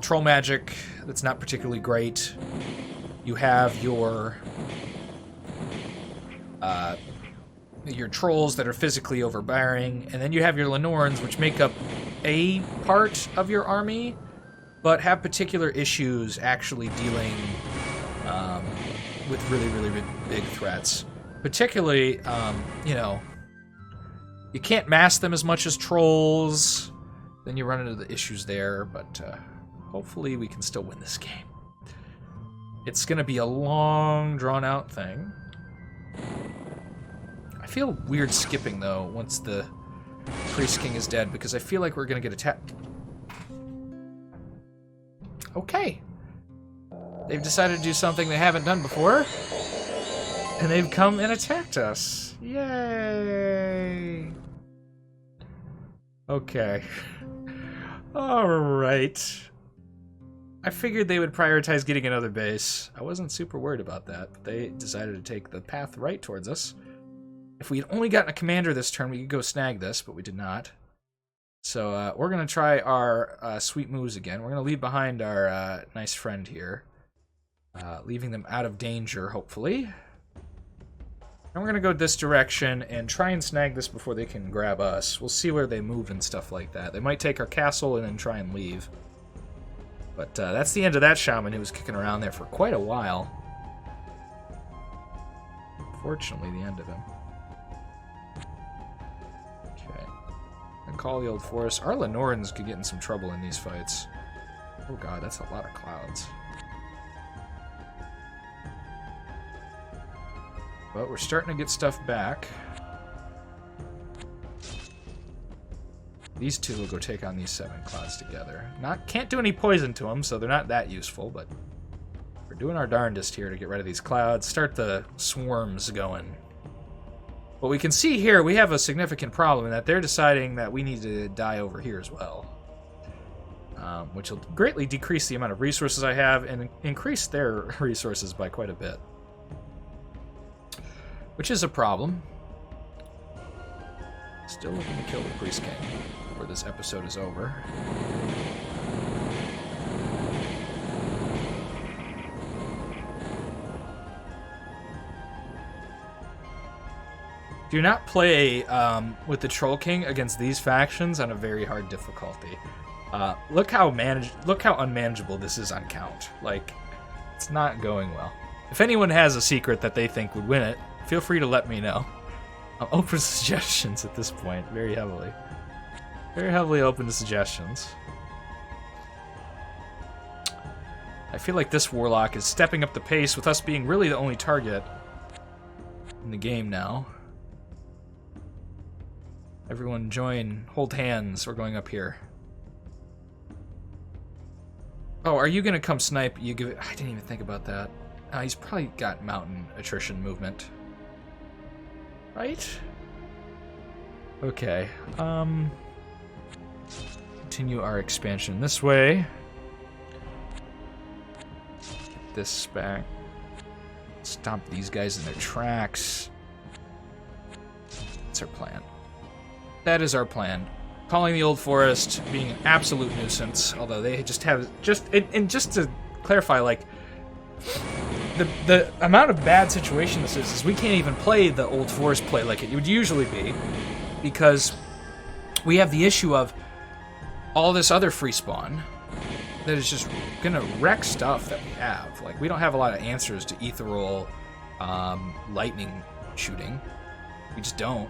troll magic that's not particularly great. You have your trolls that are physically overbearing, and then you have your Lenorans, which make up a part of your army, but have particular issues actually dealing with really, really big threats. Particularly, you know, you can't mass them as much as trolls, then you run into the issues there, but hopefully we can still win this game. It's going to be a long, drawn-out thing. I feel weird skipping, though, once the Priest King is dead, because I feel like we're going to get attacked. Okay. They've decided to do something they haven't done before, and they've come and attacked us. Yay! Okay. Alright. I figured they would prioritize getting another base. I wasn't super worried about that, but they decided to take the path right towards us. If we had only gotten a commander this turn, we could go snag this, but we did not. So we're going to try our sweet moves again. We're going to leave behind our nice friend here, leaving them out of danger, hopefully. And we're going to go this direction and try and snag this before they can grab us. We'll see where they move and stuff like that. They might take our castle and then try and leave. But that's the end of that shaman who was kicking around there for quite a while. Fortunately, the end of him. Okay. And call the old forest. Our Lenorans could get in some trouble in these fights. Oh god, that's a lot of clouds. But we're starting to get stuff back. These two will go take on these 7 clouds together. Can't do any poison to them, so they're not that useful, but we're doing our darndest here to get rid of these clouds, start the swarms going. What we can see here, we have a significant problem in that they're deciding that we need to die over here as well. Which will greatly decrease the amount of resources I have and increase their resources by quite a bit. Which is a problem. Still looking to kill the Priest King before this episode is over. Do not play with the Troll King against these factions on a very hard difficulty. Look how unmanageable this is on count. Like, it's not going well. If anyone has a secret that they think would win it, feel free to let me know. I'm open to suggestions at this point, very heavily. Very heavily open to suggestions. I feel like this warlock is stepping up the pace with us being really the only target in the game now. Everyone join, hold hands, we're going up here. Oh, are you gonna come snipe? You give it. I didn't even think about that. He's probably got mountain attrition movement. Right? Okay. Continue our expansion this way. Get this back. Stomp these guys in their tracks. That's our plan. That is our plan. Calling the Old Forest being an absolute nuisance, although they just have just to clarify, like, the amount of bad situation this is we can't even play the Old Forest play like it would usually be, because we have the issue of all this other free spawn that is just gonna wreck stuff that we have. Like, we don't have a lot of answers to ethereal lightning shooting. We just don't.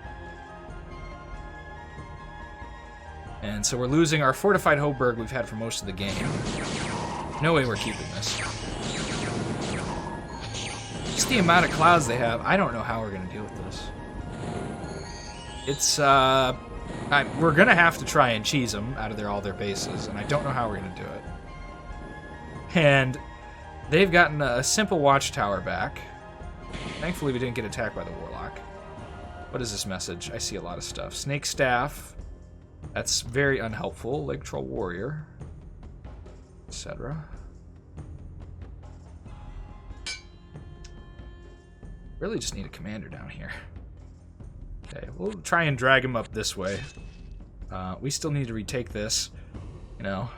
And so we're losing our fortified Hoburg we've had for most of the game. No way we're keeping this. Just the amount of clouds they have, I don't know how we're going to deal with this. It's, we're going to have to try and cheese them out of all their bases, and I don't know how we're going to do it. And they've gotten a simple watchtower back. Thankfully, we didn't get attacked by the warlock. What is this message? I see a lot of stuff. Snake Staff. That's very unhelpful. Lake Troll Warrior. Etc. Really just need a commander down here. Okay, we'll try and drag him up this way. We still need to retake this. You know,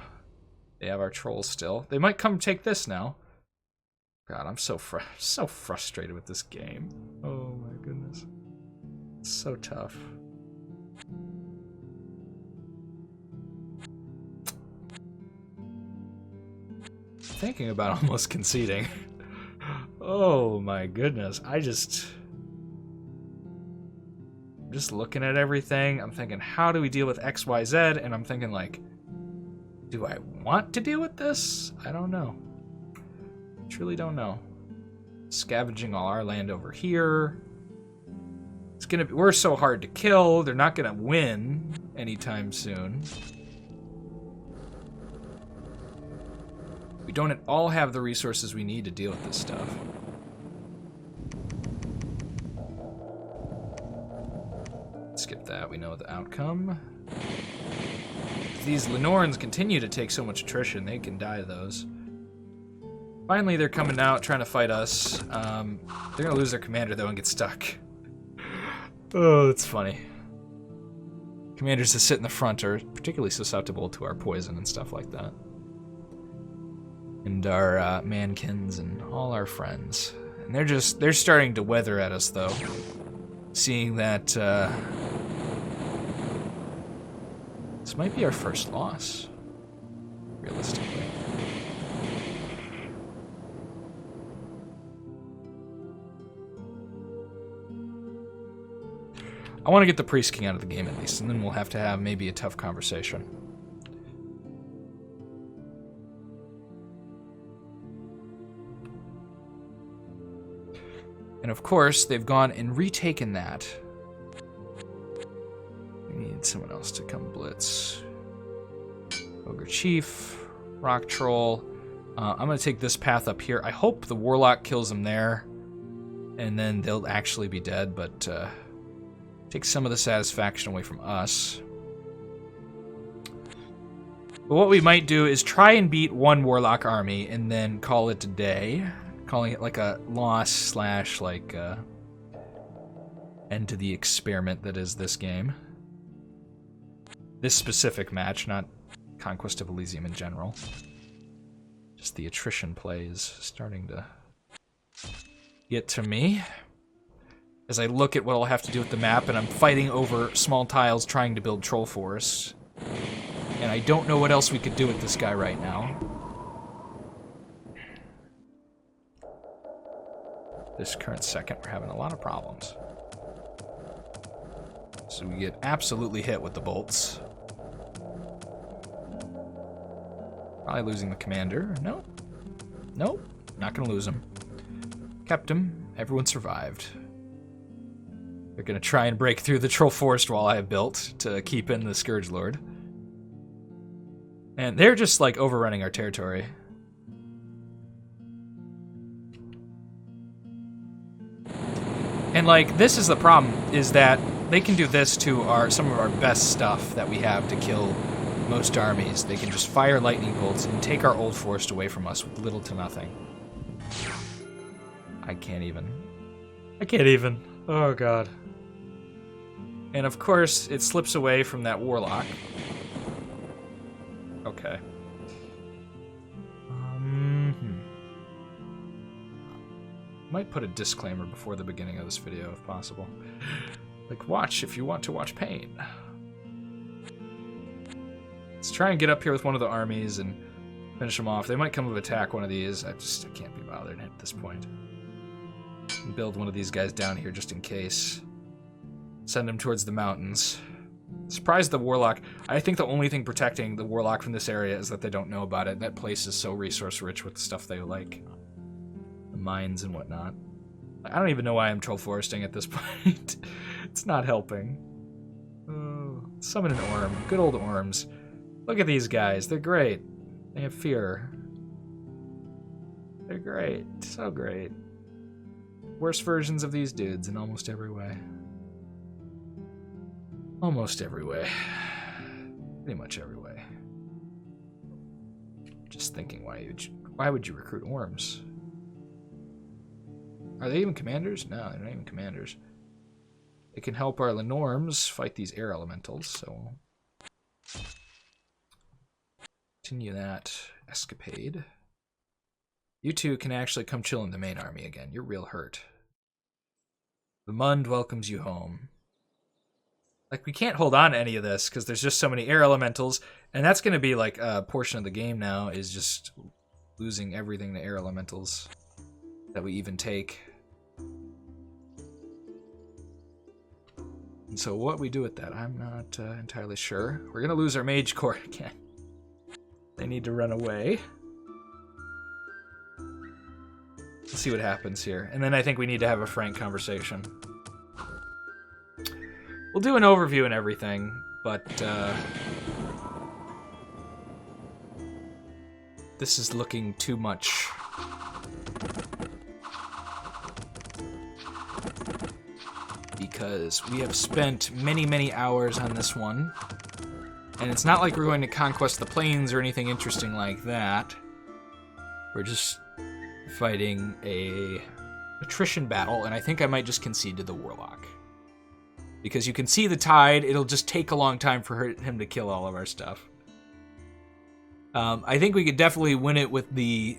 they have our trolls still. They might come take this now. God, I'm so frustrated with this game. Oh my goodness. It's so tough. Thinking about almost conceding. Oh my goodness. I'm just looking at everything. I'm thinking, how do we deal with X, Y, Z? And I'm thinking, like, do I want to deal with this? I don't know. Truly don't know. Scavenging all our land over here. It's gonna be, we're so hard to kill. They're not gonna win anytime soon. We don't at all have the resources we need to deal with this stuff. Skip that, we know the outcome. If these Lenorans continue to take so much attrition, they can die to those. Finally, they're coming out, trying to fight us. They're gonna lose their commander, though, and get stuck. Oh, that's funny. Commanders that sit in the front are particularly susceptible to our poison and stuff like that. And our mankins and all our friends. And they're starting to weather at us, though. Seeing that this might be our first loss, realistically. I want to get the Priest King out of the game at least, and then we'll have to have maybe a tough conversation. And of course, they've gone and retaken that. We need someone else to come blitz. Ogre Chief, Rock Troll. I'm going to take this path up here. I hope the Warlock kills them there, and then they'll actually be dead, but take some of the satisfaction away from us. But what we might do is try and beat one Warlock army and then call it a day. Calling it like a loss slash like end to the experiment that is this game. This specific match, not Conquest of Elysium in general. Just the attrition play is starting to get to me. As I look at what I'll have to do with the map, and I'm fighting over small tiles trying to build troll forests. And I don't know what else we could do with this guy right now. This current second, we're having a lot of problems. So we get absolutely hit with the bolts. Probably losing the commander. No. Nope. Not gonna lose him. Kept him. Everyone survived. They're gonna try and break through the troll forest wall I have built to keep in the Scourge Lord. And they're just like overrunning our territory. And like, this is the problem, is that they can do this to some of our best stuff that we have to kill most armies. They can just fire lightning bolts and take our old forest away from us with little to nothing. I can't even. Oh god. And of course, it slips away from that warlock. Okay. might put a disclaimer before the beginning of this video if possible. Like, watch if you want to watch pain. Let's try and get up here with one of the armies and finish them off. They might come of attack one of these. I can't be bothered at this point. Build one of these guys down here just in case. Send them towards the mountains. Surprise the warlock. I think the only thing protecting the warlock from this area is that they don't know about it. That place is so resource rich with the stuff they like. The mines and whatnot. I don't even know why I'm troll foresting at this point. It's not helping. Summon an orm. Good old orms. Look at these guys. They're great. They have fear. They're great. So great. Worst versions of these dudes in almost every way. Almost every way. Pretty much every way. Just thinking, why would you recruit orms? Are they even commanders? No, they're not even commanders. They can help our Lenorms fight these air elementals, so continue that escapade. You two can actually come chill in the main army again. You're real hurt. The Mund welcomes you home. Like, we can't hold on to any of this because there's just so many air elementals, and that's going to be like a portion of the game now, is just losing everything to air elementals that we even take. And so what we do with that, I'm not entirely sure. We're going to lose our mage corps again. They need to run away. Let's see what happens here. And then I think we need to have a frank conversation. We'll do an overview and everything, but this is looking too much. Because we have spent many, many hours on this one. And it's not like we're going to conquest the plains or anything interesting like that. We're just fighting a attrition battle, and I think I might just concede to the warlock. Because you can see the tide, it'll just take a long time for him to kill all of our stuff. I think we could definitely win it with the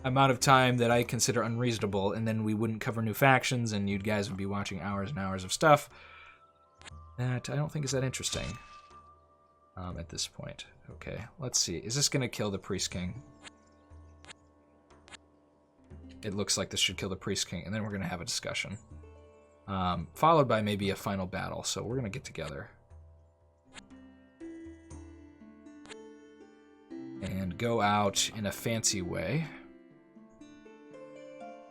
amount of time that I consider unreasonable, and then we wouldn't cover new factions, and you guys would be watching hours and hours of stuff that I don't think is that interesting at this point. Okay, let's see. Is this going to kill the Priest King? It looks like this should kill the Priest King, and then we're going to have a discussion. Followed by maybe a final battle, so we're going to get together. And go out in a fancy way.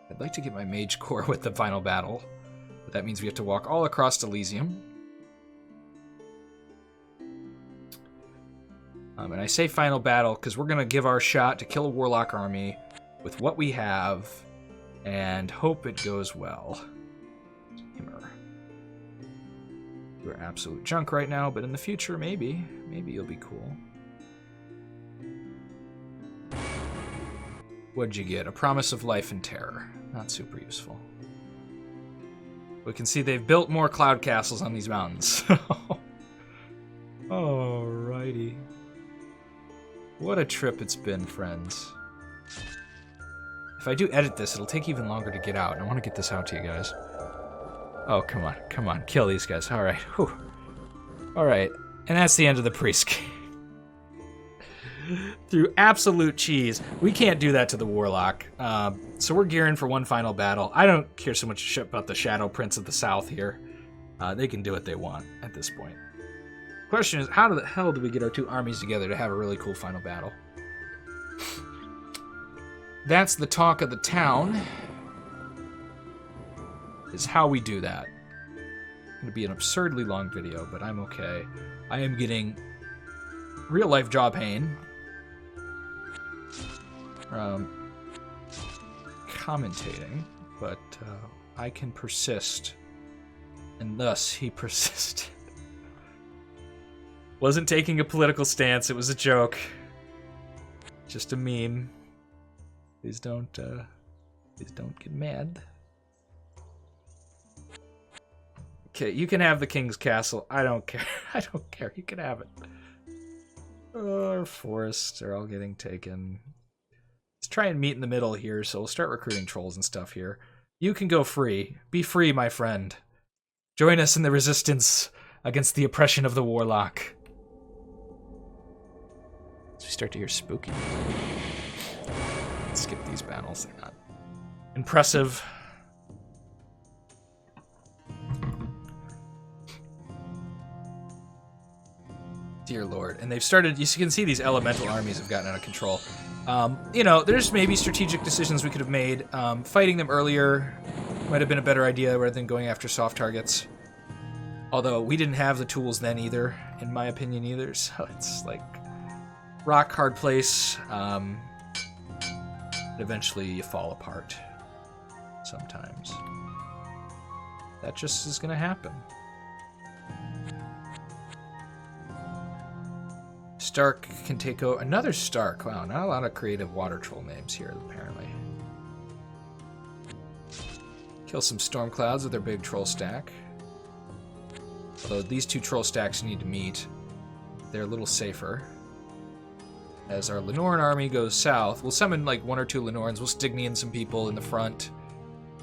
I'd like to get my mage corps with the final battle, but that means we have to walk all across Elysium. And I say final battle because we're going to give our shot to kill a warlock army with what we have and hope it goes well. Hammer. You're absolute junk right now, but in the future, maybe you'll be cool. What'd you get? A promise of life and terror. Not super useful. We can see they've built more cloud castles on these mountains. Alrighty. What a trip it's been, friends. If I do edit this, it'll take even longer to get out, and I want to get this out to you guys. Oh, come on, come on, kill these guys. Alright, whew. Alright, and that's the end of the Priest King. Through absolute cheese. We can't do that to the Warlock. So we're gearing for one final battle. I don't care so much about the Shadow Prince of the South here. They can do what they want at this point. Question is, how the hell do we get our two armies together to have a really cool final battle? That's the talk of the town. Is how we do that. It's going to be an absurdly long video, but I'm okay. I am getting real life jaw pain. Commentating, but I can persist. And thus he persisted. Wasn't taking a political stance, it was a joke. Just a meme. Please don't get mad. Okay, you can have the King's Castle. I don't care. I don't care. You can have it. Our forests are all getting taken. Let's try and meet in the middle here, so we'll start recruiting trolls and stuff here. You can go free. Be free, my friend. Join us in the resistance against the oppression of the warlock. So we start to hear spooky. Let's skip these battles. They're not impressive. Dear Lord. And they've started, you can see these elemental armies have gotten out of control. You know, there's maybe strategic decisions we could have made. Fighting them earlier might have been a better idea rather than going after soft targets. Although we didn't have the tools then either, in my opinion either. So it's like rock hard place. Eventually you fall apart. Sometimes. That just is going to happen. Stark can take over. Another Stark. Wow, not a lot of creative water troll names here, apparently. Kill some storm clouds with their big troll stack. Although these two troll stacks need to meet. They're a little safer. As our Lenoran army goes south, we'll summon like 1 or 2 Lenorans. We'll Stygian some people in the front.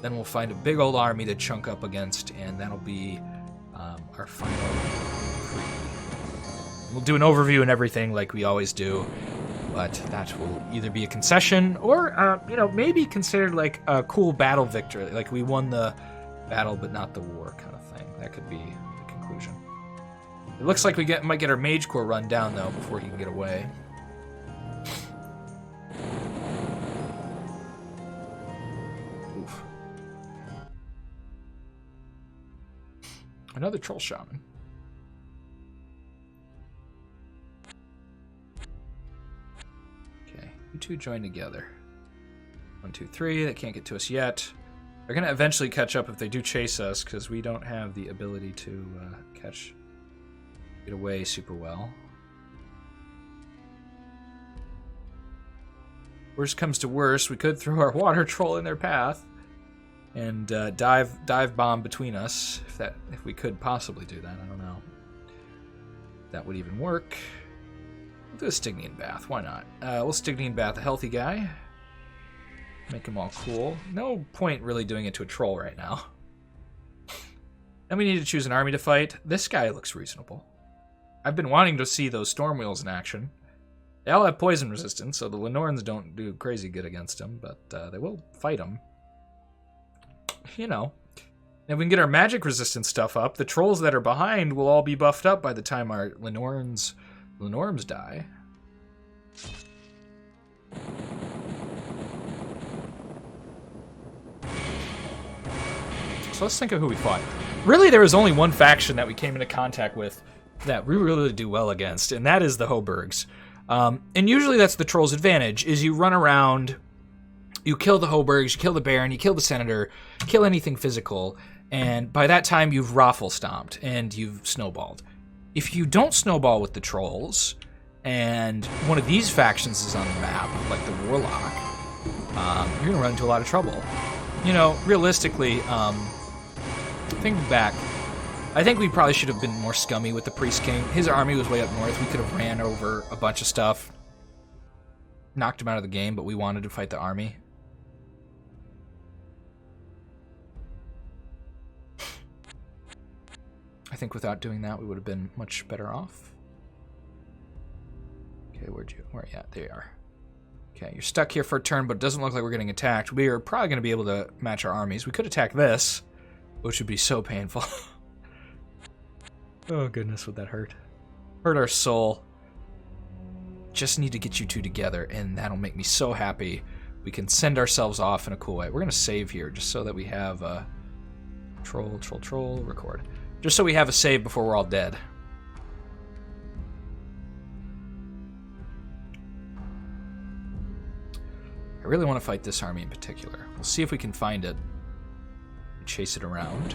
Then we'll find a big old army to chunk up against, and that'll be our final. We'll do an overview and everything like we always do, but that will either be a concession or, you know, maybe considered like a cool battle victory, like we won the battle but not the war kind of thing. That could be the conclusion. It looks like we might get our Mage Corps run down, though, before he can get away. Oof. Another Troll Shaman. You two join together. 1, 2, 3. They can't get to us yet. They're gonna eventually catch up if they do chase us, because we don't have the ability to get away super well. Worst comes to worst, we could throw our water troll in their path and dive bomb between us if we could possibly do that. I don't know if that would even work. We'll do a Stygian Bath. Why not? We'll Stygian Bath a healthy guy. Make him all cool. No point really doing it to a troll right now. Then we need to choose an army to fight. This guy looks reasonable. I've been wanting to see those Storm Wheels in action. They all have poison resistance, so the Lenorans don't do crazy good against him, but they will fight him. You know. If we can get our magic resistance stuff up, the trolls that are behind will all be buffed up by the time our Lenorms die. So let's think of who we fought. Really, there was only one faction that we came into contact with that we really do well against, and that is the Hoburgs. And usually that's the troll's advantage, is you run around, you kill the Hoburgs, you kill the Baron, you kill the Senator, kill anything physical, and by that time you've raffle stomped and you've snowballed. If you don't snowball with the trolls, and one of these factions is on the map, like the warlock, you're gonna run into a lot of trouble. You know, realistically, thinking back, I think we probably should have been more scummy with the Priest King. His army was way up north. We could have ran over a bunch of stuff, knocked him out of the game, but we wanted to fight the army. I think without doing that, we would have been much better off. Okay, where are you at? There you are. Okay, you're stuck here for a turn, but it doesn't look like we're getting attacked. We are probably going to be able to match our armies. We could attack this, which would be so painful. Oh, goodness, would that hurt? Hurt our soul. Just need to get you two together, and that'll make me so happy. We can send ourselves off in a cool way. We're going to save here, just so that we have a... Troll, record. Just so we have a save before we're all dead. I really want to fight this army in particular. We'll see if we can find it. Chase it around.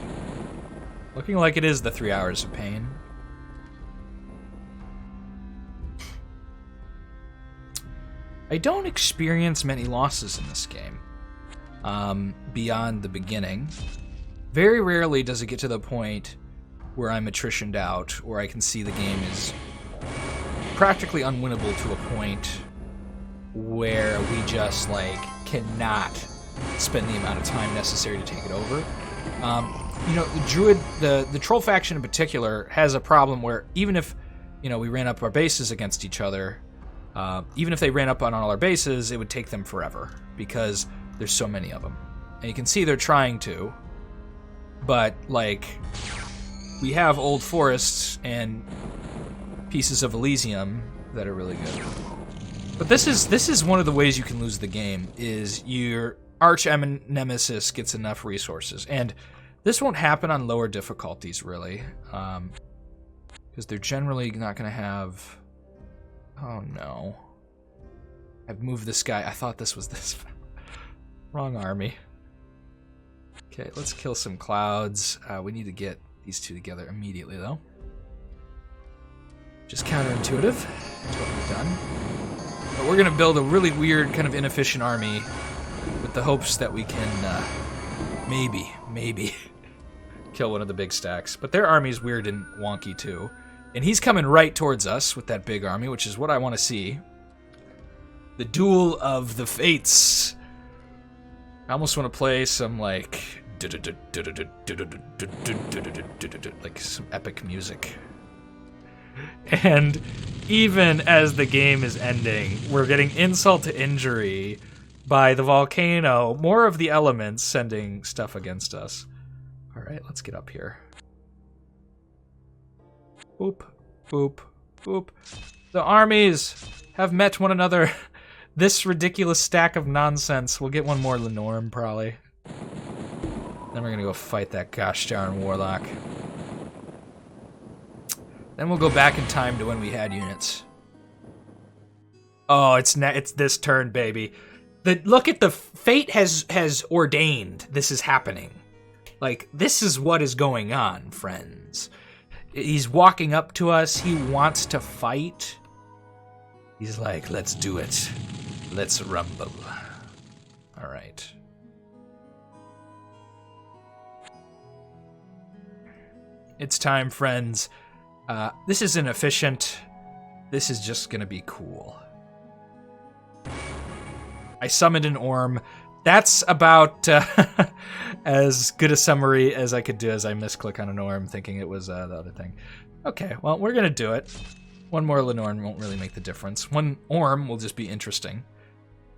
Looking like it is the 3 hours of pain. I don't experience many losses in this game. Beyond the beginning. Very rarely does it get to the point where I'm attritioned out, or I can see the game is practically unwinnable to a point where we just, like, cannot spend the amount of time necessary to take it over. You know, the Druid, the Troll faction in particular, has a problem where even if, you know, we ran up our bases against each other, even if they ran up on all our bases, it would take them forever because there's so many of them. And you can see they're trying to, but, like, we have old forests and pieces of Elysium that are really good. But this is one of the ways you can lose the game, is your arch nemesis gets enough resources. And this won't happen on lower difficulties, really, because they're generally not going to have... Oh, no. I've moved this guy. I thought this was this. Wrong army. Okay, let's kill some clouds. We need to get these two together immediately, though. Just counterintuitive. That's what we've done. But we're going to build a really weird, kind of inefficient army with the hopes that we can maybe kill one of the big stacks. But their army's weird and wonky, too. And he's coming right towards us with that big army, which is what I want to see. The Duel of the Fates. I almost want to play some, like some epic music. And even as the game is ending, we're getting insult to injury by the volcano. More of the elements sending stuff against us. All right, let's get up here. Boop, boop, boop. The armies have met one another. This ridiculous stack of nonsense. We'll get one more Lenorm, probably. Then we're gonna go fight that gosh darn warlock. Then we'll go back in time to when we had units. Oh, it's this turn, baby. Look at the fate has ordained this is happening. Like, this is what is going on, friends. He's walking up to us. He wants to fight. He's like, let's do it. Let's rumble. All right. It's time, friends. This isn't efficient. This is just gonna be cool. I summoned an Orm. That's about as good a summary as I could do as I misclick on an Orm, thinking it was the other thing. Okay, well, we're gonna do it. One more Lenorm won't really make the difference. One Orm will just be interesting.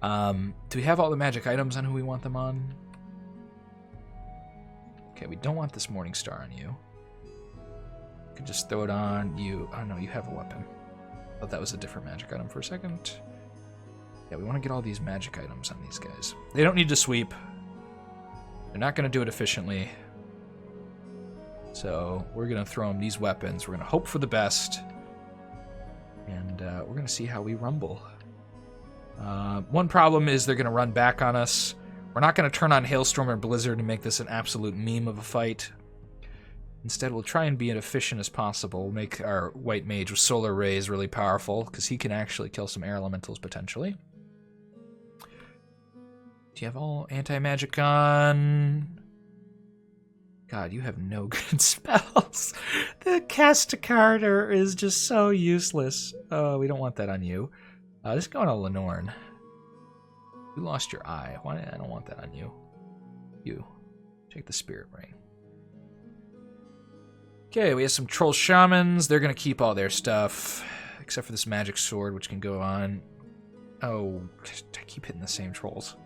Do we have all the magic items on who we want them on? Okay, we don't want this Morning Star on you. We could just throw it on you. Oh no, you have a weapon. I thought that was a different magic item for a second. Yeah, we want to get all these magic items on these guys. They don't need to sweep. They're not going to do it efficiently. So we're going to throw them these weapons. We're going to hope for the best. And we're going to see how we rumble. One problem is they're going to run back on us. We're not going to turn on Hailstorm or Blizzard and make this an absolute meme of a fight. Instead, we'll try and be as efficient as possible. We'll make our White Mage with Solar Rays really powerful, because he can actually kill some air elementals potentially. Do you have all anti-magic on? God, you have no good spells. The Casticarter is just so useless. Oh, we don't want that on you. This is going to Lenorn. You lost your eye. Why? I don't want that on you. You. Take the Spirit Ring. Okay, we have some Troll Shamans. They're going to keep all their stuff, except for this Magic Sword, which can go on. Oh, I keep hitting the same trolls.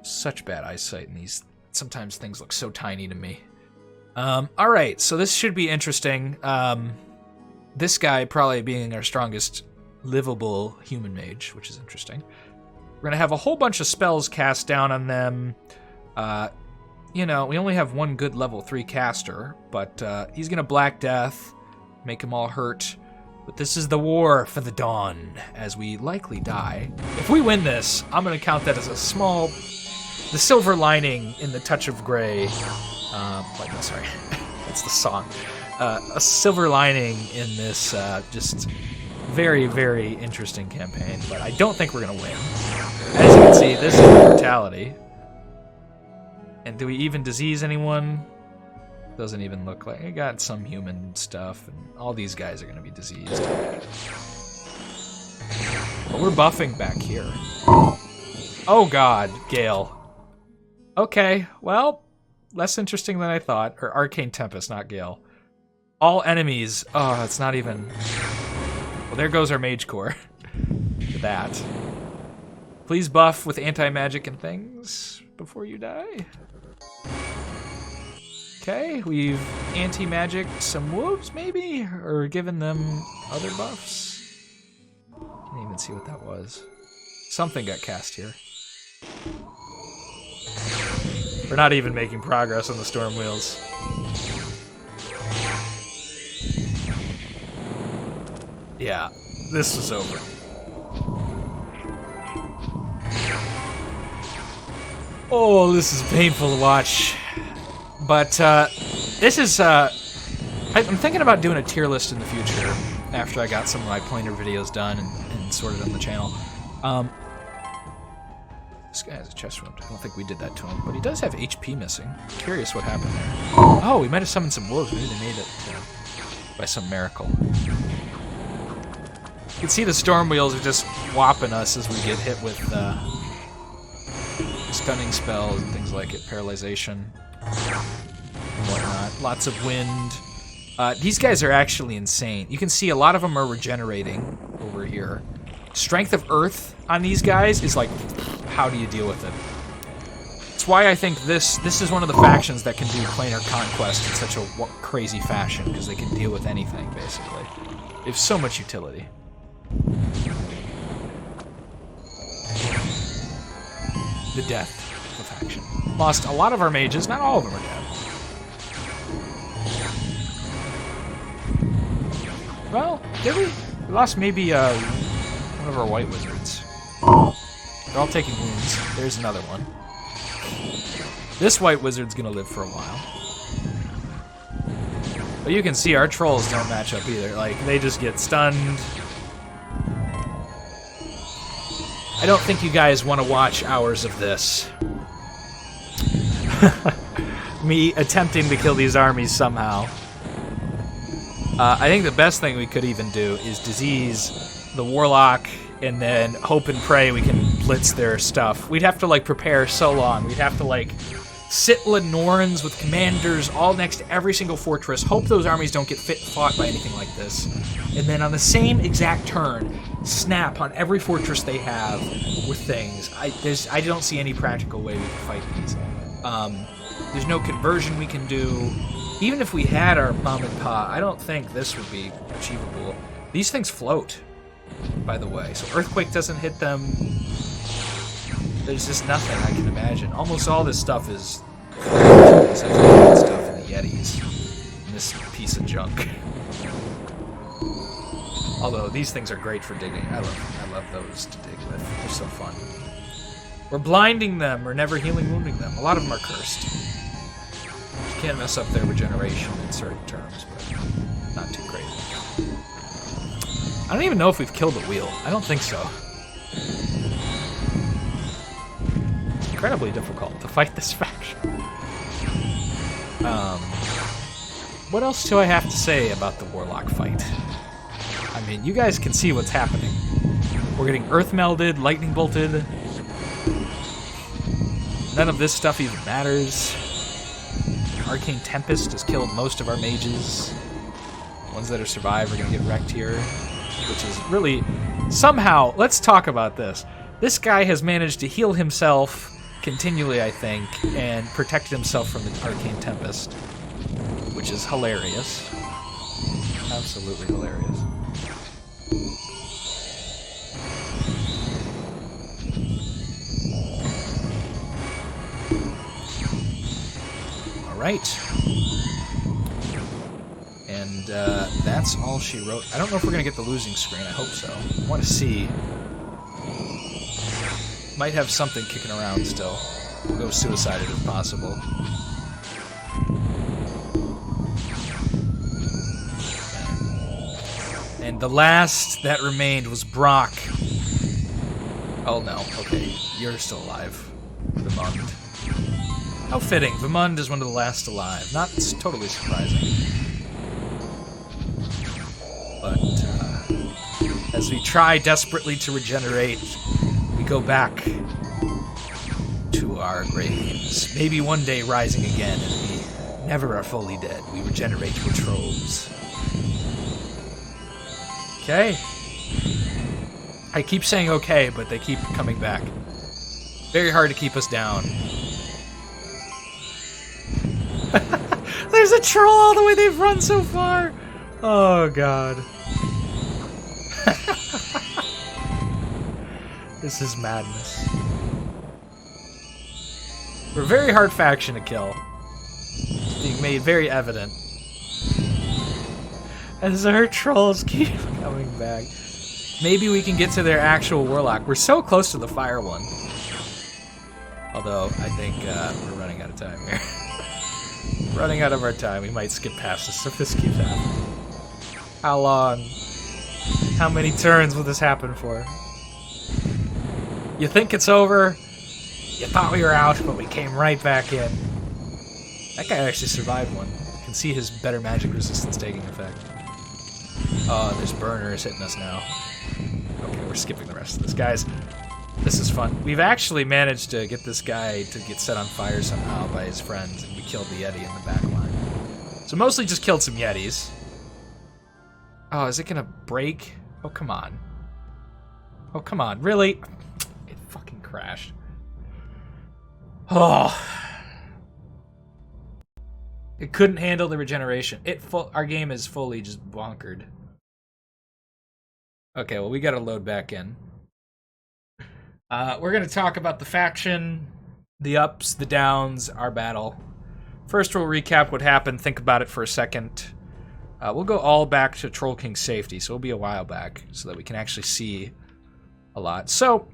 Such bad eyesight in these. Sometimes things look so tiny to me. Alright, so this should be interesting. This guy probably being our strongest livable human mage, which is interesting. We're going to have a whole bunch of spells cast down on them. You know, we only have one good level 3 caster, but he's going to Black Death, make them all hurt. But this is the war for the dawn, as we likely die. If we win this, I'm going to count that as a small... The silver lining in the Touch of Grey. Wait, no, sorry. That's the song. A silver lining in this just very, very interesting campaign. But I don't think we're going to win. As you can see, this is brutality. And do we even disease anyone? Doesn't even look like... I got some human stuff, and all these guys are going to be diseased. But we're buffing back here. Oh god, Gale. Okay, well, less interesting than I thought. Or Arcane Tempest, not Gale. All enemies. Oh, it's not even... Well, there goes our Mage Core. That. Please buff with anti-magic and things before you die. Okay, we've anti-magic some wolves, maybe? Or given them other buffs? Can't even see what that was. Something got cast here. We're not even making progress on the storm wheels. Yeah, this is over. Oh, this is painful to watch. But this is... I'm thinking about doing a tier list in the future after I got some of my pointer videos done and sorted on the channel. This guy has a chest wound. I don't think we did that to him, but he does have HP missing. Curious what happened there. Oh, we might have summoned some wolves. Maybe they made it by some miracle. You can see the storm wheels are just whopping us as we get hit with stunning spells and things like it, paralyzation and whatnot. Lots of wind. These guys are actually insane. You can see a lot of them are regenerating over here. Strength of Earth on these guys is like, how do you deal with it? It's why I think this is one of the factions that can do planar conquest in such a crazy fashion, because they can deal with anything, basically. They have so much utility. The death of a faction. Lost a lot of our mages, not all of them are dead. Well, did we? We lost maybe one of our white wizards. They're all taking wounds. There's another one. This white wizard's gonna live for a while. But you can see our trolls don't match up either. Like, they just get stunned. I don't think you guys want to watch hours of this. Me attempting to kill these armies somehow. I think the best thing we could even do is disease the warlock and then hope and pray we can blitz their stuff. We'd have to, like, prepare so long. We'd have to, like, sit Lenorans with commanders all next to every single fortress, hope those armies don't get fought by anything like this, and then on the same exact turn, snap on every fortress they have with things. I don't see any practical way we can fight these. There's no conversion we can do. Even if we had our mom and pa, I don't think this would be achievable. These things float, by the way, so earthquake doesn't hit them. There's just nothing I can imagine. Almost all this stuff is stuff in the Yetis. And this piece of junk. Although these things are great for digging. I love those to dig with. They're so fun. We're blinding them. We're never healing wounding them. A lot of them are cursed. You can't mess up their regeneration in certain terms, but not too crazy. I don't even know if we've killed the wheel. I don't think so. It's incredibly difficult to fight this faction. What else do I have to say about the warlock fight? I mean, you guys can see what's happening. We're getting earth melded, lightning bolted. None of this stuff even matters. Arcane Tempest has killed most of our mages. The ones that are survived are going to get wrecked here. Which is really... Somehow, let's talk about this. This guy has managed to heal himself continually, I think, and protected himself from the Arcane Tempest. Which is hilarious. Absolutely hilarious. Alright. And that's all she wrote. I don't know if we're going to get the losing screen. I hope so. I want to see. Might have something kicking around still. We'll go suicided if possible. And the last that remained was Brock. Oh no, okay. You're still alive. Vimund. How fitting. Vimund is one of the last alive. Not totally surprising. But, As we try desperately to regenerate, we go back to our graves. Maybe one day rising again, and we never are fully dead. We regenerate to trolls. Okay. I keep saying okay, but they keep coming back. Very hard to keep us down. There's a troll all the way they've run so far. Oh, God. This is madness. We're a very hard faction to kill. It's being made very evident. As our trolls keep coming back. Maybe we can get to their actual warlock. We're so close to the fire one. Although, I think we're running out of time here. Running out of our time. We might skip past this if this keeps happening. How long? How many turns will this happen for? You think it's over? You thought we were out, but we came right back in. That guy actually survived one. You can see his better magic resistance taking effect. Oh, there's burners hitting us now. Okay, we're skipping the rest of this. Guys, this is fun. We've actually managed to get this guy to get set on fire somehow by his friends, and we killed the Yeti in the back line. So mostly just killed some Yetis. Oh, is it gonna break? Oh, come on. Oh, come on. Really? It fucking crashed. Oh. It couldn't handle the regeneration. Our game is fully just bonkered. Okay, well, we gotta load back in. We're gonna talk about the faction, the ups, the downs, our battle. First, we'll recap what happened, think about it for a second. We'll go all back to Troll King's safety, so it'll be a while back, so that we can actually see a lot. So,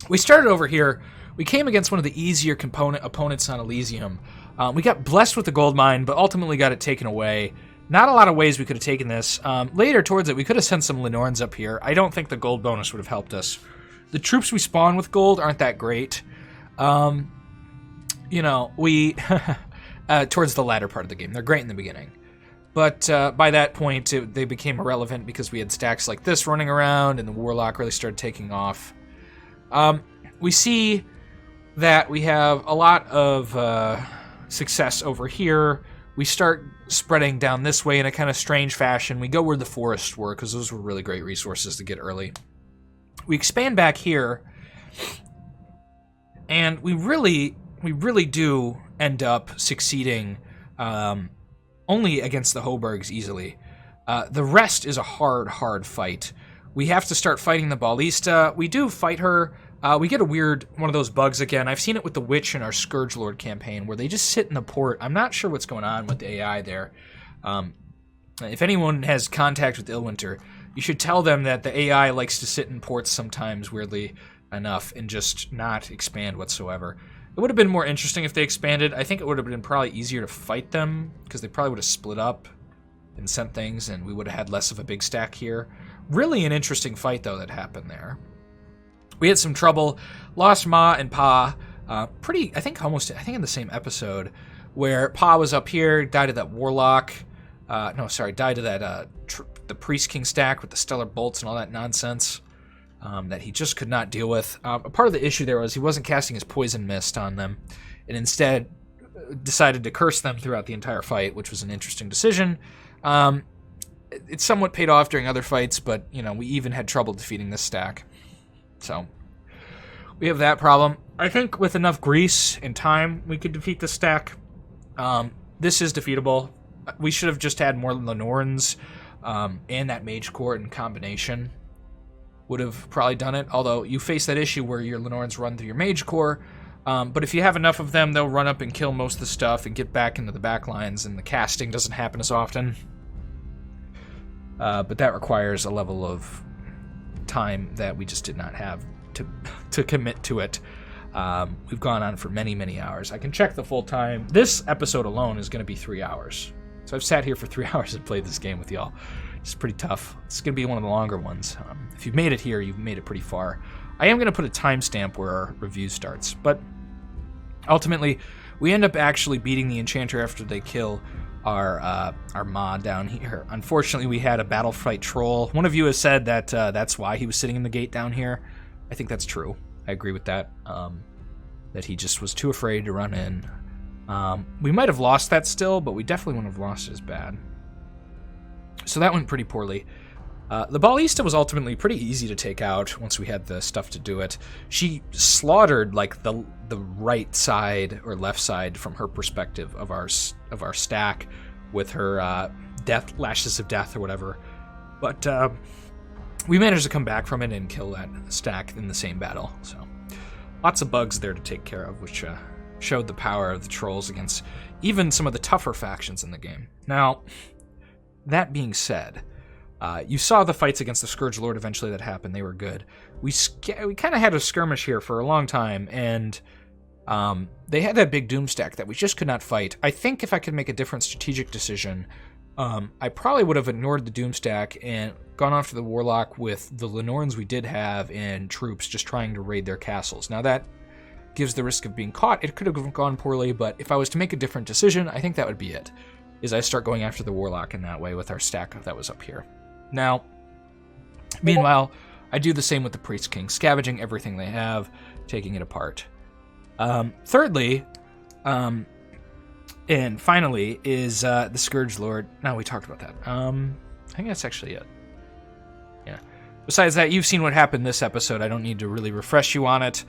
we started over here. We came against one of the easier opponents on Elysium. We got blessed with the gold mine, but ultimately got it taken away. Not a lot of ways we could have taken this. Later towards it, we could have sent some Lenorns up here. I don't think the gold bonus would have helped us. The troops we spawn with gold aren't that great. You know, we... towards the latter part of the game. They're great in the beginning. But by that point, they became irrelevant because we had stacks like this running around, and the warlock really started taking off. We see that we have a lot of success over here. We start spreading down this way in a kind of strange fashion. We go where the forests were, because those were really great resources to get early. We expand back here, and we really do end up succeeding only against the Hoburgs easily. The rest is a hard fight. We have to start fighting the Ballista. We do fight her. We get a weird one of those bugs again. I've seen it with the Witch in our Scourge Lord campaign, where they just sit in the port. I'm not sure what's going on with the AI there. If anyone has contact with Illwinter, you should tell them that the AI likes to sit in ports sometimes, weirdly enough, and just not expand whatsoever. It would have been more interesting if they expanded. I think it would have been probably easier to fight them, because they probably would have split up and sent things, and we would have had less of a big stack here. Really an interesting fight, though, that happened there. We had some trouble. Lost Ma and Pa. I think in the same episode, where Pa was up here, died to that warlock. Died to that the Priest King stack with the Stellar Bolts and all that nonsense that he just could not deal with. A part of the issue there was he wasn't casting his Poison Mist on them, and instead decided to curse them throughout the entire fight, which was an interesting decision. It somewhat paid off during other fights, but you know, we even had trouble defeating this stack. So we have that problem. I think with enough grease and time, we could defeat this stack. This is defeatable. We should have just had more Lenorns and that Mage Core in combination. Would have probably done it, although you face that issue where your Lenorns run through your Mage Core. But if you have enough of them, they'll run up and kill most of the stuff and get back into the back lines, and the casting doesn't happen as often. But that requires a level of time that we just did not have to commit to it. We've gone on for many hours. I can check the full time. This episode alone is going to be 3 hours. So I've sat here for 3 hours and played this game with y'all. It's pretty tough. It's going to be one of the longer ones. If you've made it here, you've made it pretty far. I am going to put a timestamp where our review starts, but ultimately, we end up actually beating the Enchanter after they kill our mod down here. Unfortunately, we had a battle fight troll. One of you has said that that's why he was sitting in the gate down here. I think that's true. I agree with that. That he just was too afraid to run in. We might have lost that still, but we definitely wouldn't have lost it as bad. So that went pretty poorly. The Ballista was ultimately pretty easy to take out once we had the stuff to do it. She slaughtered like the right side or left side from her perspective of our stack with her death lashes of death or whatever. But we managed to come back from it and kill that stack in the same battle. So lots of bugs there to take care of, which showed the power of the trolls against even some of the tougher factions in the game. Now, that being said, you saw the fights against the Scourge Lord eventually that happened. They were good. We kind of had a skirmish here for a long time, and they had that big doom stack that we just could not fight. I think if I could make a different strategic decision, I probably would have ignored the doom stack and gone after the warlock with the Lenorans we did have and troops just trying to raid their castles. Now that gives the risk of being caught. It could have gone poorly, but if I was to make a different decision, I think that would be it, is I start going after the warlock in that way with our stack that was up here. Now, meanwhile, I do the same with the Priest King, scavenging everything they have, taking it apart. Thirdly, and finally, is the Scourge Lord. No, we talked about that. I think that's actually it. Yeah. Besides that, you've seen what happened this episode. I don't need to really refresh you on it.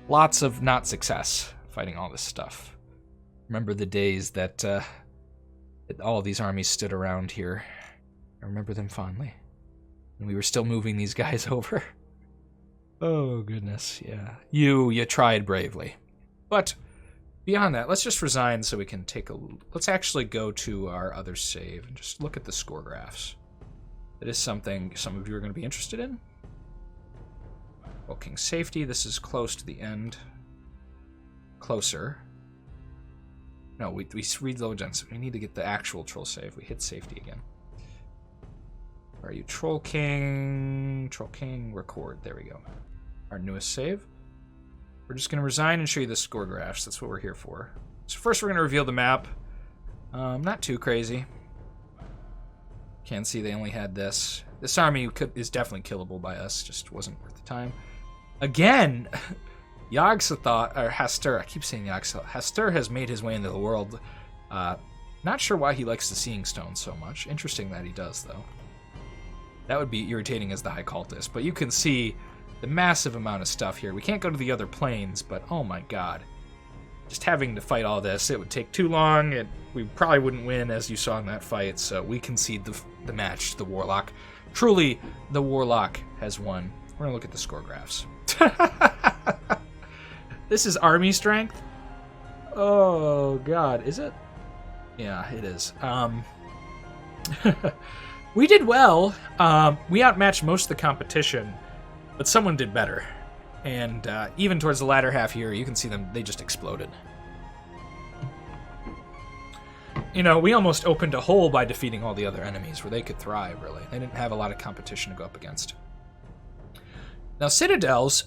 Lots of not success fighting all this stuff. Remember the days that all these armies stood around here. I remember them fondly. And we were still moving these guys over. Oh, goodness, yeah. You tried bravely. But beyond that, let's just resign so we can take a... Let's actually go to our other save and just look at the score graphs. That is something some of you are going to be interested in. Well, King Safety, this is close to the end. Closer. No, we reload density. We need to get the actual troll save. We hit safety again. Where are you? Troll King, record. There we go. Our newest save. We're just going to resign and show you the score graphs. That's what we're here for. So first we're going to reveal the map. Not too crazy. Can't see they only had this. This army is definitely killable by us. Just wasn't worth the time. Again, Yogg-Sothoth, or Hastur, I keep saying Yogg-Sothoth. Hastur has made his way into the world. Not sure why he likes the Seeing Stone so much. Interesting that he does, though. That would be irritating as the High Cultist, but you can see the massive amount of stuff here. We can't go to the other planes, but oh my god. Just having to fight all this, it would take too long, and we probably wouldn't win, as you saw in that fight, so we concede the match to the Warlock. Truly, the Warlock has won. We're going to look at the score graphs. This is army strength? Oh god, is it? Yeah, it is. We did well. We outmatched most of the competition, but someone did better. And even towards the latter half here, you can see them, they just exploded. You know, we almost opened a hole by defeating all the other enemies where they could thrive, really. They didn't have a lot of competition to go up against. Now, Citadels,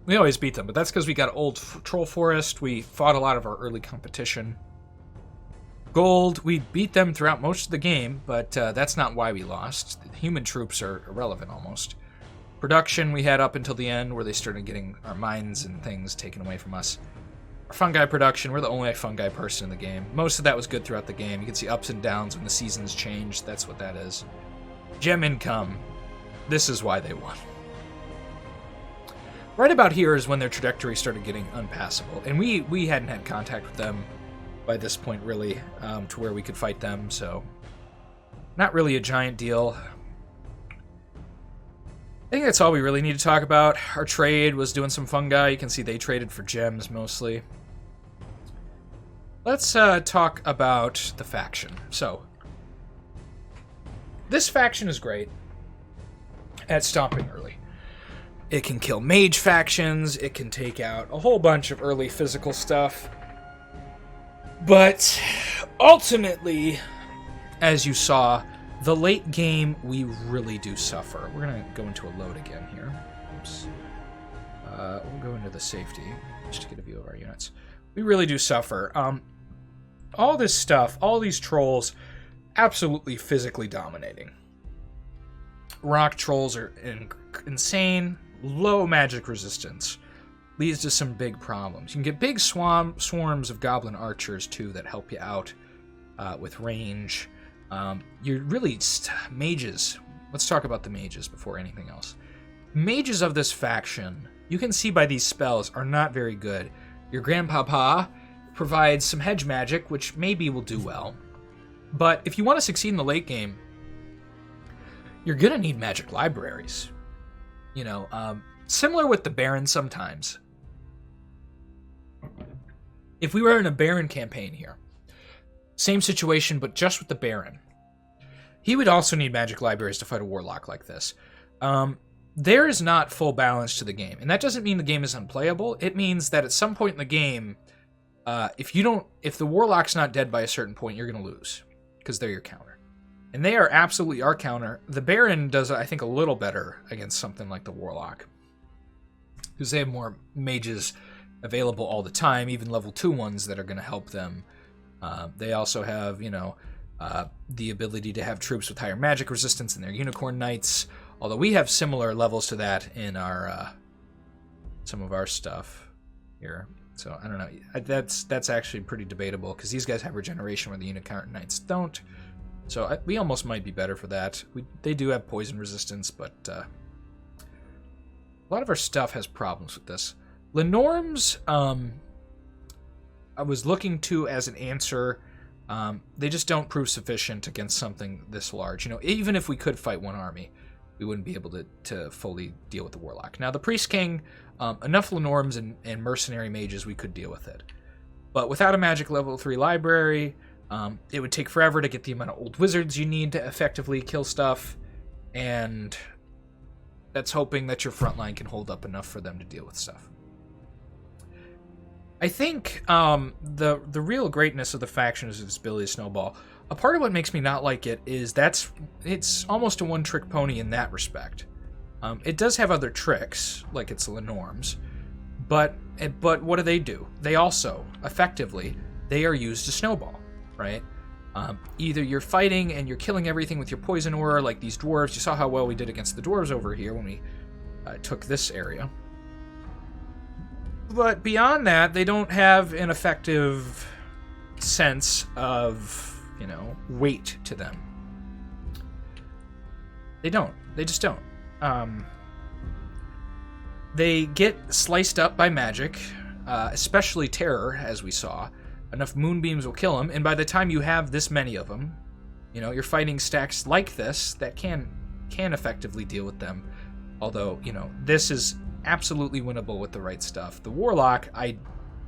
we always beat them, but that's because we got Old Troll Forest. We fought a lot of our early competition. Gold, we beat them throughout most of the game, but that's not why we lost. The human troops are irrelevant almost. Production we had up until the end where they started getting our mines and things taken away from us. Our fungi production, we're the only fungi person in the game. Most of that was good throughout the game. You can see ups and downs when the seasons change. That's what that is. Gem income. This is why they won. Right about here is when their trajectory started getting unpassable. And we hadn't had contact with them by this point, really, to where we could fight them, so not really a giant deal. I think that's all we really need to talk about. Our trade was doing some fungi. You can see they traded for gems, mostly. Let's talk about the faction. So, this faction is great at stomping early. It can kill mage factions, it can take out a whole bunch of early physical stuff. But ultimately, as you saw, the late game, we really do suffer. We're going to go into a load again here. Oops. We'll go into the safety, just to get a view of our units. We really do suffer. all this stuff, all these trolls, absolutely physically dominating. Rock trolls are insane, low magic resistance. Leads to some big problems. You can get big swarms of goblin archers, too, that help you out with range. You're really... mages. Let's talk about the mages before anything else. Mages of this faction, you can see by these spells, are not very good. Your grandpapa provides some hedge magic, which maybe will do well. But if you want to succeed in the late game, you're going to need magic libraries. You know, similar with the Baron sometimes. If we were in a Baron campaign here, same situation, but just with the Baron, he would also need magic libraries to fight a warlock like this. There is not full balance to the game, and that doesn't mean the game is unplayable. It means that at some point in the game, if the warlock's not dead by a certain point, you're going to lose, because they're your counter. And they are absolutely our counter. The Baron does, I think, a little better against something like the warlock, because they have more mages available all the time, even level 2 ones that are going to help them. They also have, the ability to have troops with higher magic resistance in their unicorn knights, although we have similar levels to that in our some of our stuff here. So I don't know. That's actually pretty debatable, because these guys have regeneration where the unicorn knights don't. So we almost might be better for that. They do have poison resistance, but a lot of our stuff has problems with this. Lenorms, I was looking to as an answer. They just don't prove sufficient against something this large. Even if we could fight one army, we wouldn't be able to fully deal with the warlock. Now, the Priest King, enough Lenorms and mercenary mages, we could deal with it. But without a magic level 3 library, it would take forever to get the amount of old wizards you need to effectively kill stuff, and that's hoping that your front line can hold up enough for them to deal with stuff. I think the real greatness of the faction is its ability to snowball. A part of what makes me not like it is it's almost a one-trick pony in that respect. It does have other tricks, like its Lenorms, but what do? They also, effectively, they are used to snowball, right? Either you're fighting and you're killing everything with your poison aura, like these dwarves. You saw how well we did against the dwarves over here when we took this area. But beyond that, they don't have an effective sense of, weight to them. They don't. They just don't. They get sliced up by magic, especially terror, as we saw. Enough moonbeams will kill them, and by the time you have this many of them, you're fighting stacks like this that can effectively deal with them. Although, this is absolutely winnable with the right stuff. The warlock, I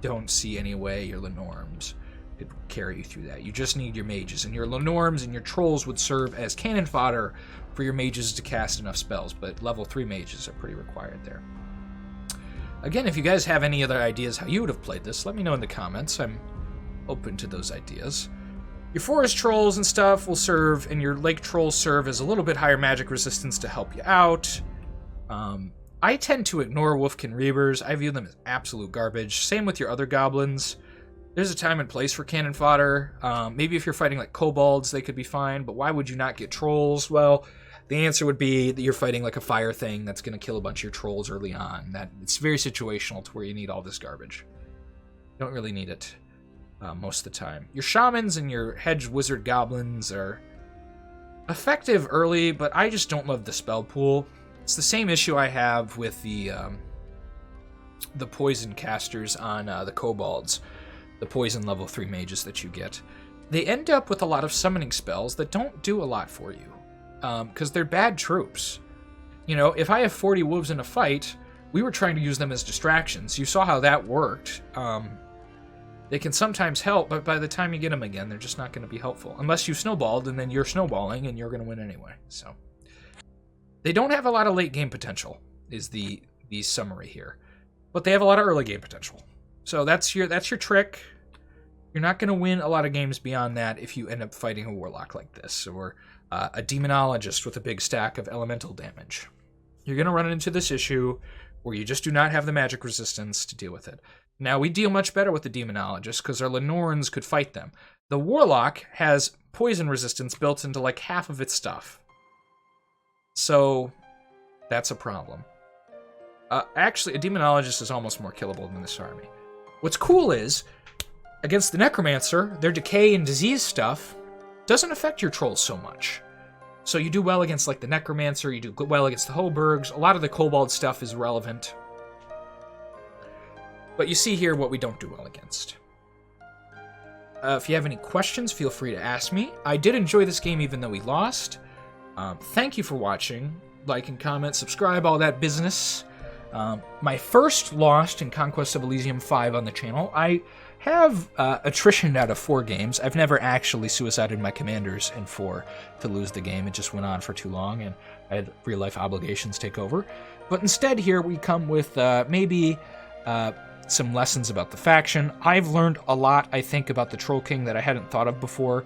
don't see any way your Lenorms could carry you through that. You just need your mages, and your Lenorms and your trolls would serve as cannon fodder for your mages to cast enough spells, but level 3 mages are pretty required there. Again, if you guys have any other ideas how you would have played this, let me know in the comments. I'm open to those ideas. Your forest trolls and stuff will serve, and your lake trolls serve as a little bit higher magic resistance to help you out. I tend to ignore Wolfkin Reavers. I view them as absolute garbage. Same with your other goblins. There's a time and place for cannon fodder. Maybe if you're fighting like kobolds, they could be fine, but why would you not get trolls? Well, the answer would be that you're fighting like a fire thing that's going to kill a bunch of your trolls early on. It's very situational to where you need all this garbage. You don't really need it most of the time. Your shamans and your hedge wizard goblins are effective early, but I just don't love the spell pool. It's the same issue I have with the poison casters on the kobolds, the poison level 3 mages that you get. They end up with a lot of summoning spells that don't do a lot for you, because they're bad troops. If I have 40 wolves in a fight, we were trying to use them as distractions. You saw how that worked. They can sometimes help, but by the time you get them again, they're just not going to be helpful. Unless you snowballed, and then you're snowballing, and you're going to win anyway. So they don't have a lot of late game potential, is the summary here. But they have a lot of early game potential. So that's your trick. You're not going to win a lot of games beyond that if you end up fighting a warlock like this, or a demonologist with a big stack of elemental damage. You're going to run into this issue where you just do not have the magic resistance to deal with it. Now, we deal much better with the demonologists because our Lenorns could fight them. The warlock has poison resistance built into like half of its stuff. So that's a problem. Actually, a demonologist is almost more killable than this army. What's cool is, against the necromancer, their decay and disease stuff doesn't affect your trolls so much. So you do well against like the necromancer, you do well against the Hobergs. A lot of the kobold stuff is relevant. But you see here what we don't do well against. If you have any questions, feel free to ask me. I did enjoy this game even though we lost. Thank you for watching. Like and comment, subscribe, all that business. My first lost in Conquest of Elysium 5 on the channel. I have attritioned out of 4 games. I've never actually suicided my commanders in 4 to lose the game. It just went on for too long, and I had real-life obligations take over. But instead here we come with maybe some lessons about the faction. I've learned a lot, I think, about the Troll King that I hadn't thought of before.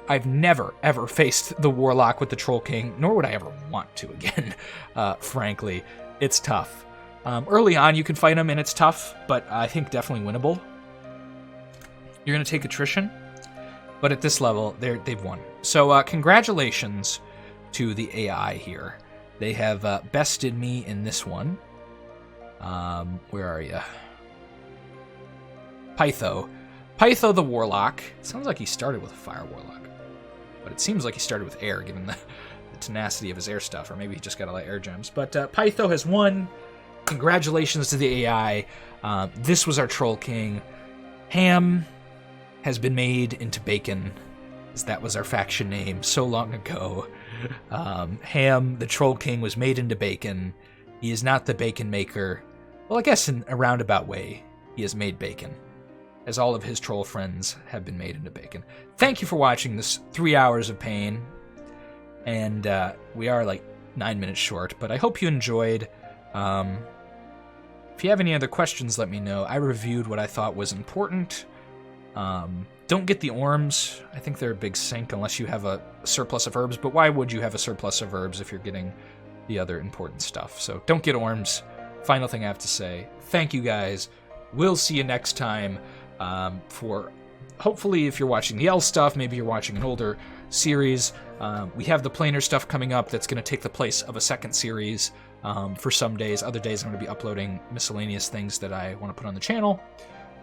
I've never, ever faced the Warlock with the Troll King, nor would I ever want to again, frankly. It's tough. Early on, you can fight them, and it's tough, but I think definitely winnable. You're going to take attrition, but at this level, they've won. So congratulations to the AI here. They have bested me in this one. Where are you? Pytho. Pytho the Warlock. Sounds like he started with a Fire Warlock, but it seems like he started with air, given the tenacity of his air stuff, or maybe he just got a lot of air gems. But Pytho has won. Congratulations to the AI. This was our Troll King. Ham has been made into bacon, as that was our faction name so long ago. Ham, the Troll King, was made into bacon. He is not the bacon maker. Well, I guess in a roundabout way, he has made bacon, as all of his troll friends have been made into bacon. Thank you for watching this 3 hours of pain. And we are like 9 minutes short, but I hope you enjoyed. If you have any other questions, let me know. I reviewed what I thought was important. Don't get the Orms. I think they're a big sink unless you have a surplus of herbs, but why would you have a surplus of herbs if you're getting the other important stuff? So don't get Orms. Final thing I have to say, thank you guys. We'll see you next time for, hopefully, if you're watching the L stuff, maybe you're watching an older series. We have the planar stuff coming up that's going to take the place of a second series for some days. Other days I'm going to be uploading miscellaneous things that I want to put on the channel.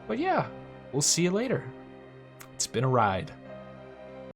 But yeah, we'll see you later. It's been a ride.